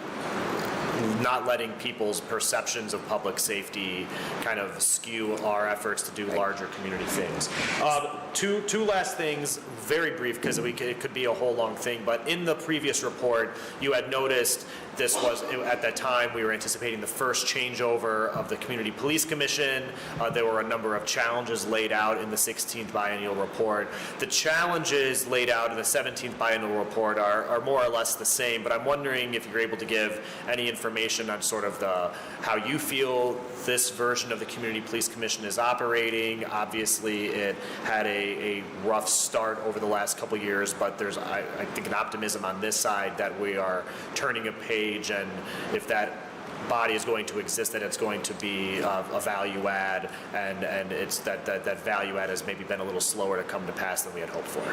not letting people's perceptions of public safety kind of skew our efforts to do larger community things. Two last things, very brief, because it could be a whole long thing, but in the previous report, you had noticed this was, at that time, we were anticipating the first changeover of the Community Police Commission. There were a number of challenges laid out in the 16th biennial report. The challenges laid out in the 17th biennial report are more or less the same, but I'm wondering if you're able to give any information on sort of how you feel this version of the Community Police Commission is operating. Obviously, it had a rough start over the last couple years, but there's, I think, an optimism on this side that we are turning a page, and if that body is going to exist, that it's going to be a value add, and it's that value add has maybe been a little slower to come to pass than we had hoped for.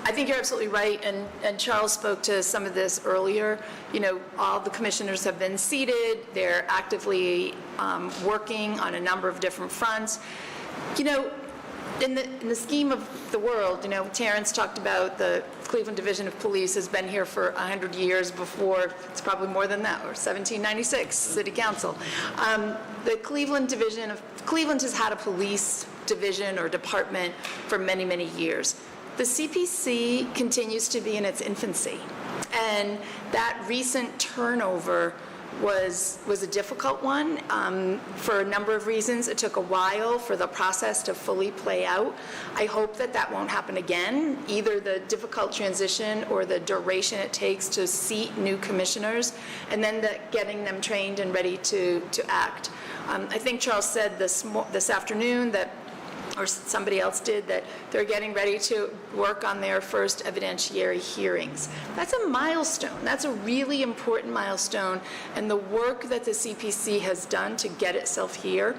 I think you're absolutely right, and Charles spoke to some of this earlier. You know, all the commissioners have been seated. They're actively working on a number of different fronts. You know, in the scheme of the world, you know, Terrence talked about the Cleveland Division of Police has been here for 100 years before, it's probably more than that, or 1796, City Council. The Cleveland has had a police division or department for many, many years. The CPC continues to be in its infancy, and that recent turnover was a difficult one for a number of reasons. It took a while for the process to fully play out. I hope that won't happen again, either the difficult transition or the duration it takes to seat new commissioners, and then getting them trained and ready to act. I think Charles said this afternoon that, or somebody else did, that they're getting ready to work on their first evidentiary hearings. That's a milestone. That's a really important milestone, and the work that the CPC has done to get itself here,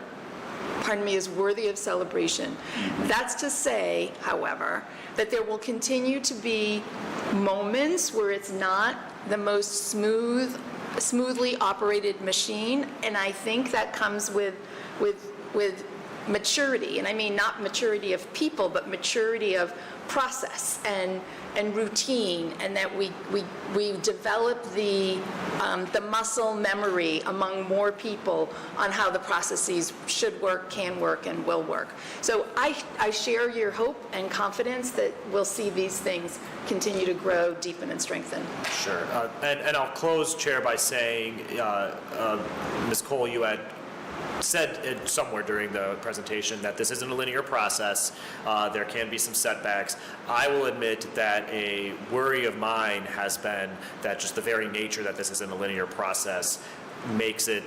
is worthy of celebration. That's to say, however, that there will continue to be moments where it's not the most smoothly operated machine, and I think that comes with maturity, and I mean not maturity of people, but maturity of process and routine, and that we develop the muscle memory among more people on how the processes should work, can work, and will work. So I share your hope and confidence that we'll see these things continue to grow, deepen, and strengthen. Sure. And I'll close, Chair, by saying, Ms. Cole, you had said it somewhere during the presentation that this isn't a linear process. There can be some setbacks. I will admit that a worry of mine has been that just the very nature that this isn't a linear process makes it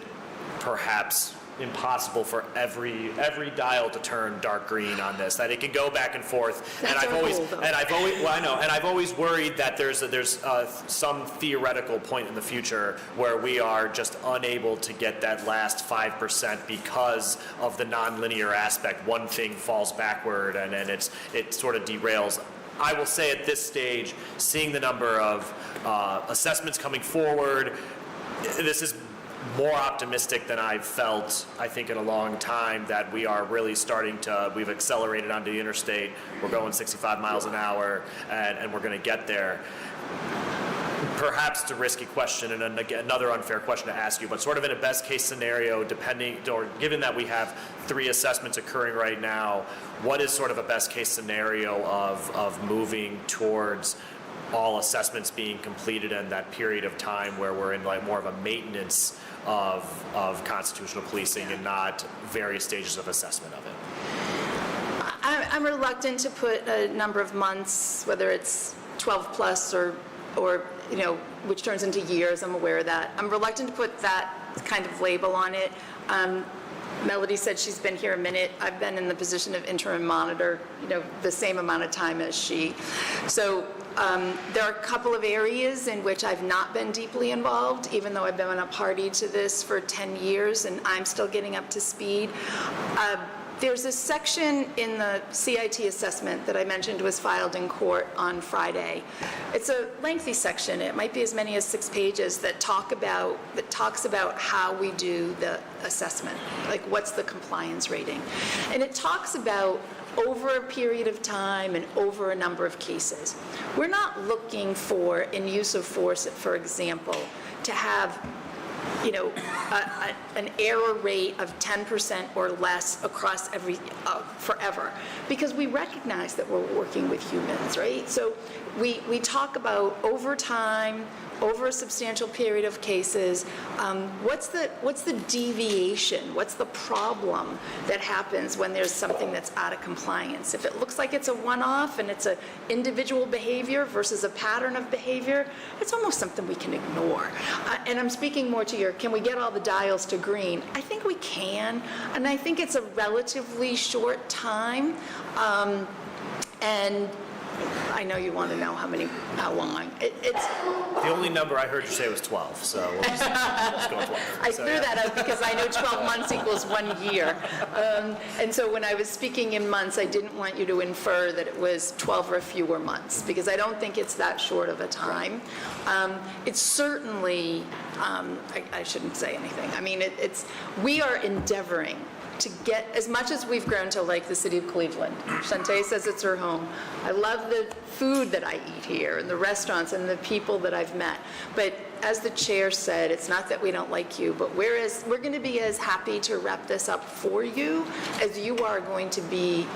perhaps impossible for every dial to turn dark green on this, that it can go back and forth. That's our goal, though. Well, I know, and I've always worried that there's some theoretical point in the future where we are just unable to get that last 5% because of the nonlinear aspect. One thing falls backward and it sort of derails. I will say at this stage, seeing the number of assessments coming forward, this is more optimistic than I've felt, I think, in a long time, that we are really we've accelerated onto the interstate. We're going 65 miles an hour, and we're going to get there. Perhaps it's a risky question and another unfair question to ask you, but sort of in a best case scenario, given that we have 3 assessments occurring right now, what is sort of a best case scenario of moving towards all assessments being completed in that period of time where we're in like more of a maintenance of constitutional policing and not various stages of assessment of it? I'm reluctant to put a number of months, whether it's 12 plus or which turns into years. I'm aware of that. I'm reluctant to put that kind of label on it. Melody said she's been here a minute. I've been in the position of interim monitor, the same amount of time as she. So there are a couple of areas in which I've not been deeply involved, even though I've been a party to this for 10 years and I'm still getting up to speed. There's a section in the CIT assessment that I mentioned was filed in court on Friday. It's a lengthy section. It might be as many as 6 pages that talks about how we do the assessment, like what's the compliance rating. And it talks about over a period of time and over a number of cases. We're not looking for, in use of force, for example, to have an error rate of 10% or less across forever, because we recognize that we're working with humans, right? So we talk about over time, over a substantial period of cases, what's the deviation? What's the problem that happens when there's something that's out of compliance? If it looks like it's a one-off and it's an individual behavior versus a pattern of behavior, it's almost something we can ignore. And I'm speaking more to can we get all the dials to green? I think we can, and I think it's a relatively short time. And I know you want to know how long. It's The only number I heard you say was 12, so we'll just go 12. I threw that out because I know 12 months equals 1 year. And so when I was speaking in months, I didn't want you to infer that it was 12 or fewer months, because I don't think it's that short of a time. It's certainly, I shouldn't say anything. I mean, we are endeavoring to get, as much as we've grown to like the city of Cleveland. Shantae says it's her home. I love the food that I eat here and the restaurants and the people that I've met. But as the chair said, it's not that we don't like you, but we're going to be as happy to wrap this up for you as you are going to be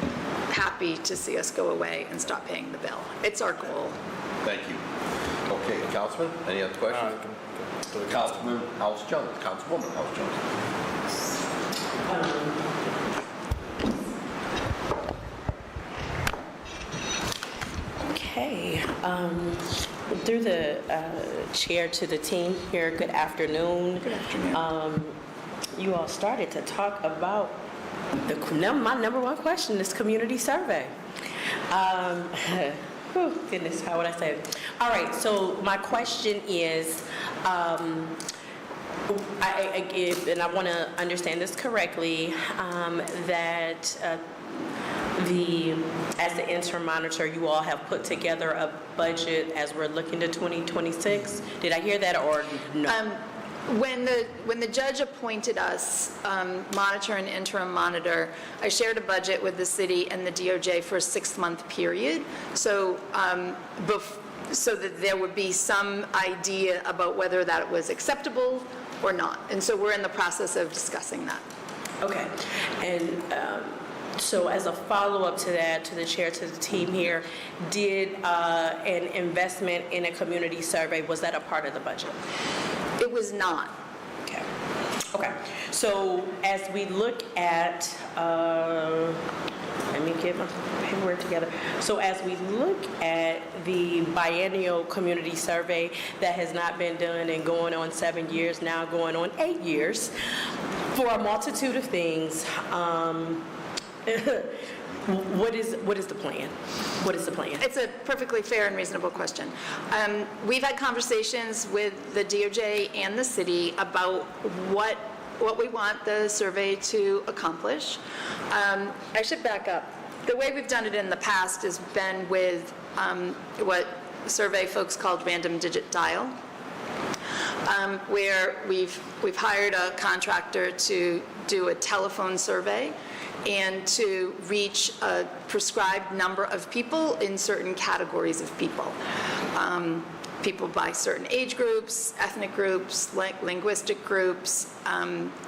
happy to see us go away and stop paying the bill. It's our goal. Thank you. Okay, Councilman, any other questions? Councilman House Jones, Councilwoman House Jones. Okay. Through the chair to the team here, good afternoon. Good afternoon. You all started to talk about my number one question, is community survey. Goodness, how would I say it? All right, so my question is, and I want to understand this correctly, that as the interim monitor, you all have put together a budget as we're looking to 2026. Did I hear that, or no? When the judge appointed us monitor and interim monitor, I shared a budget with the city and the DOJ for a 6-month period. So so that there would be some idea about whether that was acceptable or not. And so we're in the process of discussing that. Okay. And so as a follow-up to that, to the chair, to the team here, did an investment in a community survey, was that a part of the budget? It was not. Okay. Okay. So as we look at Let me get my paperwork together. So as we look at the biennial community survey that has not been done and going on 7 years, now going on 8 years, for a multitude of things, what is the plan? What is the plan? It's a perfectly fair and reasonable question. We've had conversations with the DOJ and the city about what we want the survey to accomplish. I should back up. The way we've done it in the past has been with what survey folks called random digit dial, where we've hired a contractor to do a telephone survey and to reach a prescribed number of people in certain categories of people. People by certain age groups, ethnic groups, linguistic groups,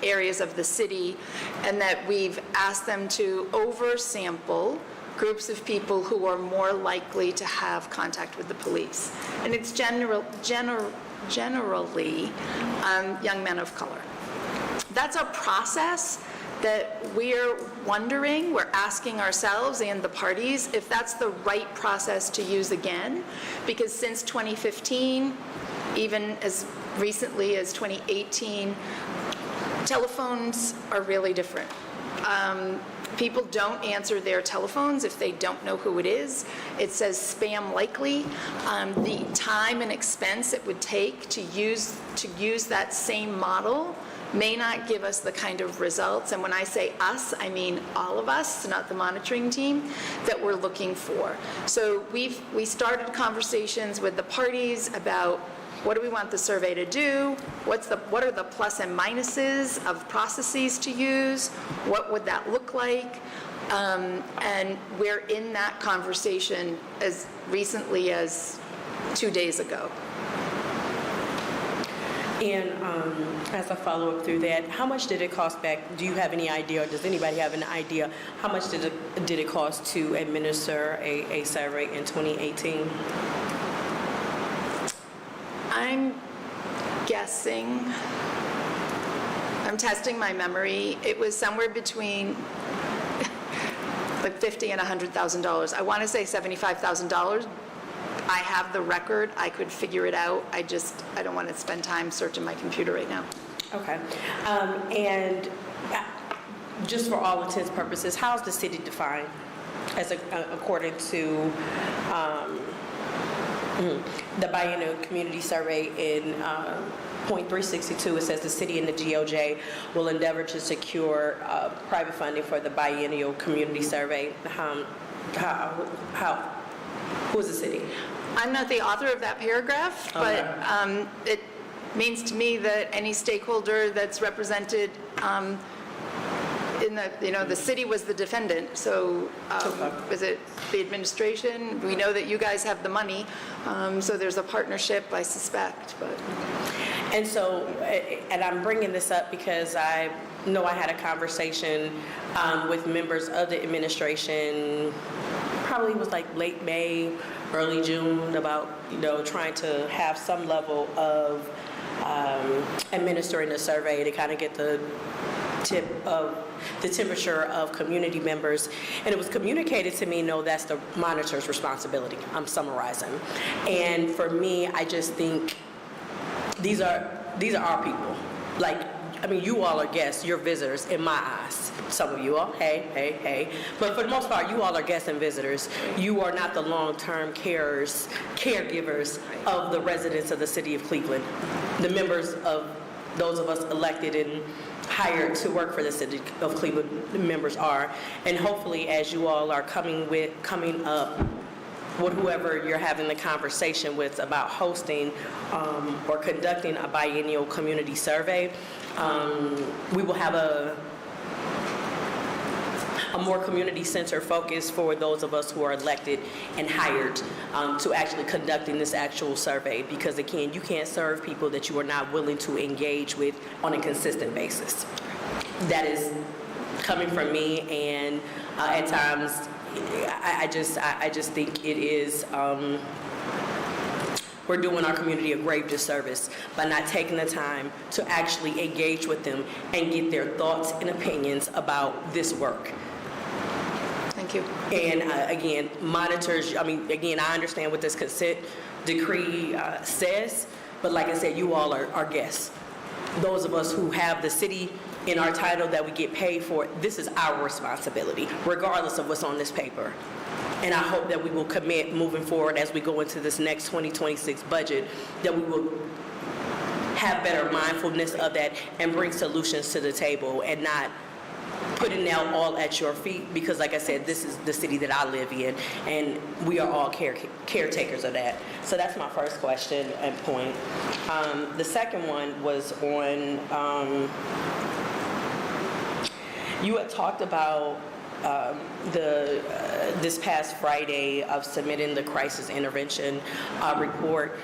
areas of the city, and that we've asked them to oversample groups of people who are more likely to have contact with the police. And it's generally young men of color. That's a process that we're asking ourselves and the parties if that's the right process to use again, because since 2015, even as recently as 2018, telephones are really different. People don't answer their telephones if they don't know who it is. It says spam likely. The time and expense it would take to use that same model may not give us the kind of results, and when I say us, I mean all of us, not the monitoring team, that we're looking for. So we started conversations with the parties about what do we want the survey to do, what are the plus and minuses of processes to use, what would that look like, and we're in that conversation as recently as 2 days ago. And as a follow-up through that, how much did it cost back? Do you have any idea, or does anybody have an idea, how much did it cost to administer a survey in 2018? I'm guessing, I'm testing my memory, it was somewhere between like $50,000 and $100,000. I want to say $75,000. I have the record, I could figure it out, I don't want to spend time searching my computer right now. Okay. And just for all intents and purposes, how is the city defined as according to the biennial community survey in point 362? It says the city and the DOJ will endeavor to secure private funding for the biennial community survey. Who is the city? I'm not the author of that paragraph, but it means to me that any stakeholder that's represented in the city was the defendant, so is it the administration? We know that you guys have the money, so there's a partnership, I suspect, but. And so, and I'm bringing this up because I know I had a conversation with members of the administration, probably was like late May, early June, about trying to have some level of administering the survey to kind of get the temperature of community members, and it was communicated to me, no, that's the monitor's responsibility. I'm summarizing, and for me, I just think these are our people. Like, I mean, you all are guests, you're visitors in my eyes. Some of you all, hey. But for the most part, you all are guests and visitors. You are not the long-term caregivers of the residents of the city of Cleveland. The members of those of us elected and hired to work for the city of Cleveland members are. And hopefully, as you all are coming up with whoever you're having the conversation with about hosting or conducting a biennial community survey, we will have a more community-centered focus for those of us who are elected and hired to actually conducting this actual survey, because again, you can't serve people that you are not willing to engage with on a consistent basis. That is coming from me, and at times I just think it is we're doing our community a grave disservice by not taking the time to actually engage with them and get their thoughts and opinions about this work. Thank Thank you. And again, monitors, I mean, again, I understand what this consent decree says, but like I said, you all are guests. Those of us who have the city in our title that we get paid for, this is our responsibility, regardless of what's on this paper. And I hope that we will commit moving forward as we go into this next 2026 budget, that we will have better mindfulness of that and bring solutions to the table and not putting it all at your feet, because like I said, this is the city that I live in and we are all caretakers of that. So that's my first question and point. The second one was on, you had talked about this past Friday of submitting the crisis intervention report.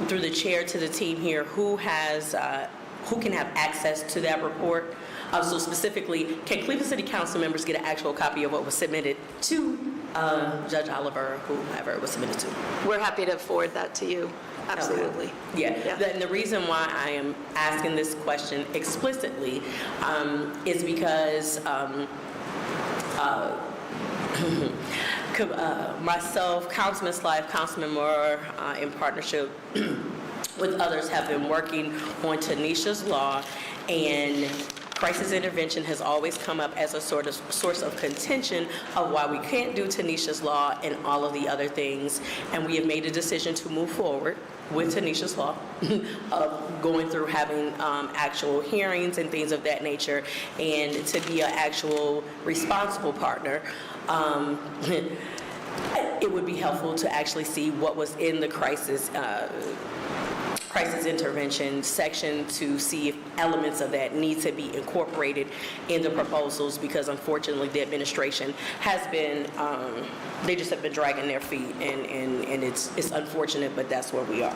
Through the chair to the team here, who can have access to that report? So specifically, can Cleveland City Council members get an actual copy of what was submitted to Judge Oliver, whoever it was submitted to? We're happy to forward that to you. Absolutely. Yeah. Yeah. And the reason why I am asking this question explicitly is because myself, Councilman Slife, Councilman Moore, in partnership with others, have been working on Tanisha's Law, and crisis intervention has always come up as a sort of source of contention of why we can't do Tanisha's Law and all of the other things. And we have made a decision to move forward with Tanisha's Law, of going through having actual hearings and things of that nature, and to be an actual responsible partner. It would be helpful to actually see what was in the crisis intervention section, to see if elements of that need to be incorporated in the proposals, because unfortunately the administration has been, they just have been dragging their feet, and it's unfortunate, but that's where we are.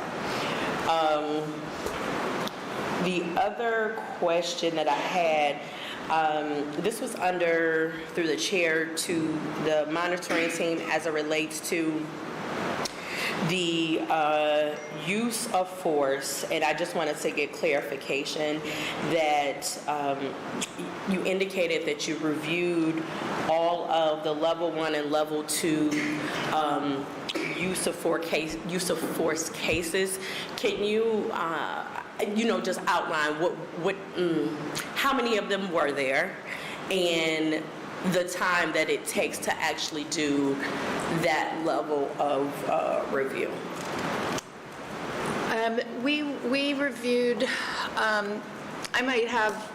The other question that I had, this was through the chair to the monitoring team as it relates to the use of force, and I just wanted to get clarification that you indicated that you reviewed all of the level 1 and level 2 use of force cases. Can you just outline how many of them were there, and the time that it takes to actually do that level of review? We reviewed, I might have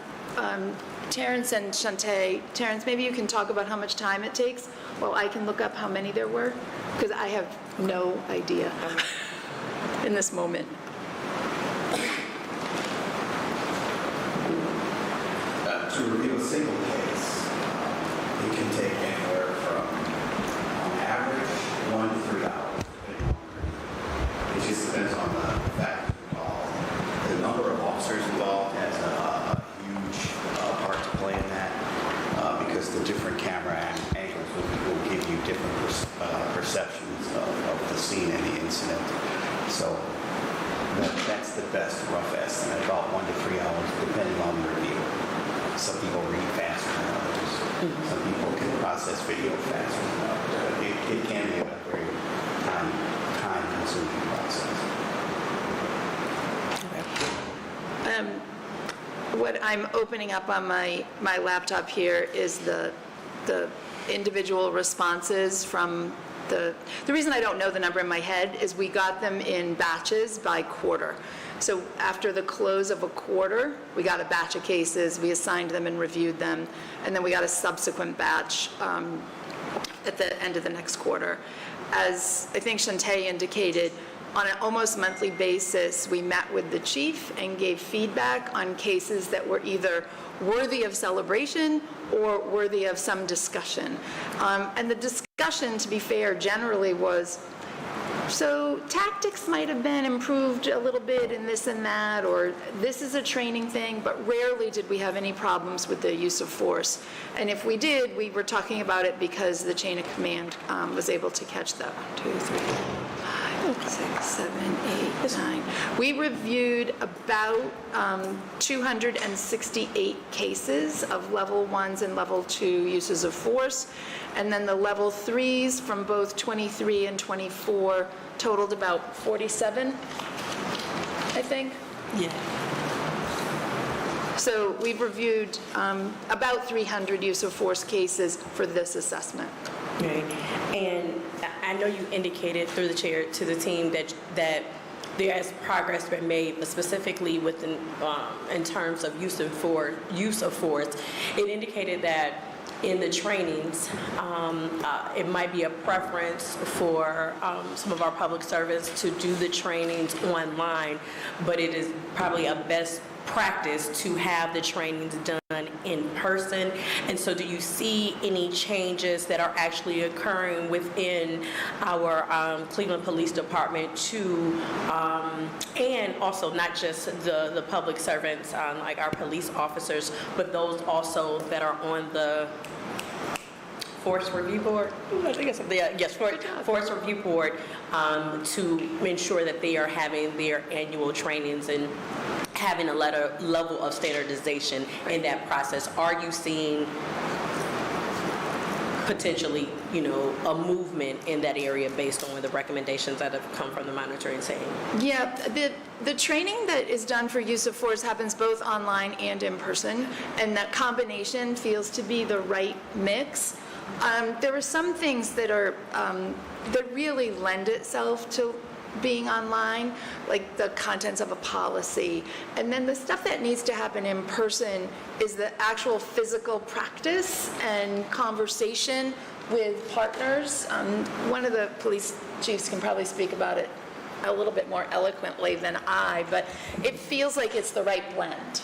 Terrence and Shantae. Terrence, maybe you can talk about how much time it takes while I can look up how many there were, because I have no idea in this moment. To review a single case, it can take anywhere from, on average, 1 to 3 hours. It just depends on the factors involved. The number of officers involved has a huge part to play in that, because the different camera angles will give you different perceptions of the scene and the incident. So that's the best rough estimate, about 1 to 3 hours, depending on the review. Some people read faster than others. Some people can process video faster than others. It can be a very time-consuming process. What I'm opening up on my laptop here is the individual responses from the reason I don't know the number in my head is we got them in batches by quarter. So after the close of a quarter, we got a batch of cases, we assigned them and reviewed them, and then we got a subsequent batch at the end of the next quarter. As I think Shantae indicated, on an almost monthly basis, we met with the chief and gave feedback on cases that were either worthy of celebration or worthy of some discussion. And the discussion, to be fair, generally was, so tactics might have been improved a little bit in this and that, or this is a training thing, but rarely did we have any problems with the use of force. And if we did, we were talking about it because the chain of command was able to catch that. 1, 2, 3, 4, 5. 6, 7, 8, 9. We reviewed about 268 cases of level 1s and level 2 uses of force. And then the level 3s from both 23 and 24 totaled about 47, I think. Yeah. So we've reviewed about 300 use of force cases for this assessment. Right. And I know you indicated through the chair to the team that there has progress been made, but specifically within in terms of use of force. It indicated that in the trainings, it might be a preference for some of our public servants to do the trainings online, but it is probably a best practice to have the trainings done in person. And so do you see any changes that are actually occurring within our Cleveland Police Department to, and also not just the public servants, like our police officers, but those also that are on the Force Review Board? I think it's, yes, Force Review Board, to ensure that they are having their annual trainings and having a level of standardization in that process. Are you seeing potentially, a movement in that area based on the recommendations that have come from the monitoring team? Yeah, the training that is done for use of force happens both online and in person, and that combination feels to be the right mix. There are some things that are that really lend itself to being online, like the contents of a policy. And then the stuff that needs to happen in person is the actual physical practice and conversation with partners. One of the police chiefs can probably speak about it a little bit more eloquently than I, but it feels like it's the right blend.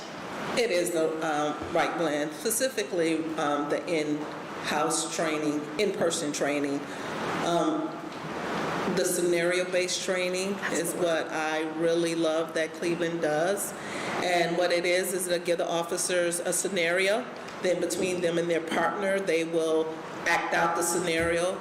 It is the right blend, specifically the in-house training, in-person training. The scenario-based training is what I really love that Cleveland does. And what it is to give the officers a scenario. Then between them and their partner, they will act out the scenario.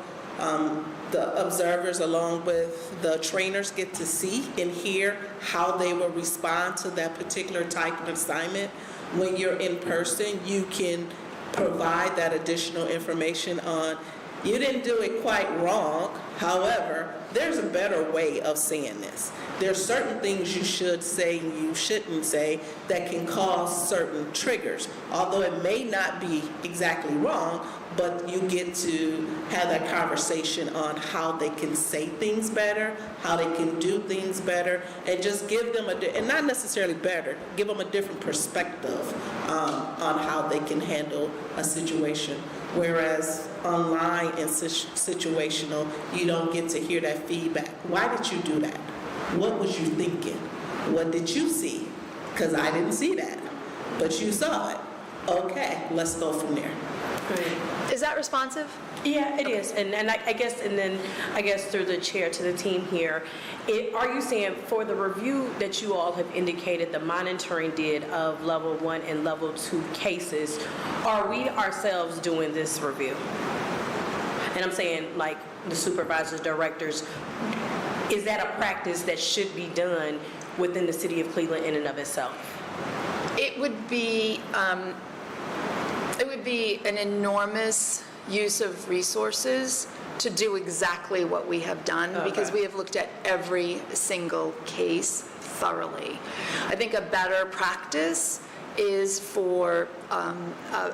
The observers along with the trainers get to see and hear how they will respond to that particular type of assignment. When you're in person, you can provide that additional information on, you didn't do it quite wrong. However, there's a better way of saying this. There's certain things you should say and you shouldn't say that can cause certain triggers. Although it may not be exactly wrong, but you get to have that conversation on how they can say things better, how they can do things better, and just give them and not necessarily better, give them a different perspective on how they can handle a situation. Whereas online and situational, you don't get to hear that feedback. Why did you do that? What was you thinking? What did you see? Because I didn't see that, but you saw it. Okay, let's go from there. Great. Is that responsive? Yeah, it is. And I guess through the chair to the team here, are you saying for the review that you all have indicated the monitoring did of level 1 and level 2 cases, are we ourselves doing this review? And I'm saying, like, the supervisors, directors, is that a practice that should be done within the city of Cleveland in and of itself? It would be an enormous use of resources to do exactly what we have done, because we have looked at every single case thoroughly. I think a better practice is for a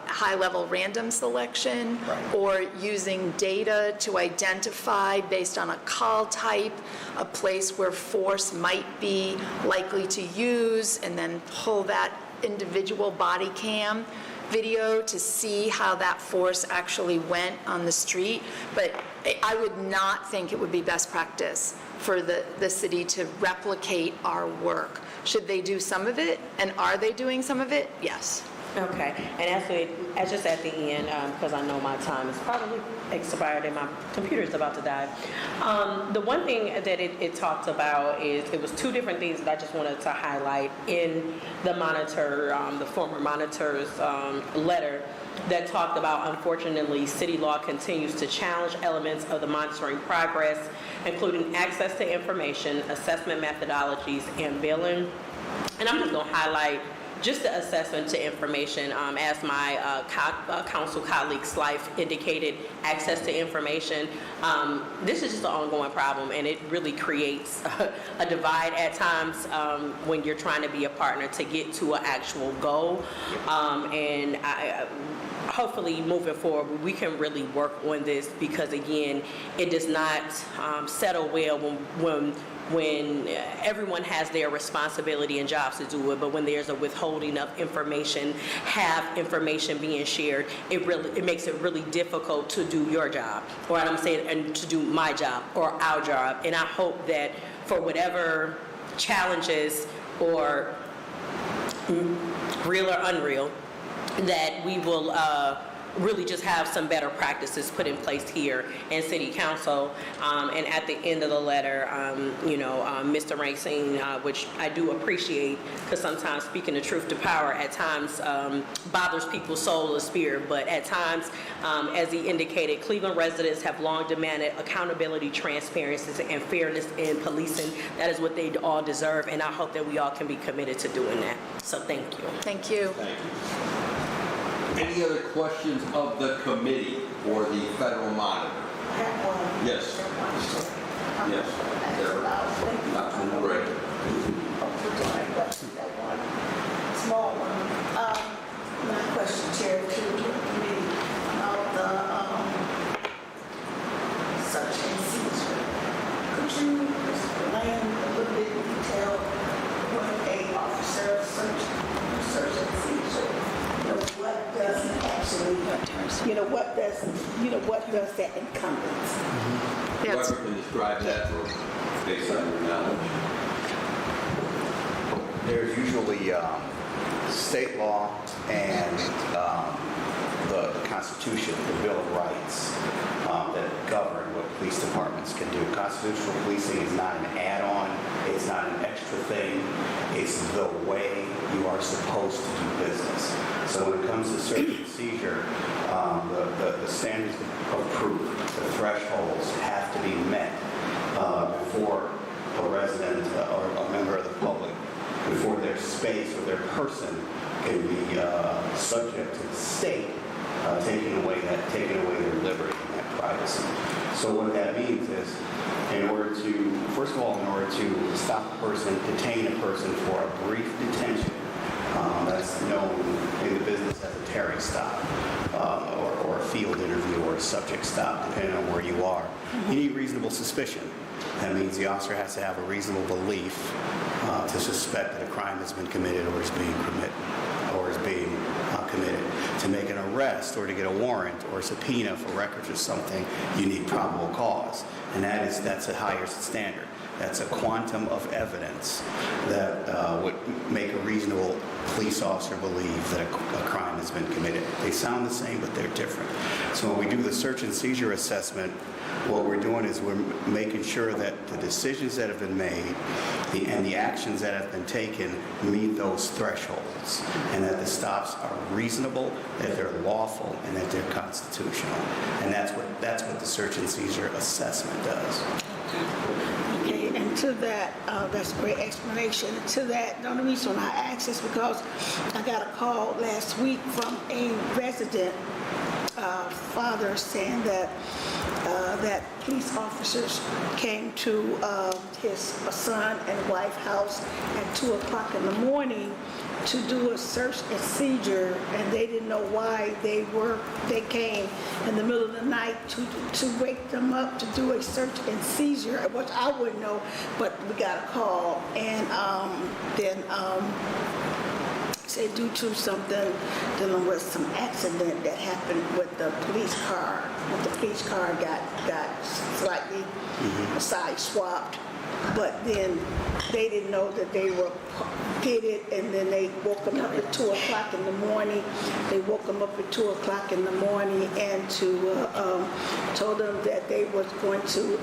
high-level random selection, or using data to identify, based on a call type, a place where force might be likely to use, and then pull that individual body cam video to see how that force actually went on the street. But I would not think it would be best practice for the city to replicate our work. Should they do some of it, and are they doing some of it? Yes. Okay, and actually, just at the end, because I know my time is probably expired and my computer's about to die. The one thing that it talked about is, it was two different things that I just wanted to highlight in the monitor, the former monitor's letter. that talked about, unfortunately, city law continues to challenge elements of the monitoring progress, including access to information, assessment methodologies, and billing. And I'm just going to highlight just the assessment to information, as my council colleague Slife indicated, access to information. This is just an ongoing problem, and it really creates a divide at times when you're trying to be a partner to get to an actual goal. And hopefully moving forward, we can really work on this, because again, it does not settle well when everyone has their responsibility and jobs to do it, but when there's a withholding of information, have information being shared, it makes it really difficult to do your job, or I'm saying, and to do my job or our job. And I hope that for whatever challenges, or real or unreal, that we will really just have some better practices put in place here in City Council. And at the end of the letter, Mr. Racine, which I do appreciate, because sometimes speaking the truth to power at times bothers people's soul or spirit, but at times, as he indicated, Cleveland residents have long demanded accountability, transparency, and fairness in policing. That is what they all deserve, and I hope that we all can be committed to doing that. So thank you. Thank you. Thank you. Any other questions of the committee or the federal monitor? Yes. Yes. Dr. Gray. Small one. My question, Chair, to the committee about the search and seizure. Could you explain a little bit in detail what a officer search and seizure? What does actually, what does that encompass? Whoever can describe that based on your knowledge. There's usually state law and the Constitution, the Bill of Rights, that govern what police departments can do. Constitutional policing is not an add-on. It's not an extra thing. It's the way you are supposed to do business. So when it comes to search and seizure, the standards of proof, the thresholds have to be met before a resident or a member of the public, before their space or their person can be subject to the state taking away their liberty and that privacy. So what that means is, in order to stop a person, detain a person for a brief detention, that's known in the business as a Terry stop, or a field interview, or a subject stop, depending on where you are. You need reasonable suspicion. That means the officer has to have a reasonable belief to suspect that a crime has been committed or is being committed. To make an arrest or to get a warrant or a subpoena for records or something, you need probable cause, and that's a higher standard. That's a quantum of evidence that would make a reasonable police officer believe that a crime has been committed. They sound the same, but they're different. So when we do the search and seizure assessment, what we're doing is we're making sure that the decisions that have been made and the actions that have been taken meet those thresholds, and that the stops are reasonable, that they're lawful, and that they're constitutional. And that's what the search and seizure assessment does. Okay, and to that, that's a great explanation. To that, the only reason I asked is because I got a call last week from a resident father saying that police officers came to his son and wife house at 2 o'clock in the morning to do a search and seizure, and they didn't know why they came in the middle of the night to wake them up to do a search and seizure, which I wouldn't know, but we got a call, and then said due to something dealing with some accident that happened with the police car. The police car got slightly side swapped, but then they didn't know that they were pitted, and then they woke them up at 2 o'clock in the morning. They woke them up at 2 o'clock in the morning and told them that they was going to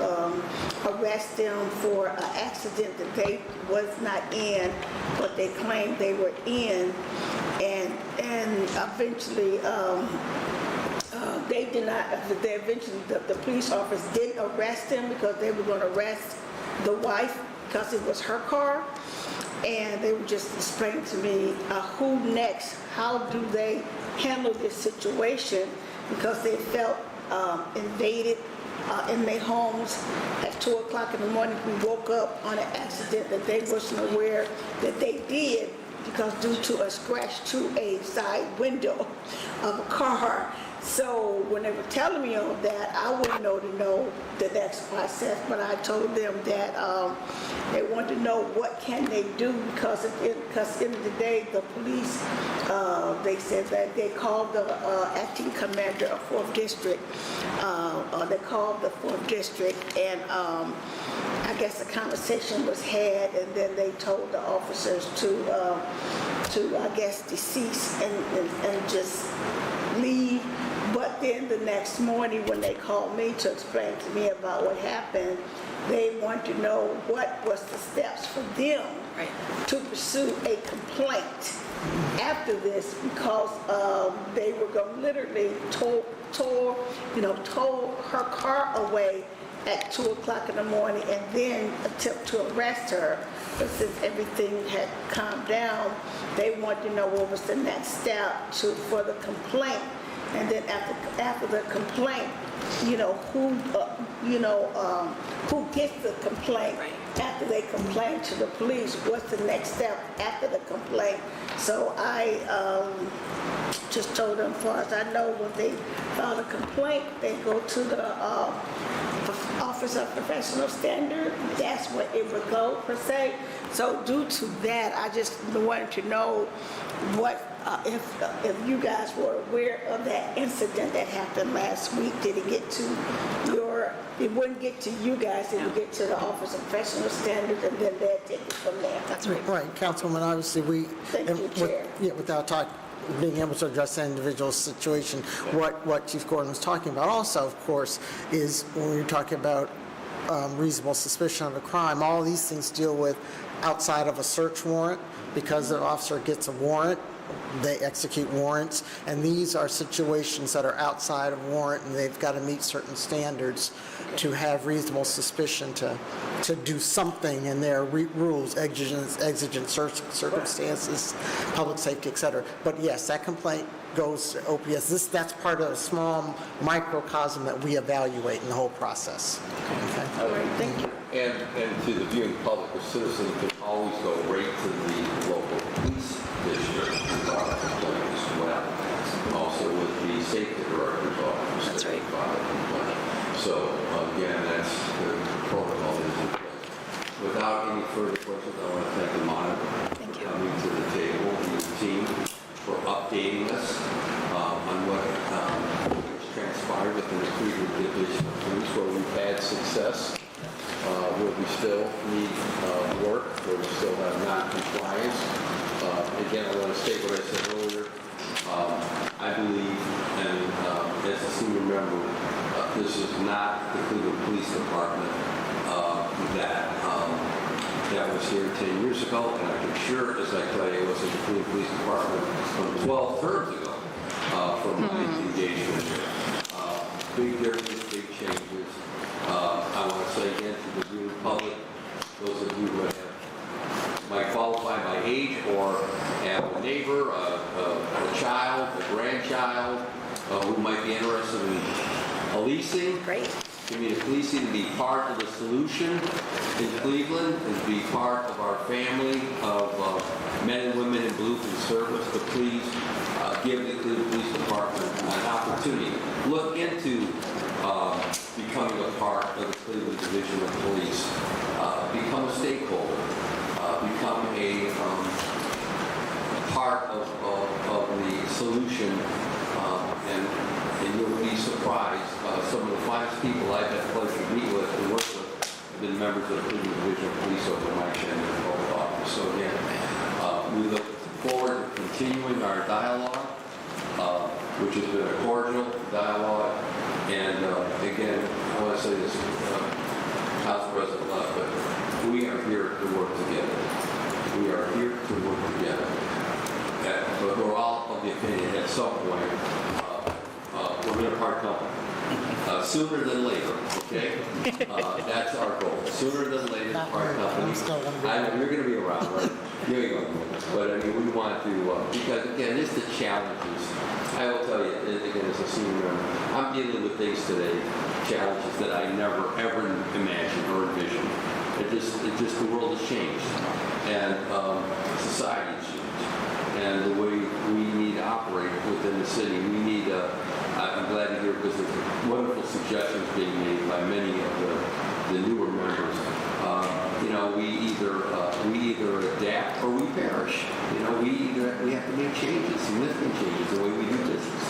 arrest them for an accident that they was not in, but they claimed they were in, and And eventually, they did not, they eventually, the police officers didn't arrest him because they were going to arrest the wife because it was her car. And they were just explaining to me who next, how do they handle this situation, because they felt invaded in their homes at 2 o'clock in the morning. We woke up on an accident that they wasn't aware that they did, because due to a scratch to a side window of a car. So when they were telling me all that, I wouldn't know the next process, but I told them that they wanted to know what can they do, because at the end of the day, the police, they said that they called the acting commander of 4th District, they called the 4th District, and I guess a conversation was had, and then they told the officers to I guess, decease and just leave. But then the next morning, when they called me to explain to me about what happened, they wanted to know what was the steps for them to pursue a complaint after this, because they were going to literally tow her car away at 2 o'clock in the morning and then attempt to arrest her. But since everything had calmed down, they wanted to know what was the next step for the complaint. And then after the complaint, who gets the complaint after they complain to the police? What's the next step after the complaint? So I just told them, as far as I know, when they file a complaint, they go to the Office of Professional Standard. That's where it would go, per se. So due to that, I just wanted to know what if you guys were aware of that incident that happened last week. Did it get to it wouldn't get to you guys, it would get to the Office of Professional Standards, and then they'd take it from there. That's right. Right, Councilwoman, obviously Thank you, Chair. Without being able to address that individual situation, what Chief Gordon was talking about also, of course, is when you're talking about reasonable suspicion of a crime, all these things deal with outside of a search warrant, because the officer gets a warrant, they execute warrants, and these are situations that are outside of warrant, and they've got to meet certain standards to have reasonable suspicion to do something, and there are rules, exigent circumstances, public safety, et cetera. But yes, that complaint goes to OPS. That's part of a small microcosm that we evaluate in the whole process. Okay. All right, thank you. And to the viewing public, a citizen can always go right to the local police district and file a complaint as well. Also with the safety director's office. That's right. File a complaint. So again, that's the protocol that is in place. Without any further questions, I want to thank the monitor coming to the table, and the team for updating us on what has transpired within the Cleveland Division of Police, where we've had success. Where we still need work, where we still have non-compliance. Again, I want to state what I said earlier. I believe, and as a senior member, this is not the Cleveland Police Department that was here 10 years ago, and I can sure as I tell you, it was in the Cleveland Police Department from 12 terms ago from my engagement here. Big difference, big changes. I want to say again to the viewing public, those of you who might qualify by age or have a neighbor, a child, a grandchild who might be interested in policing, community policing, to be part of the solution in Cleveland, and to be part of our family of men and women in blue in service, to please give the Cleveland Police Department an opportunity. Look into becoming a part of the Cleveland Division of Police, become a stakeholder, become a part of the solution, and you'll be surprised. Some of the finest people I've had the pleasure to meet with and work with have been members of the Cleveland Division of Police over my tenure in both office. So again, we look forward to continuing our dialogue, which has been a cordial dialogue. And again, I want to say this, Council President left, but we are here to work together. We are here to work together. But we're all of the some point, we're going to part company. Sooner than later, okay? That's our goal. Sooner than later, part company. You're going to be around, right? You're going to. But I mean, we want to, because again, it's the challenges. I will tell you, again, as a senior member, I'm dealing with things today, challenges that I never ever imagined or envisioned. It just the world has changed, and society has changed, and the way we need to operate within the city. We need. I'm glad to hear because there's wonderful suggestions being made by many of the newer members. We either adapt or we perish. We have to make changes, significant changes, the way we do business.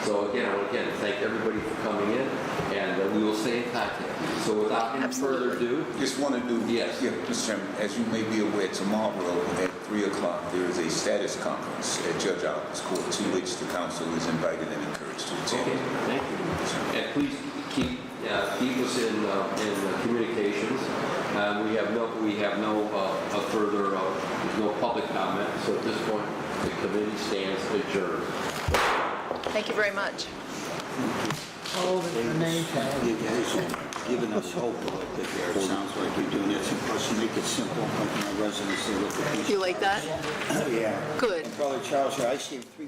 So again, I want to thank everybody for coming in, and we will stay in contact. So without any further ado, Just want to do, Yes. Yeah, Mr. Chairman, as you may be aware, tomorrow at 3 o'clock, there is a status conference at Judge Allen's court to which the council is invited and encouraged to attend. okay, thank you. And please keep us in communications. We have no further, there's no public comment. So at this point, the committee stands adjourned. Thank you very much. Oh, the name tag. You guys are giving us hope about that there. It sounds like you're doing it. Plus, make it simple. Like my residents, they look at these. You like that? Yeah. Good. And Brother Charles, I saved 3-4